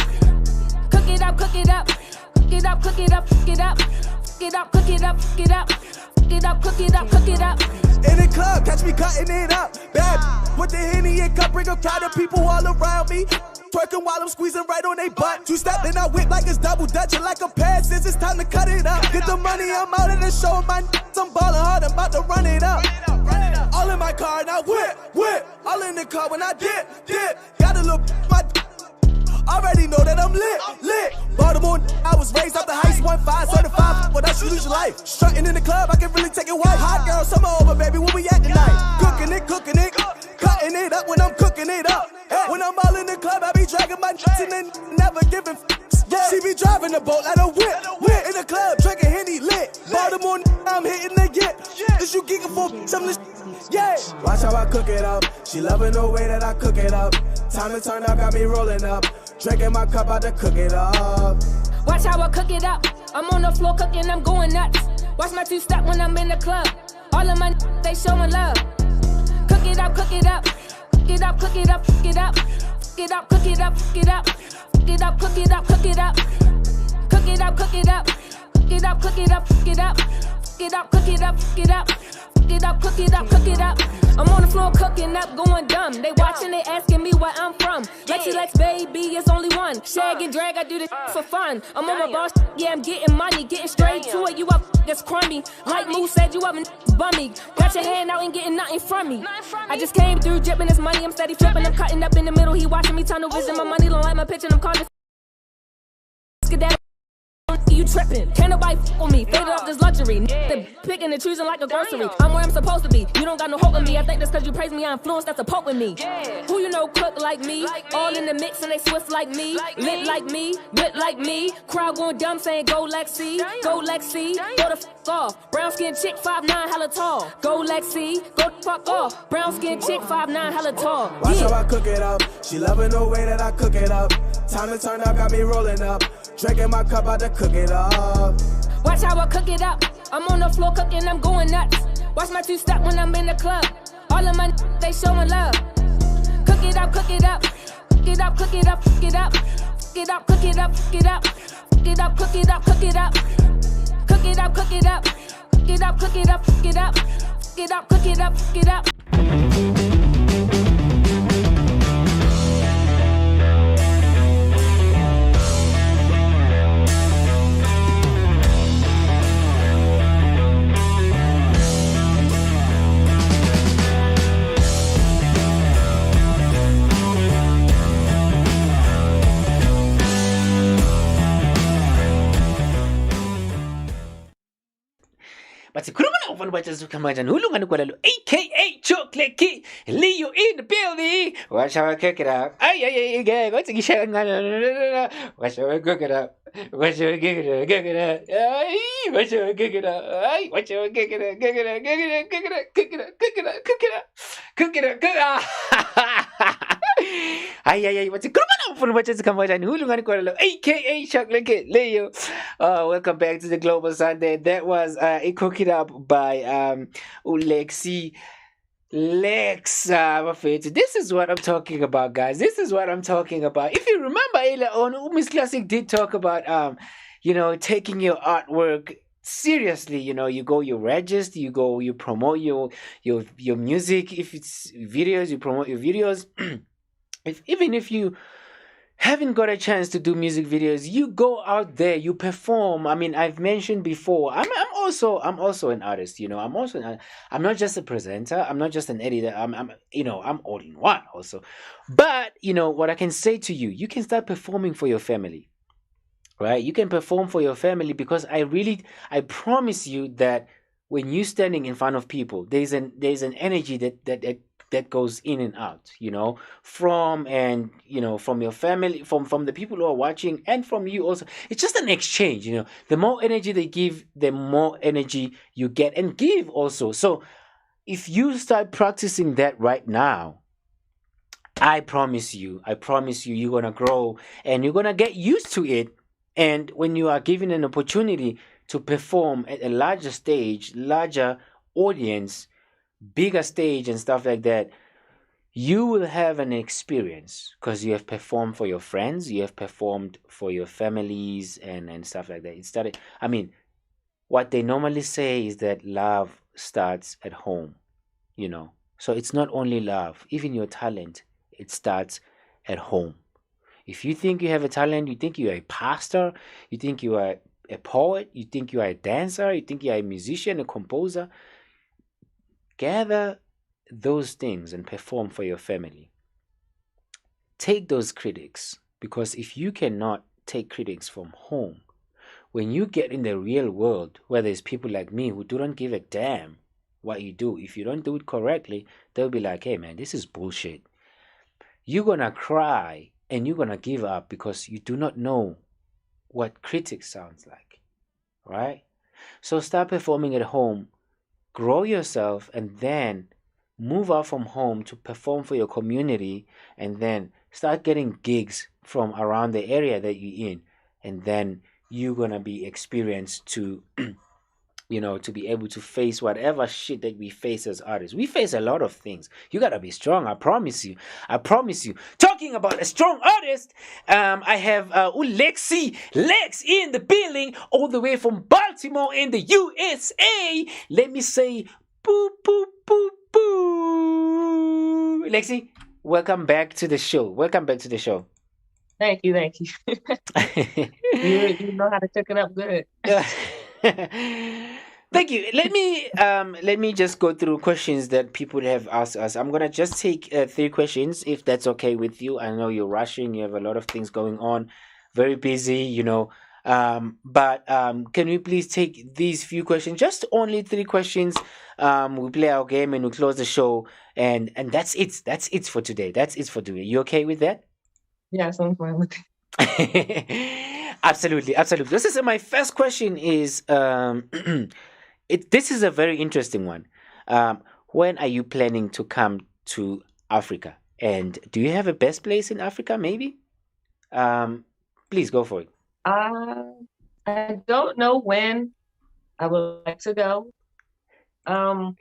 Speaker 14: Cook it up, cook it up. Cook it up, cook it up, cook it up. Cook it up, cook it up, cook it up. Cook it up, cook it up, cook it up.
Speaker 13: In the club, catch me cutting it up. Bad, with the Henny and cup, bring a crowd of people all around me. Twerking while I'm squeezing right on they butt. Two-step, then I whip like it's double dutching like a pair. Since it's time to cut it up. Get the money, I'm out of the show. My I'm ballin' hard, I'm about to run it up. All in my car, now whip. All in the car when I dip. Gotta look my already know that I'm lit. Baltimore, I was raised up the heights, 1-5, certified, but that's you lose your life. Strutting in the club, I can really take it white. Hot girl, summer over, baby, where we at tonight? Cooking it, cutting it up when I'm cooking it up. When I'm all in the club, I be dragging my nuts and then never giving f***s. She be driving the boat like a whip. In the club, drinking Henny lit. Baltimore, I'm hitting the get. Is you geeking for some of this? Yeah. Watch how I cook it up. She loving the way that I cook it up. Time to turn up, got me rolling up. Drinking my cup out to cook it up.
Speaker 14: Watch how I cook it up. I'm on the floor cooking, I'm going nuts. Watch my two-step when I'm in the club. All of my they showing love. Cook it up, cook it up. Cook it up, cook it up, cook it up. Cook it up, cook it up, cook it up. Cook it up, cook it up, cook it up. Cook it up, cook it up. Cook it up, cook it up, cook it up. Cook it up, cook it up, cook it up. Cook it up, cook it up, cook it up. I'm on the floor cooking up, going dumb. They watching, they asking me where I'm from. Lexi Lex, baby, it's only one. Shag and drag, I do this for fun. I'm on my boss, yeah, I'm getting money, getting straight to it. You up, that's crummy. Like Moose said, you up and bummy. Got your hand out and getting nothing from me. I just came through dripping this money, I'm steady flipping. I'm cutting up in the middle, he watching me tunnel vision. My money don't like my pitch and I'm calling. You tripping, can't nobody f with me. Faded off this luxury. They picking and choosing like a grocery. I'm where I'm supposed to be. You don't got no hope in me. I think that's cause you praise me. I influence that's a pope with me. Who you know cook like me? All in the mix and they swift like me. Lit like me, wit like me. Crowd going dumb saying go Lexi, go Lexi. Go the f off. Brown skin chick 5'9" hella tall. Go Lexi, go the fuck off. Brown skin chick 5'9" hella tall.
Speaker 13: Watch how I cook it up. She loving the way that I cook it up. Time to turn up, got me rolling up. Drinking my cup out to cook it up.
Speaker 14: Watch how I cook it up. I'm on the floor cooking, I'm going nuts. Watch my two-step when I'm in the club. All of my they showing love. Cook it up, cook it up. Cook it up, cook it up, cook it up. Cook it up, cook it up, cook it up. Cook it up, cook it up, cook it up. Cook it up, cook it up. Cook it up, cook it up, cook it up. Cook it up, cook it up, cook it up.
Speaker 3: But the criminal one was just come and Lungan Gwala aka Chocolatekid Leo in the building. Watch how I cook it up. Ay, watch how I cook it up. What you giggling? Giggling? Ay, what you giggling? Ay, what you giggling? Giggling? Giggling? Giggling? Giggling? Giggling? Giggling? Giggling? Ay, what's it? What's it? Come on, Lungan Chocolatekid Leo, aka Chocolatekid Leo. Welcome back to the Global Sunday. That was a Cook It Up by Lexi Lex. This is what I'm talking about, guys. This is what I'm talking about. If you remember earlier on, Miss Classic did talk about taking your artwork seriously. You go, you register, you promote your music. If it's videos, you promote your videos. Even if you haven't got a chance to do music videos, you go out there, you perform. I mean, I've mentioned before, I'm also an artist. I'm not just a presenter, I'm not just an editor, I'm all in one also. But what I can say to you, you can start performing for your family, right? You can perform for your family, because I promise you that when you're standing in front of people, there's an energy that goes in and out, from your family, from the people who are watching, and from you also. It's just an exchange. The more energy they give, the more energy you get and give also. So if you start practicing that right now, I promise you, you're gonna grow and you're gonna get used to it. And when you are given an opportunity to perform at a larger stage, larger audience, bigger stage and stuff like that, you will have an experience, because you have performed for your friends, you have performed for your families and stuff like that. What they normally say is that love starts at home, so it's not only love, even your talent, it starts at home. If you think you have a talent, you think you're a pastor, you think you are a poet, you think you are a dancer, you think you are a musician, a composer, gather those things and perform for your family. Take those critics, because if you cannot take critics from home, when you get in the real world, where there's people like me who don't give a damn what you do, if you don't do it correctly, they'll be like, hey man, this is bullshit. You're gonna cry and you're gonna give up, because you do not know what critics sounds like, right? So start performing at home, grow yourself, and then move out from home to perform for your community, and then start getting gigs from around the area that you're in, and then you're gonna be experienced to to be able to face whatever shit that we face as artists. We face a lot of things. You gotta be strong, I promise you. Talking about a strong artist, I have Lexi Lex in the building, all the way from Baltimore in the USA. Let me say boo boo boo boo. Lexi, welcome back to the show.
Speaker 20: Thank you. You know how to cook it up good.
Speaker 3: Thank you. Let me just go through questions that people have asked us. I'm gonna just take 3 questions, if that's okay with you. I know you're rushing. You have a lot of things going on, very busy. But can we please take these few questions? Just only 3 questions. We play our game and we close the show, and that's it. That's it for today. You okay with that?
Speaker 20: Yes, I'm fine with it.
Speaker 3: Absolutely. This is my first question. Is this is a very interesting one. When are you planning to come to Africa? And do you have a best place in Africa, maybe? Please go for it.
Speaker 20: I don't know when I would like to go. For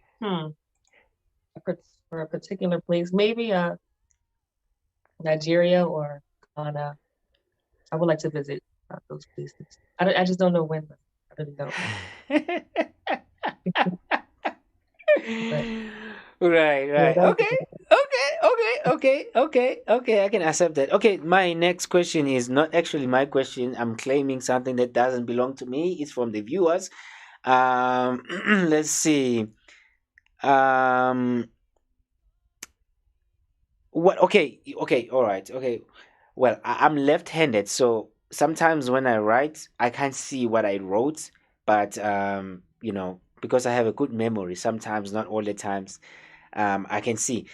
Speaker 20: a particular place, maybe Nigeria or Ghana. I would like to visit those places. I just don't know when. I really don't.
Speaker 3: Right. Okay. I can accept that. Okay, my next question is not actually my question. I'm claiming something that doesn't belong to me. It's from the viewers. Let's see. What? Okay. All right. Okay. Well, I'm left-handed, so sometimes when I write, I can't see what I wrote. But because I have a good memory, sometimes, not all the times, I can see.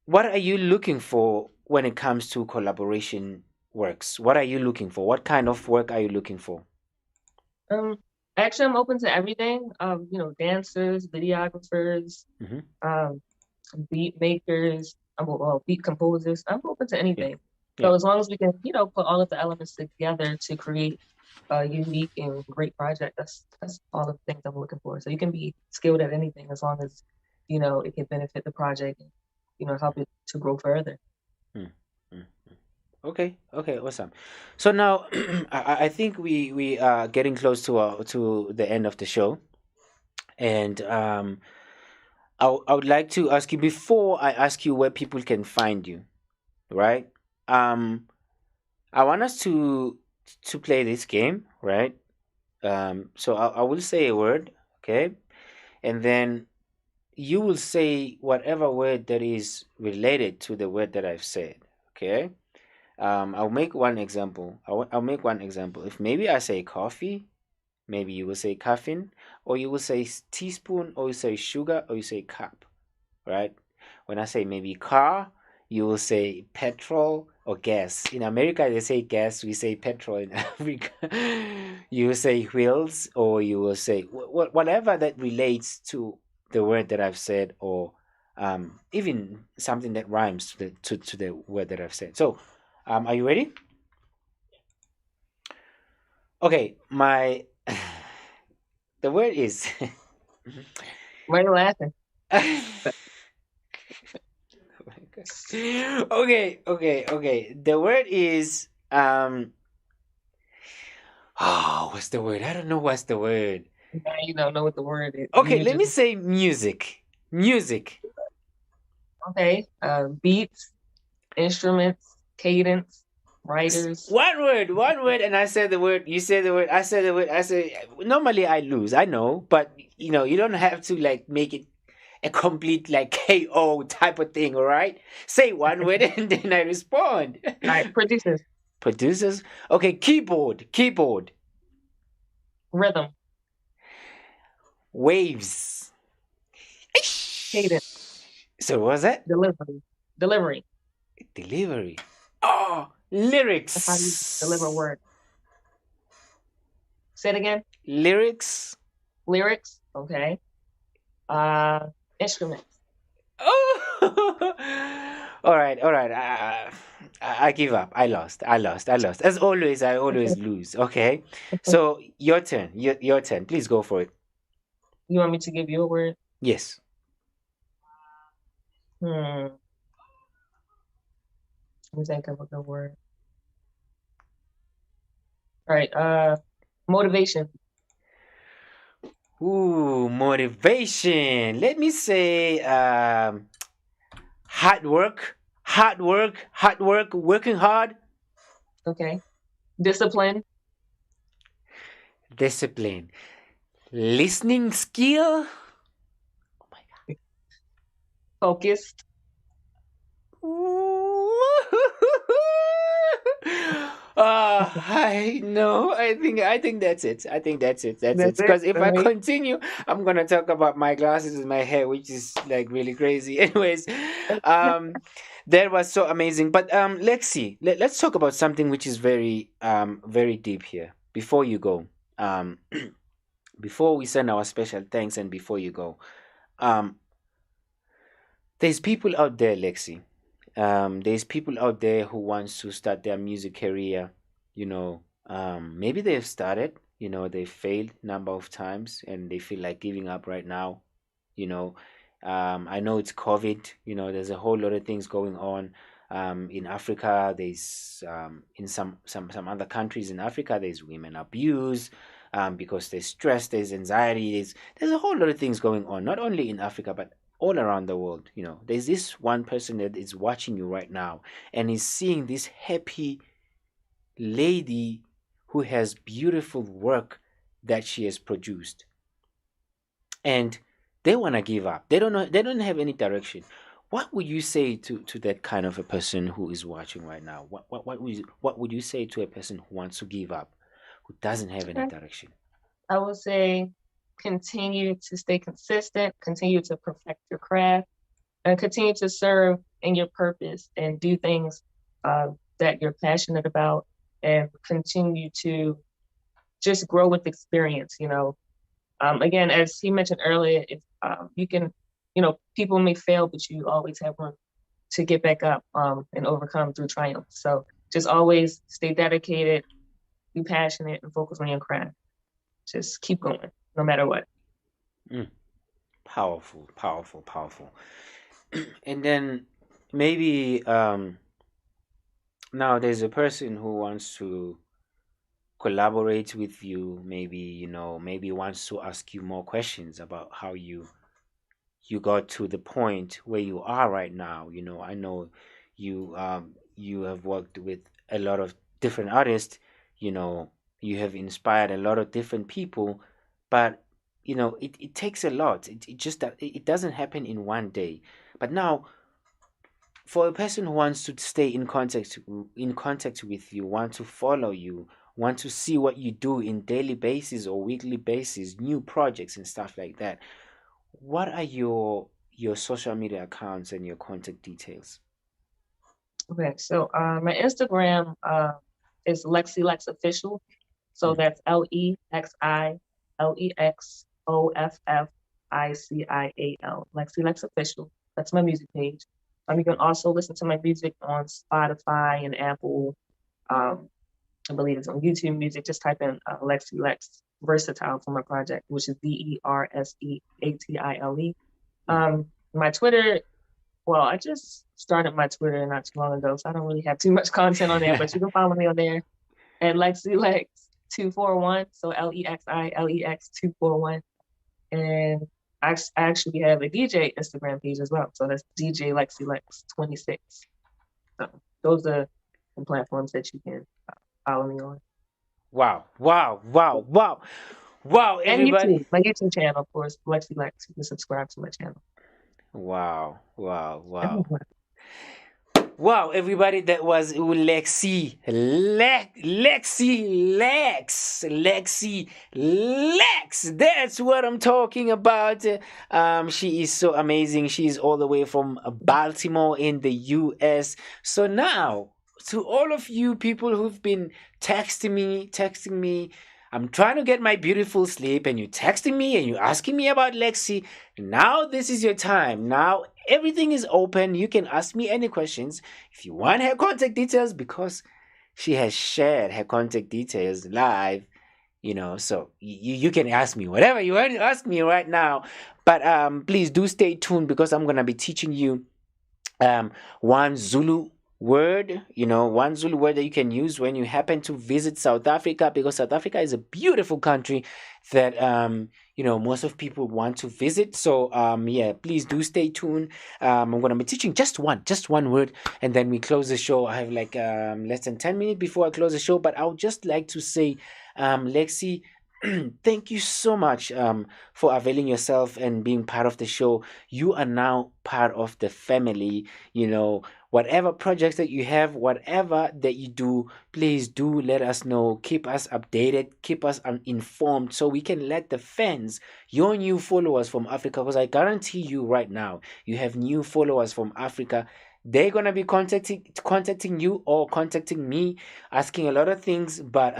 Speaker 3: What are you looking for when it comes to collaboration works? What are you looking for? What kind of work are you looking for?
Speaker 20: Actually, I'm open to everything. Dancers, videographers, beat makers, beat composers. I'm open to anything. So as long as we can, put all of the elements together to create a unique and great project, that's all the things I'm looking for. So you can be skilled at anything as long as, it can benefit the project and, help it to grow further.
Speaker 3: Okay, awesome. So now I think we are getting close to the end of the show, and I would like to ask you, before I ask you where people can find you, right? I want us to play this game, right? So I will say a word, okay, and then you will say whatever word that is related to the word that I've said, okay? I'll make one example. I'll make one example. If maybe I say coffee, maybe you will say caffeine, or you will say teaspoon, or you say sugar, or you say cup, right? When I say maybe car, you will say petrol or gas. In America, they say gas, we say petrol in Africa. You will say wheels, or you will say whatever that relates to the word that I've said, or even something that rhymes to the word that I've said. So, are you ready? Okay, the word is.
Speaker 20: Why are you laughing?
Speaker 3: Okay. The word is what's the word? I don't know what's the word.
Speaker 20: Now you don't know what the word is.
Speaker 3: Okay, let me say music. Music.
Speaker 20: Okay. Beats, instruments, cadence, writers.
Speaker 3: One word, and I said the word, you said the word, I said the word, I said, normally I lose, I know, but you don't have to like make it a complete like KO type of thing, all right? Say one word and then I respond.
Speaker 20: All right, producers.
Speaker 3: Producers? Okay, keyboard.
Speaker 20: Rhythm.
Speaker 3: Waves.
Speaker 20: Cadence.
Speaker 3: So what was that?
Speaker 20: Delivery.
Speaker 3: Oh, lyrics.
Speaker 20: That's how you deliver a word. Say it again.
Speaker 3: Lyrics.
Speaker 20: Okay. Instruments.
Speaker 3: Oh. All right. I give up. I lost. As always, I always lose. Okay. So your turn. Your turn. Please go for it.
Speaker 20: You want me to give you a word?
Speaker 3: Yes.
Speaker 20: Let me think of a good word. All right. Motivation.
Speaker 3: Ooh, motivation. Let me say hard work, working hard.
Speaker 20: Okay. Discipline.
Speaker 3: Listening skill. Oh my God.
Speaker 20: Focused.
Speaker 3: I know. I think that's it. That's it. Because if I continue, I'm gonna talk about my glasses and my hair, which is like really crazy. Anyways, that was so amazing. But Lexi, let's talk about something which is very deep here. Before you go, before we send our special thanks, and before you go, there's people out there, Lexi. There's people out there who wants to start their music career. Maybe they've started. They failed number of times and they feel like giving up right now. I know it's COVID. There's a whole lot of things going on. In Africa, there's in some other countries in Africa, there's women abuse. Because there's stress, there's anxiety, there's a whole lot of things going on, not only in Africa, but all around the world. There's this one person that is watching you right now and is seeing this happy lady who has beautiful work that she has produced, and they want to give up. They don't have any direction. What would you say to that kind of a person who is watching right now? What would you say to a person who wants to give up, who doesn't have any direction?
Speaker 20: I would say continue to stay consistent, continue to perfect your craft, and continue to serve in your purpose and do things that you're passionate about and continue to just grow with experience, you know. Again, as he mentioned earlier, if you can, you know, people may fail, but you always have room to get back up and overcome through triumph. So just always stay dedicated, be passionate, and focus on your craft. Just keep going, no matter what.
Speaker 3: Powerful, powerful, powerful. And then maybe now there's a person who wants to collaborate with you, maybe, you know, maybe wants to ask you more questions about how you got to the point where you are right now. You know, I know you you have worked with a lot of different artists, you know, you have inspired a lot of different people, but you know, it takes a lot. It just it doesn't happen in one day. But now, for a person who wants to stay in contact with you, want to follow you, want to see what you do in daily basis or weekly basis, new projects and stuff like that, what are your social media accounts and your contact details?
Speaker 20: Okay, so my Instagram is Lexi Lex Official. So that's LexiLexOFFICIAL, Lexi Lex Official. That's my music page. You can also listen to my music on Spotify and Apple. I believe it's on YouTube Music. Just type in Lexi Lex Versatile for my project, which is VERSEATILE. My Twitter, well, I just started my Twitter not too long ago, so I don't really have too much content on there, but you can follow me on there at Lexi Lex 241, so LEXILEX 241. And I actually have a DJ Instagram page as well, so that's DJ Lexi Lex 26. So those are the platforms that you can follow me on.
Speaker 3: Wow, everybody.
Speaker 20: And YouTube, my YouTube channel, of course, Lexi Lex. You can subscribe to my channel.
Speaker 3: Wow, everybody, that was Lexi Lex. That's what I'm talking about. She is so amazing. She's all the way from Baltimore in the US. So now, to all of you people who've been texting me, I'm trying to get my beautiful sleep, and you're texting me and you're asking me about Lexi. Now this is your time. Now everything is open. You can ask me any questions. If you want her contact details, because she has shared her contact details live, you know, so you can ask me whatever you want to ask me right now. But please do stay tuned, because I'm going to be teaching you one Zulu word, you know, one Zulu word that you can use when you happen to visit South Africa, because South Africa is a beautiful country that you know, most of people want to visit. So yeah, please do stay tuned. I'm going to be teaching just one word, and then we close the show. I have like less than 10 minutes before I close the show, but I would just like to say, Lexi, thank you so much for availing yourself and being part of the show. You are now part of the family. You know, whatever projects that you have, whatever that you do, please do let us know. Keep us updated, keep us informed, so we can let the fans, your new followers from Africa, because I guarantee you right now, you have new followers from Africa. They're gonna be contacting you or contacting me, asking a lot of things, but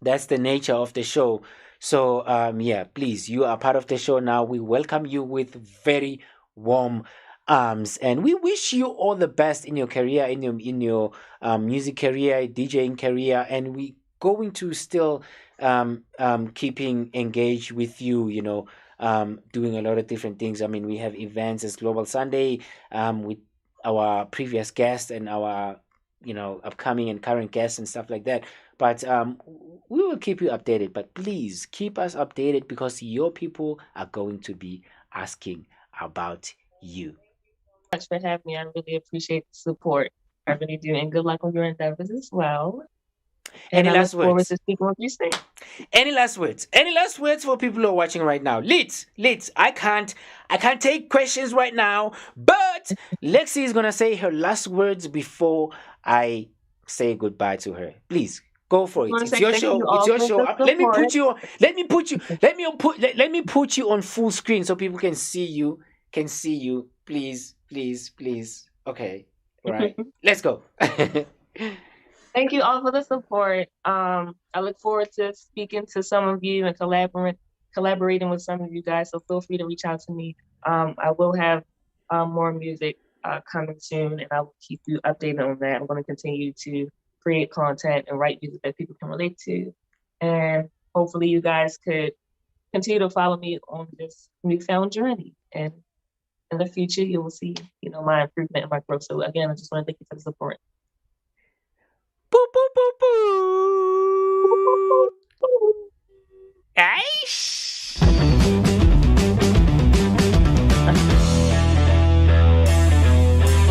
Speaker 3: that's the nature of the show. So yeah, please, you are part of the show now. We welcome you with very warm arms, and we wish you all the best in your career, in your music career, DJing career, and we going to still keeping engaged with you, you know, doing a lot of different things. I mean, we have events as Global Sunday with our previous guests and our, you know, upcoming and current guests and stuff like that. But we will keep you updated. But please keep us updated, because your people are going to be asking about you.
Speaker 20: Thanks for having me. I really appreciate the support. I really do. And good luck on your endeavors as well. And
Speaker 3: Any last words?
Speaker 20: To speaking with you soon.
Speaker 3: Any last words? Any last words for people who are watching right now? Lids, I can't take questions right now, but Lexi is gonna say her last words before I say goodbye to her. Please go for it. It's your show. It's your show. Let me put you on full screen so people can see you. Please. Okay. All right. Let's go.
Speaker 20: Thank you all for the support. I look forward to speaking to some of you and collaborating with some of you guys. So feel free to reach out to me. I will have more music coming soon, and I will keep you updated on that. I'm going to continue to create content and write music that people can relate to, and hopefully you guys could continue to follow me on this newfound journey. And in the future, you will see, my improvement and my growth. So again, I just want to thank you for the support.
Speaker 3: Boop, boop, boop, boop. Aish.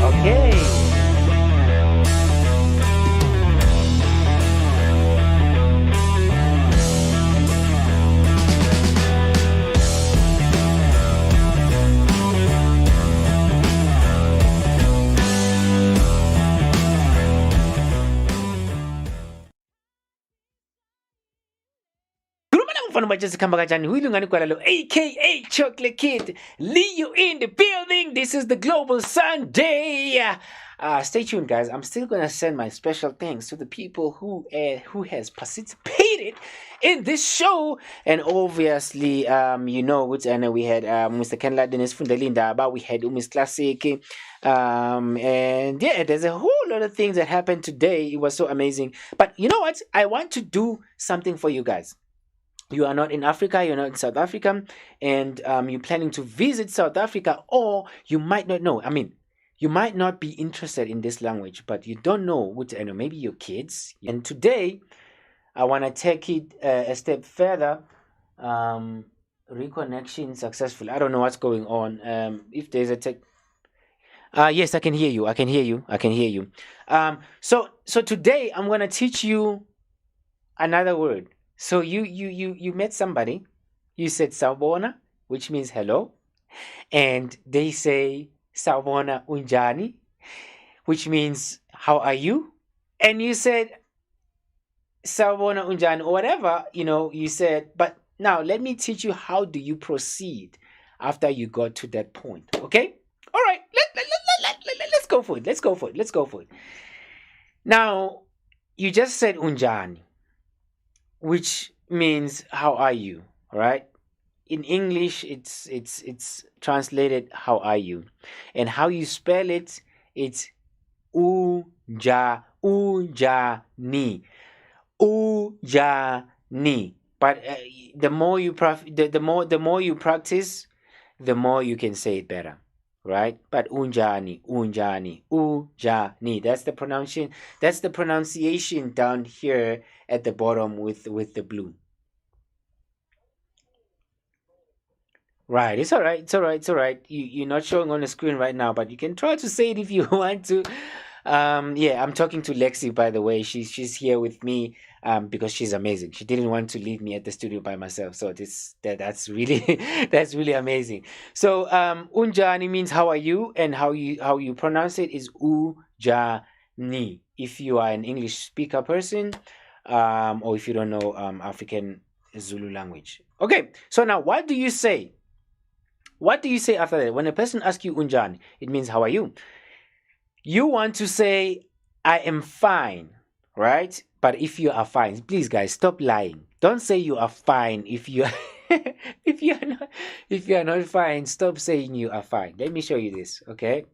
Speaker 3: Okay. Gwala Lungani aka Chocolatekid Leo in the building. This is the Global Sunday. Stay tuned, guys. I'm still gonna send my special thanks to the people who has participated in this show, and obviously, and we had Mr Ken Ludden is from the Linda, but we had Miss Classic, and yeah, there's a whole lot of things that happened today. It was so amazing. But you know what? I want to do something for you guys. You are not in Africa, you're not in South Africa, and you're planning to visit South Africa, or you might not know. I mean, you might not be interested in this language, but you don't know what, maybe your kids. And today, I want to take it a step further. Reconnection successful. I don't know what's going on. If there's a tech. Yes, I can hear you. I can hear you. So today I'm gonna teach you another word. So you met somebody, you said Sawubona, which means hello, and they say Sawubona unjani, which means how are you, and you said Sawubona unjani or whatever, you said. But now let me teach you how do you proceed after you got to that point. Okay, all right, let's go for it. Now you just said unjani, which means how are you, right? In English, it's translated how are you, and how you spell it, it's ujani, ujani. But the more you practice, the more you can say it better, right? But unjani. That's the pronunciation. That's the pronunciation down here at the bottom with the blue. Right, it's all right. You're not showing on the screen right now, but you can try to say it if you want to. Yeah, I'm talking to Lexi, by the way. She's here with me because she's amazing. She didn't want to leave me at the studio by myself, so that's really that's really amazing. So unjani means how are you, and how you pronounce it is ujani. If you are an English speaker person, or if you don't know African Zulu language. Okay, so now what do you say? What do you say after that? When a person asks you unjani, it means how are you? You want to say I am fine, right? But if you are fine, please guys, stop lying. Don't say you are fine if you are if you are not fine. Stop saying you are fine. Let me show you this, okay?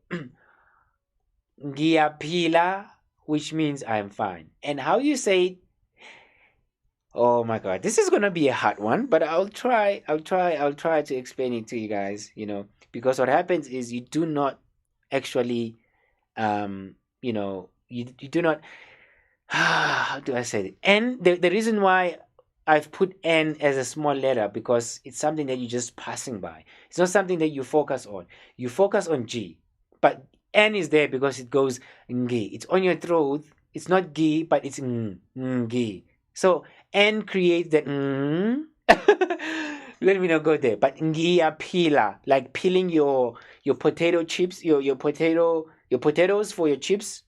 Speaker 3: Ngiyaphila, which means I am fine. And how you say it? Oh my god, this is gonna be a hard one, but I'll try to explain it to you guys, because what happens is you do not actually you do not how do I say it? And the reason why I've put N as a small letter, because it's something that you're just passing by. It's not something that you focus on. You focus on G, but N is there because it goes ngi. It's on your throat. It's not gi, but it's ngi. So N creates that let me not go there. But ngiyaphila, like peeling your potato chips, your potatoes for your chips.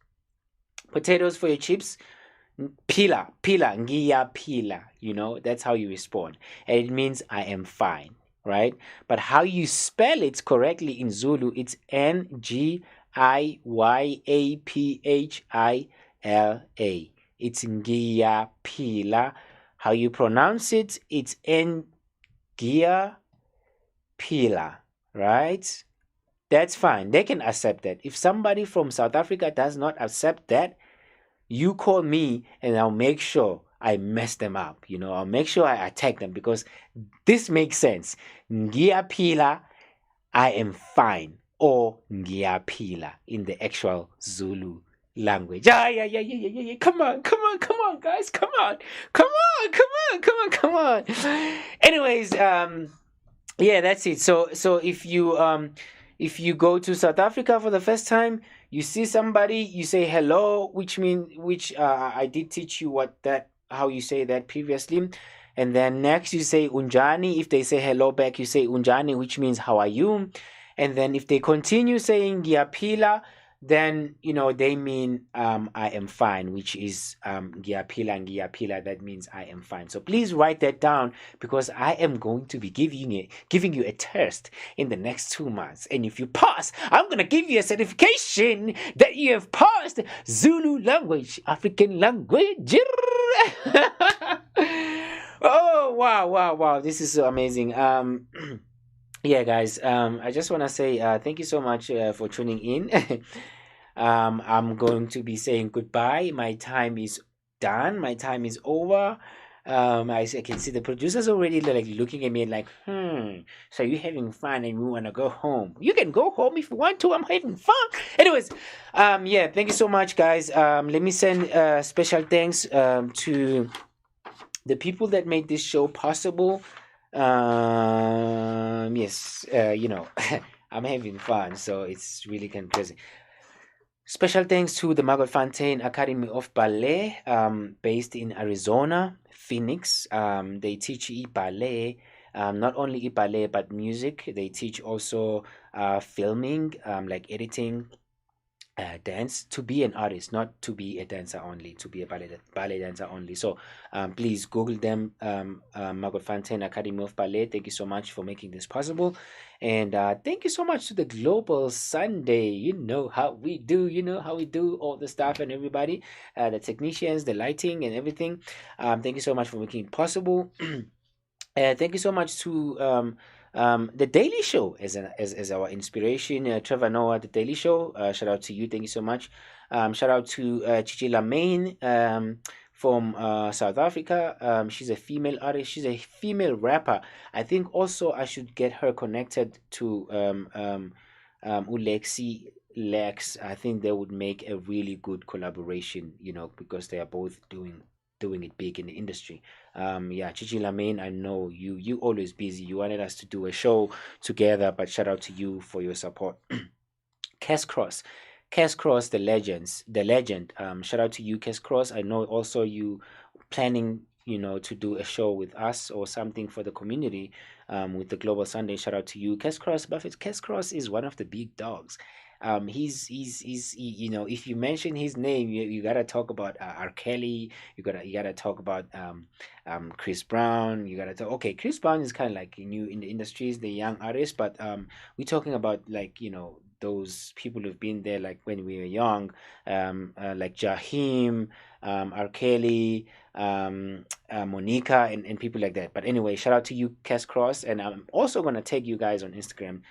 Speaker 3: Potatoes for your chips. Pila, ngiyaphila. That's how you respond. And it means I am fine, right? But how you spell it correctly in Zulu, it's Ngiyaphila. It's Ngiyaphila. How you pronounce it? It's Ngiyaphila, right? That's fine. They can accept that. If somebody from South Africa does not accept that, you call me and I'll make sure I mess them up. I'll make sure I attack them, because this makes sense. Ngiyaphila, I am fine, or Ngiyaphila in the actual Zulu language. Yeah. Come on, guys. Come on. Anyways, yeah, that's it. So if you go to South Africa for the first time, you see somebody, you say hello, which I did teach you how you say that previously. And then next you say unjani. If they say hello back, you say unjani, which means how are you? And then if they continue saying Ngiyaphila, then they mean I am fine, which is Ngiyaphila. That means I am fine. So please write that down, because I am going to be giving you a test in the next 2 months, and if you pass, I'm gonna give you a certification that you have passed Zulu language, African language. Oh wow, this is so amazing. Yeah, guys, I just want to say thank you so much for tuning in. I'm going to be saying goodbye. My time is done. My time is over. I can see the producers already looking at me like, so you're having fun and we want to go home. You can go home if you want to. I'm having fun. Anyways, yeah, thank you so much, guys. Let me send special thanks to the people that made this show possible. Yes, I'm having fun, so it's really kind of crazy. Special thanks to the Margot Fontaine Academy of Ballet, based in Arizona, Phoenix. They teach ballet, not only ballet but music. They teach also filming, like editing, dance, to be an artist, not to be a dancer only, to be a ballet dancer only. So please Google them, Margot Fontaine Academy of Ballet. Thank you so much for making this possible, and thank you so much to the Global Sunday. You know how we do all the stuff, and everybody, the technicians, the lighting and everything. Thank you so much for making it possible. Thank you so much to the Daily Show as our inspiration. Trevor Noah, the Daily Show, shout out to you. Thank you so much. Shout out to Chichi Lamaine from South Africa. She's a female artist. She's a female rapper. I think also I should get her connected to Lexi Lex. I think they would make a really good collaboration, because they are both doing it big in the industry. Yeah, Chichi Lamaine, I know you always busy. You wanted us to do a show together, but shout out to you for your support. Cass Cross, the legend. Shout out to you, Cass Cross. I know also you planning, to do a show with us or something for the community, with the Global Sunday. Shout out to you, Cass Cross. Buffett, Cass Cross is one of the big dogs. He's if you mention his name, you gotta talk about R. Kelly. You gotta talk about Chris Brown. You gotta talk. Okay, Chris Brown is kind of like new in the industries, the young artist, but we're talking about those people who've been there like when we were young, like Jaheim, R. Kelly, Monica, and people like that. But anyway, shout out to you, Cass Cross, and I'm also gonna tag you guys on Instagram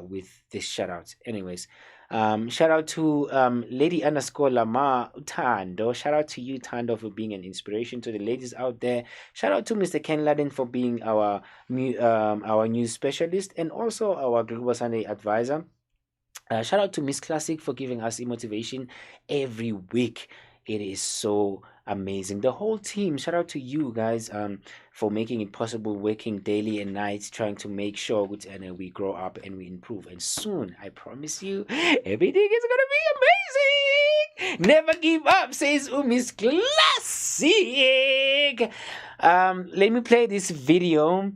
Speaker 3: with this shout out. Anyways, shout out to Lady _Lama Tando. Shout out to you, Tando, for being an inspiration to the ladies out there. Shout out to Mr. Ken Ludden for being our news specialist and also our Global Sunday advisor. Shout out to Miss Classic for giving us motivation every week. It is so amazing. The whole team, shout out to you guys for making it possible, working daily and nights, trying to make sure we grow up and we improve. And soon, I promise you, everything is gonna be amazing. Never give up, says Miss Classic. Let me play this video.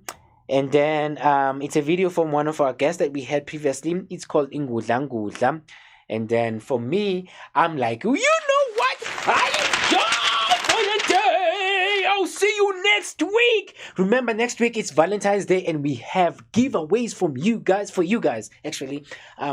Speaker 3: And then it's a video from one of our guests that we had previously. It's called Ingudla Ngudla. And then for me, I'm like, you know what? I am done for the day. I'll see you next next week. Remember, next week it's Valentine's Day and we have giveaways for you guys. Actually,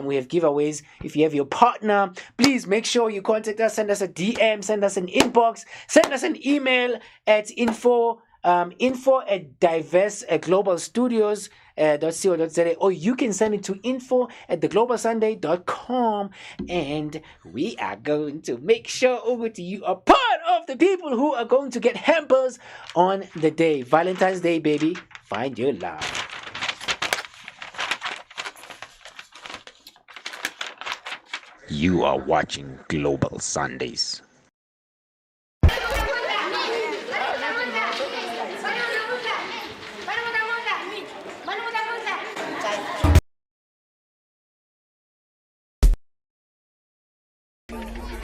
Speaker 3: we have giveaways. If you have your partner, please make sure you contact us. Send us a DM, send us an inbox, send us an email at info@diverse-global-studios.co.za, or you can send it to info@theglobalsunday.com, and we are going to make sure you are part of the people who are going to get hampers on the day. Valentine's Day, baby. Find your love.
Speaker 16: You are watching Global Sundays.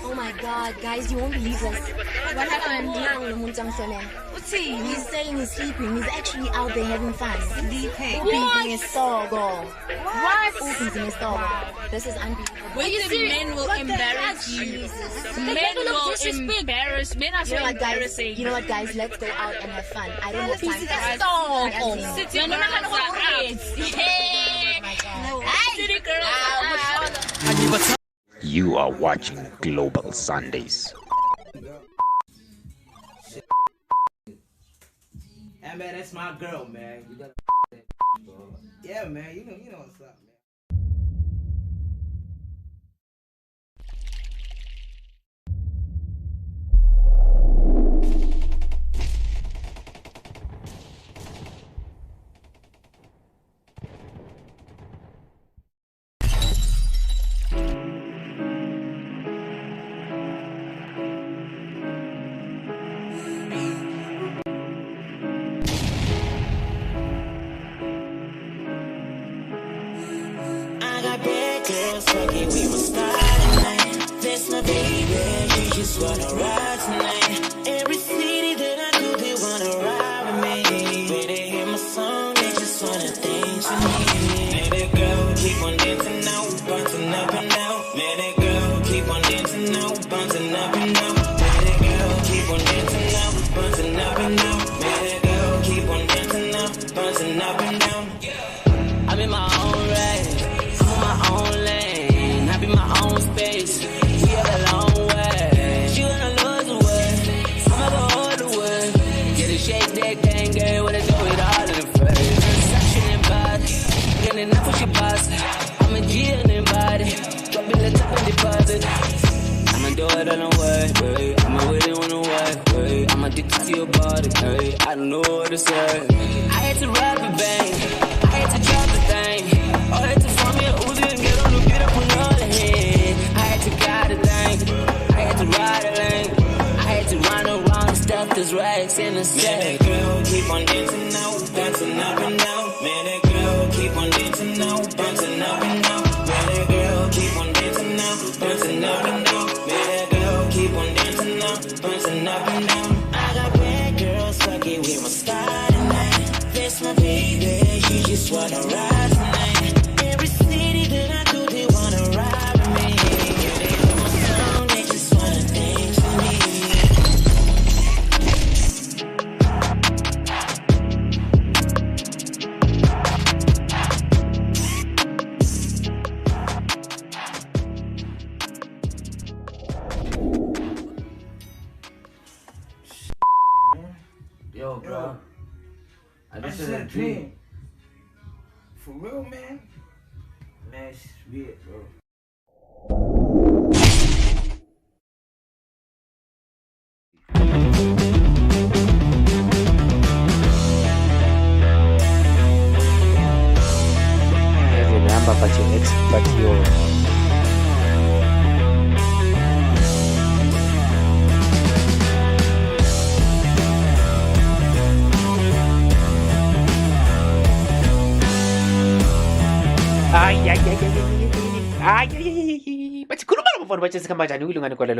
Speaker 2: Oh my god, guys, you won't believe this. What happened? He's saying he's sleeping. He's actually out there having fun. Sleeping? What? In his store, girl. What? Opens in his store. This is unbelievable.
Speaker 15: When you see men will embarrass you. Men will embarrass. Men are so embarrassing.
Speaker 2: You know what, guys? Let's go out and have fun. I don't have time for that.
Speaker 16: Stop. You are watching Global Sundays.
Speaker 23: Hey man, that's my girl, man. You gotta yeah, man. You know what's up, man.
Speaker 24: We will start tonight. That's my baby, she just wanna ride tonight. Every city that I go, they wanna ride with me. When they hear my song, they just wanna dance with me. Let it go, keep on dancing now, bouncing up and down. Let it go, keep on dancing now, bouncing up and down. Let it go, keep on dancing now, bouncing up and down. Let it go, keep on dancing now, bouncing up and down. I'm in my own right, I'm on my own lane. I be my own space. We have a long way. She wanna lose the way. I'ma go all the way. Get a shake that gang, girl. Wanna do it all in the face. Transaction and body. Getting enough what she boss. I'm a G in the body. Dropping the top and deposit. I'ma do it on the way. I'ma really wanna way. I'm addicted to your body. I don't know what to say. I had to rap it, bang. I had to drop the thing. I had to form me a Uzi and get on the beat up on all the head. I had to guide the thing. I had to ride the lane. I had to run around and stuff this rags in the set. Man, that girl keep on dancing now, dancing up and down. Man, that girl keep on dancing now, bouncing up and down. Man, that girl keep on dancing now, bouncing up and down. Man, that girl keep on dancing now, bouncing up and down. I got bad girls, fuck it, we will start tonight. That's my baby, she just wanna ride tonight. Every city that I go, they wanna ride with me. They hear my song, they just wanna dance with me.
Speaker 23: Yo, bro. This is a dream. For real, man? Man, it's weird, bro.
Speaker 3: Have your number, but your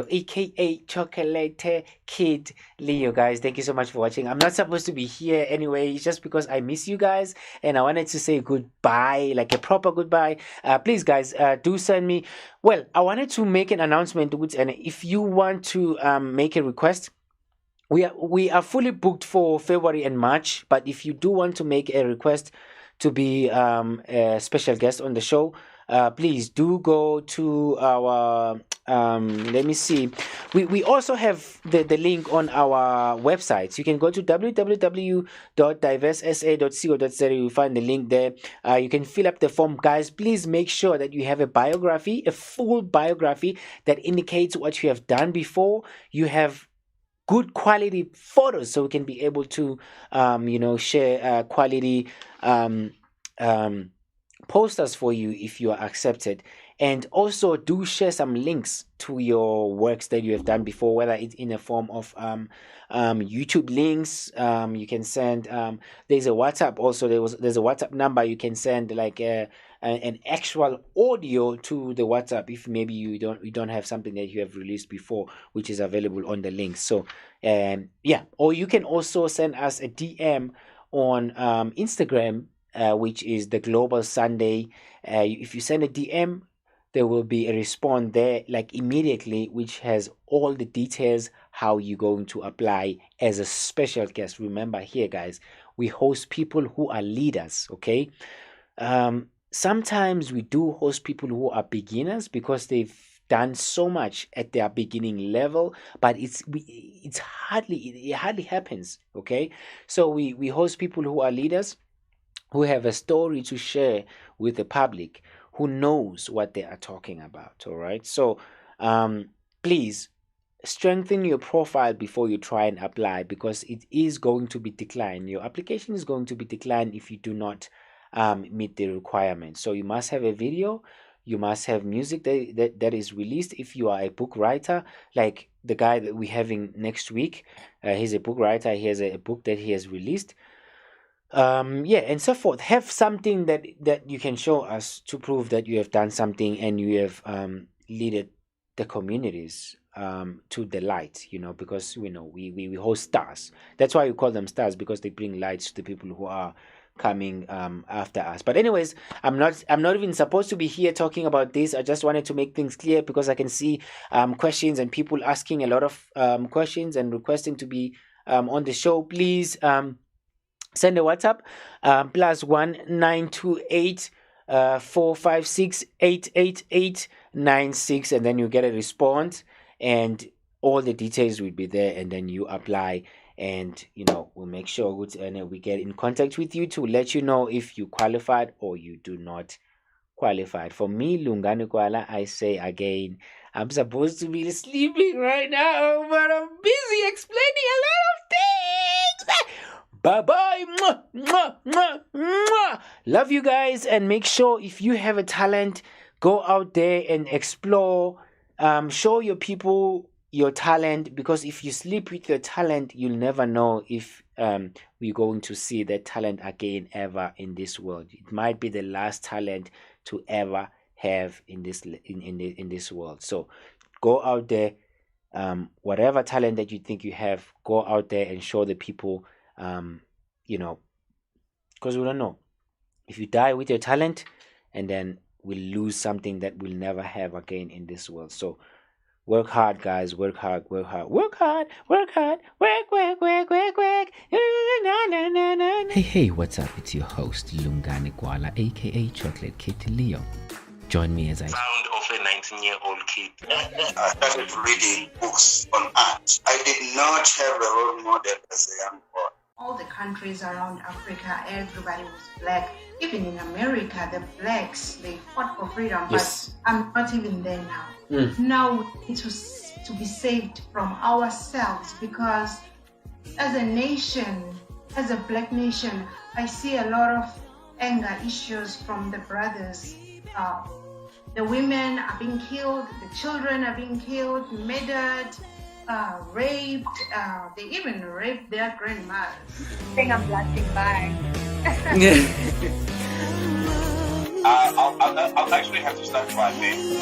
Speaker 3: aka Chocolatekid Leo. Guys, thank you so much for watching. I'm not supposed to be here anyway. It's just because I miss you guys and I wanted to say goodbye, like a proper goodbye. Please guys, do send me. Well, I wanted to make an announcement, and if you want to make a request we are fully booked for February and March. But if you do want to make a request to be a special guest on the show, please do go to our let me see, we also have the link on our website. You can go to www.diversesa.co.za. you find the link there. You can fill up the form, guys. Please make sure that you have a biography, a full biography that indicates what you have done before. You have good quality photos, so we can be able to share quality posters for you if you are accepted. And also do share some links to your works that you have done before, whether it's in a form of YouTube links. You can send there's a WhatsApp also. There's a WhatsApp number. You can send like an actual audio to the WhatsApp if maybe you don't have something that you have released before, which is available on the links. So or you can also send us a DM on Instagram, which is the Global Sunday. If you send a DM, there will be a response there like immediately, which has all the details how you're going to apply as a special guest. Remember here, guys, we host people who are leaders, okay? Sometimes we do host people who are beginners because they've done so much at their beginning level, but it hardly happens, okay? So we host people who are leaders, who have a story to share with the public, who knows what they are talking about. All right. So please strengthen your profile before you try and apply, because it is going to be declined. Your application is going to be declined if you do not meet the requirements. So you must have a video, you must have music that is released. If you are a book writer, like the guy that we're having next week, he's a book writer. He has a book that he has released. And so forth. Have something that you can show us to prove that you have done something and you have led the communities to the light, because we host stars. That's why we call them stars, because they bring light to the people who are coming after us. But anyways, I'm not even supposed to be here talking about this. I just wanted to make things clear, because I can see questions and people asking a lot of questions and requesting to be on the show. Please send a WhatsApp +1 928 456 88896, and then you get a response, and all the details will be there, and then you apply, and we'll make sure we get in contact with you to let you know if you qualified or you do not qualified. For me, Lungani Gwala, I say again, I'm supposed to be sleeping right now, but I'm busy explaining a lot of things. Bye-bye. Mwah, mwah, mwah, mwah. Love you guys, and make sure if you have a talent, go out there and explore. Show your people your talent, because if you sleep with your talent, you'll never know if we're going to see that talent again ever in this world. It might be the last talent to ever have in this world. So go out there, whatever talent that you think you have, go out there and show the people. Because we don't know if you die with your talent, and then we'll lose something that we'll never have again in this world. So work hard, guys. Work hard. Work hard. Work hard. Work hard. Work, work, work, work, work.
Speaker 16: Hey, what's up? It's your host, Lungani Gwala, aka Chocolatekid Leo. Join me as I
Speaker 4: found of a 19-year-old kid. I started reading books on art. I did not have a role model as a young boy.
Speaker 5: All the countries around Africa, everybody was black. Even in America, the blacks, they fought for freedom. Yes. But I'm not even there now. Now we need to be saved from ourselves, because as a nation, as a black nation, I see a lot of anger issues from the brothers. The women are being killed, the children are being killed, murdered, raped. They even raped their grandmothers. I think I'm blushing by.
Speaker 4: I'll actually have to start clapping.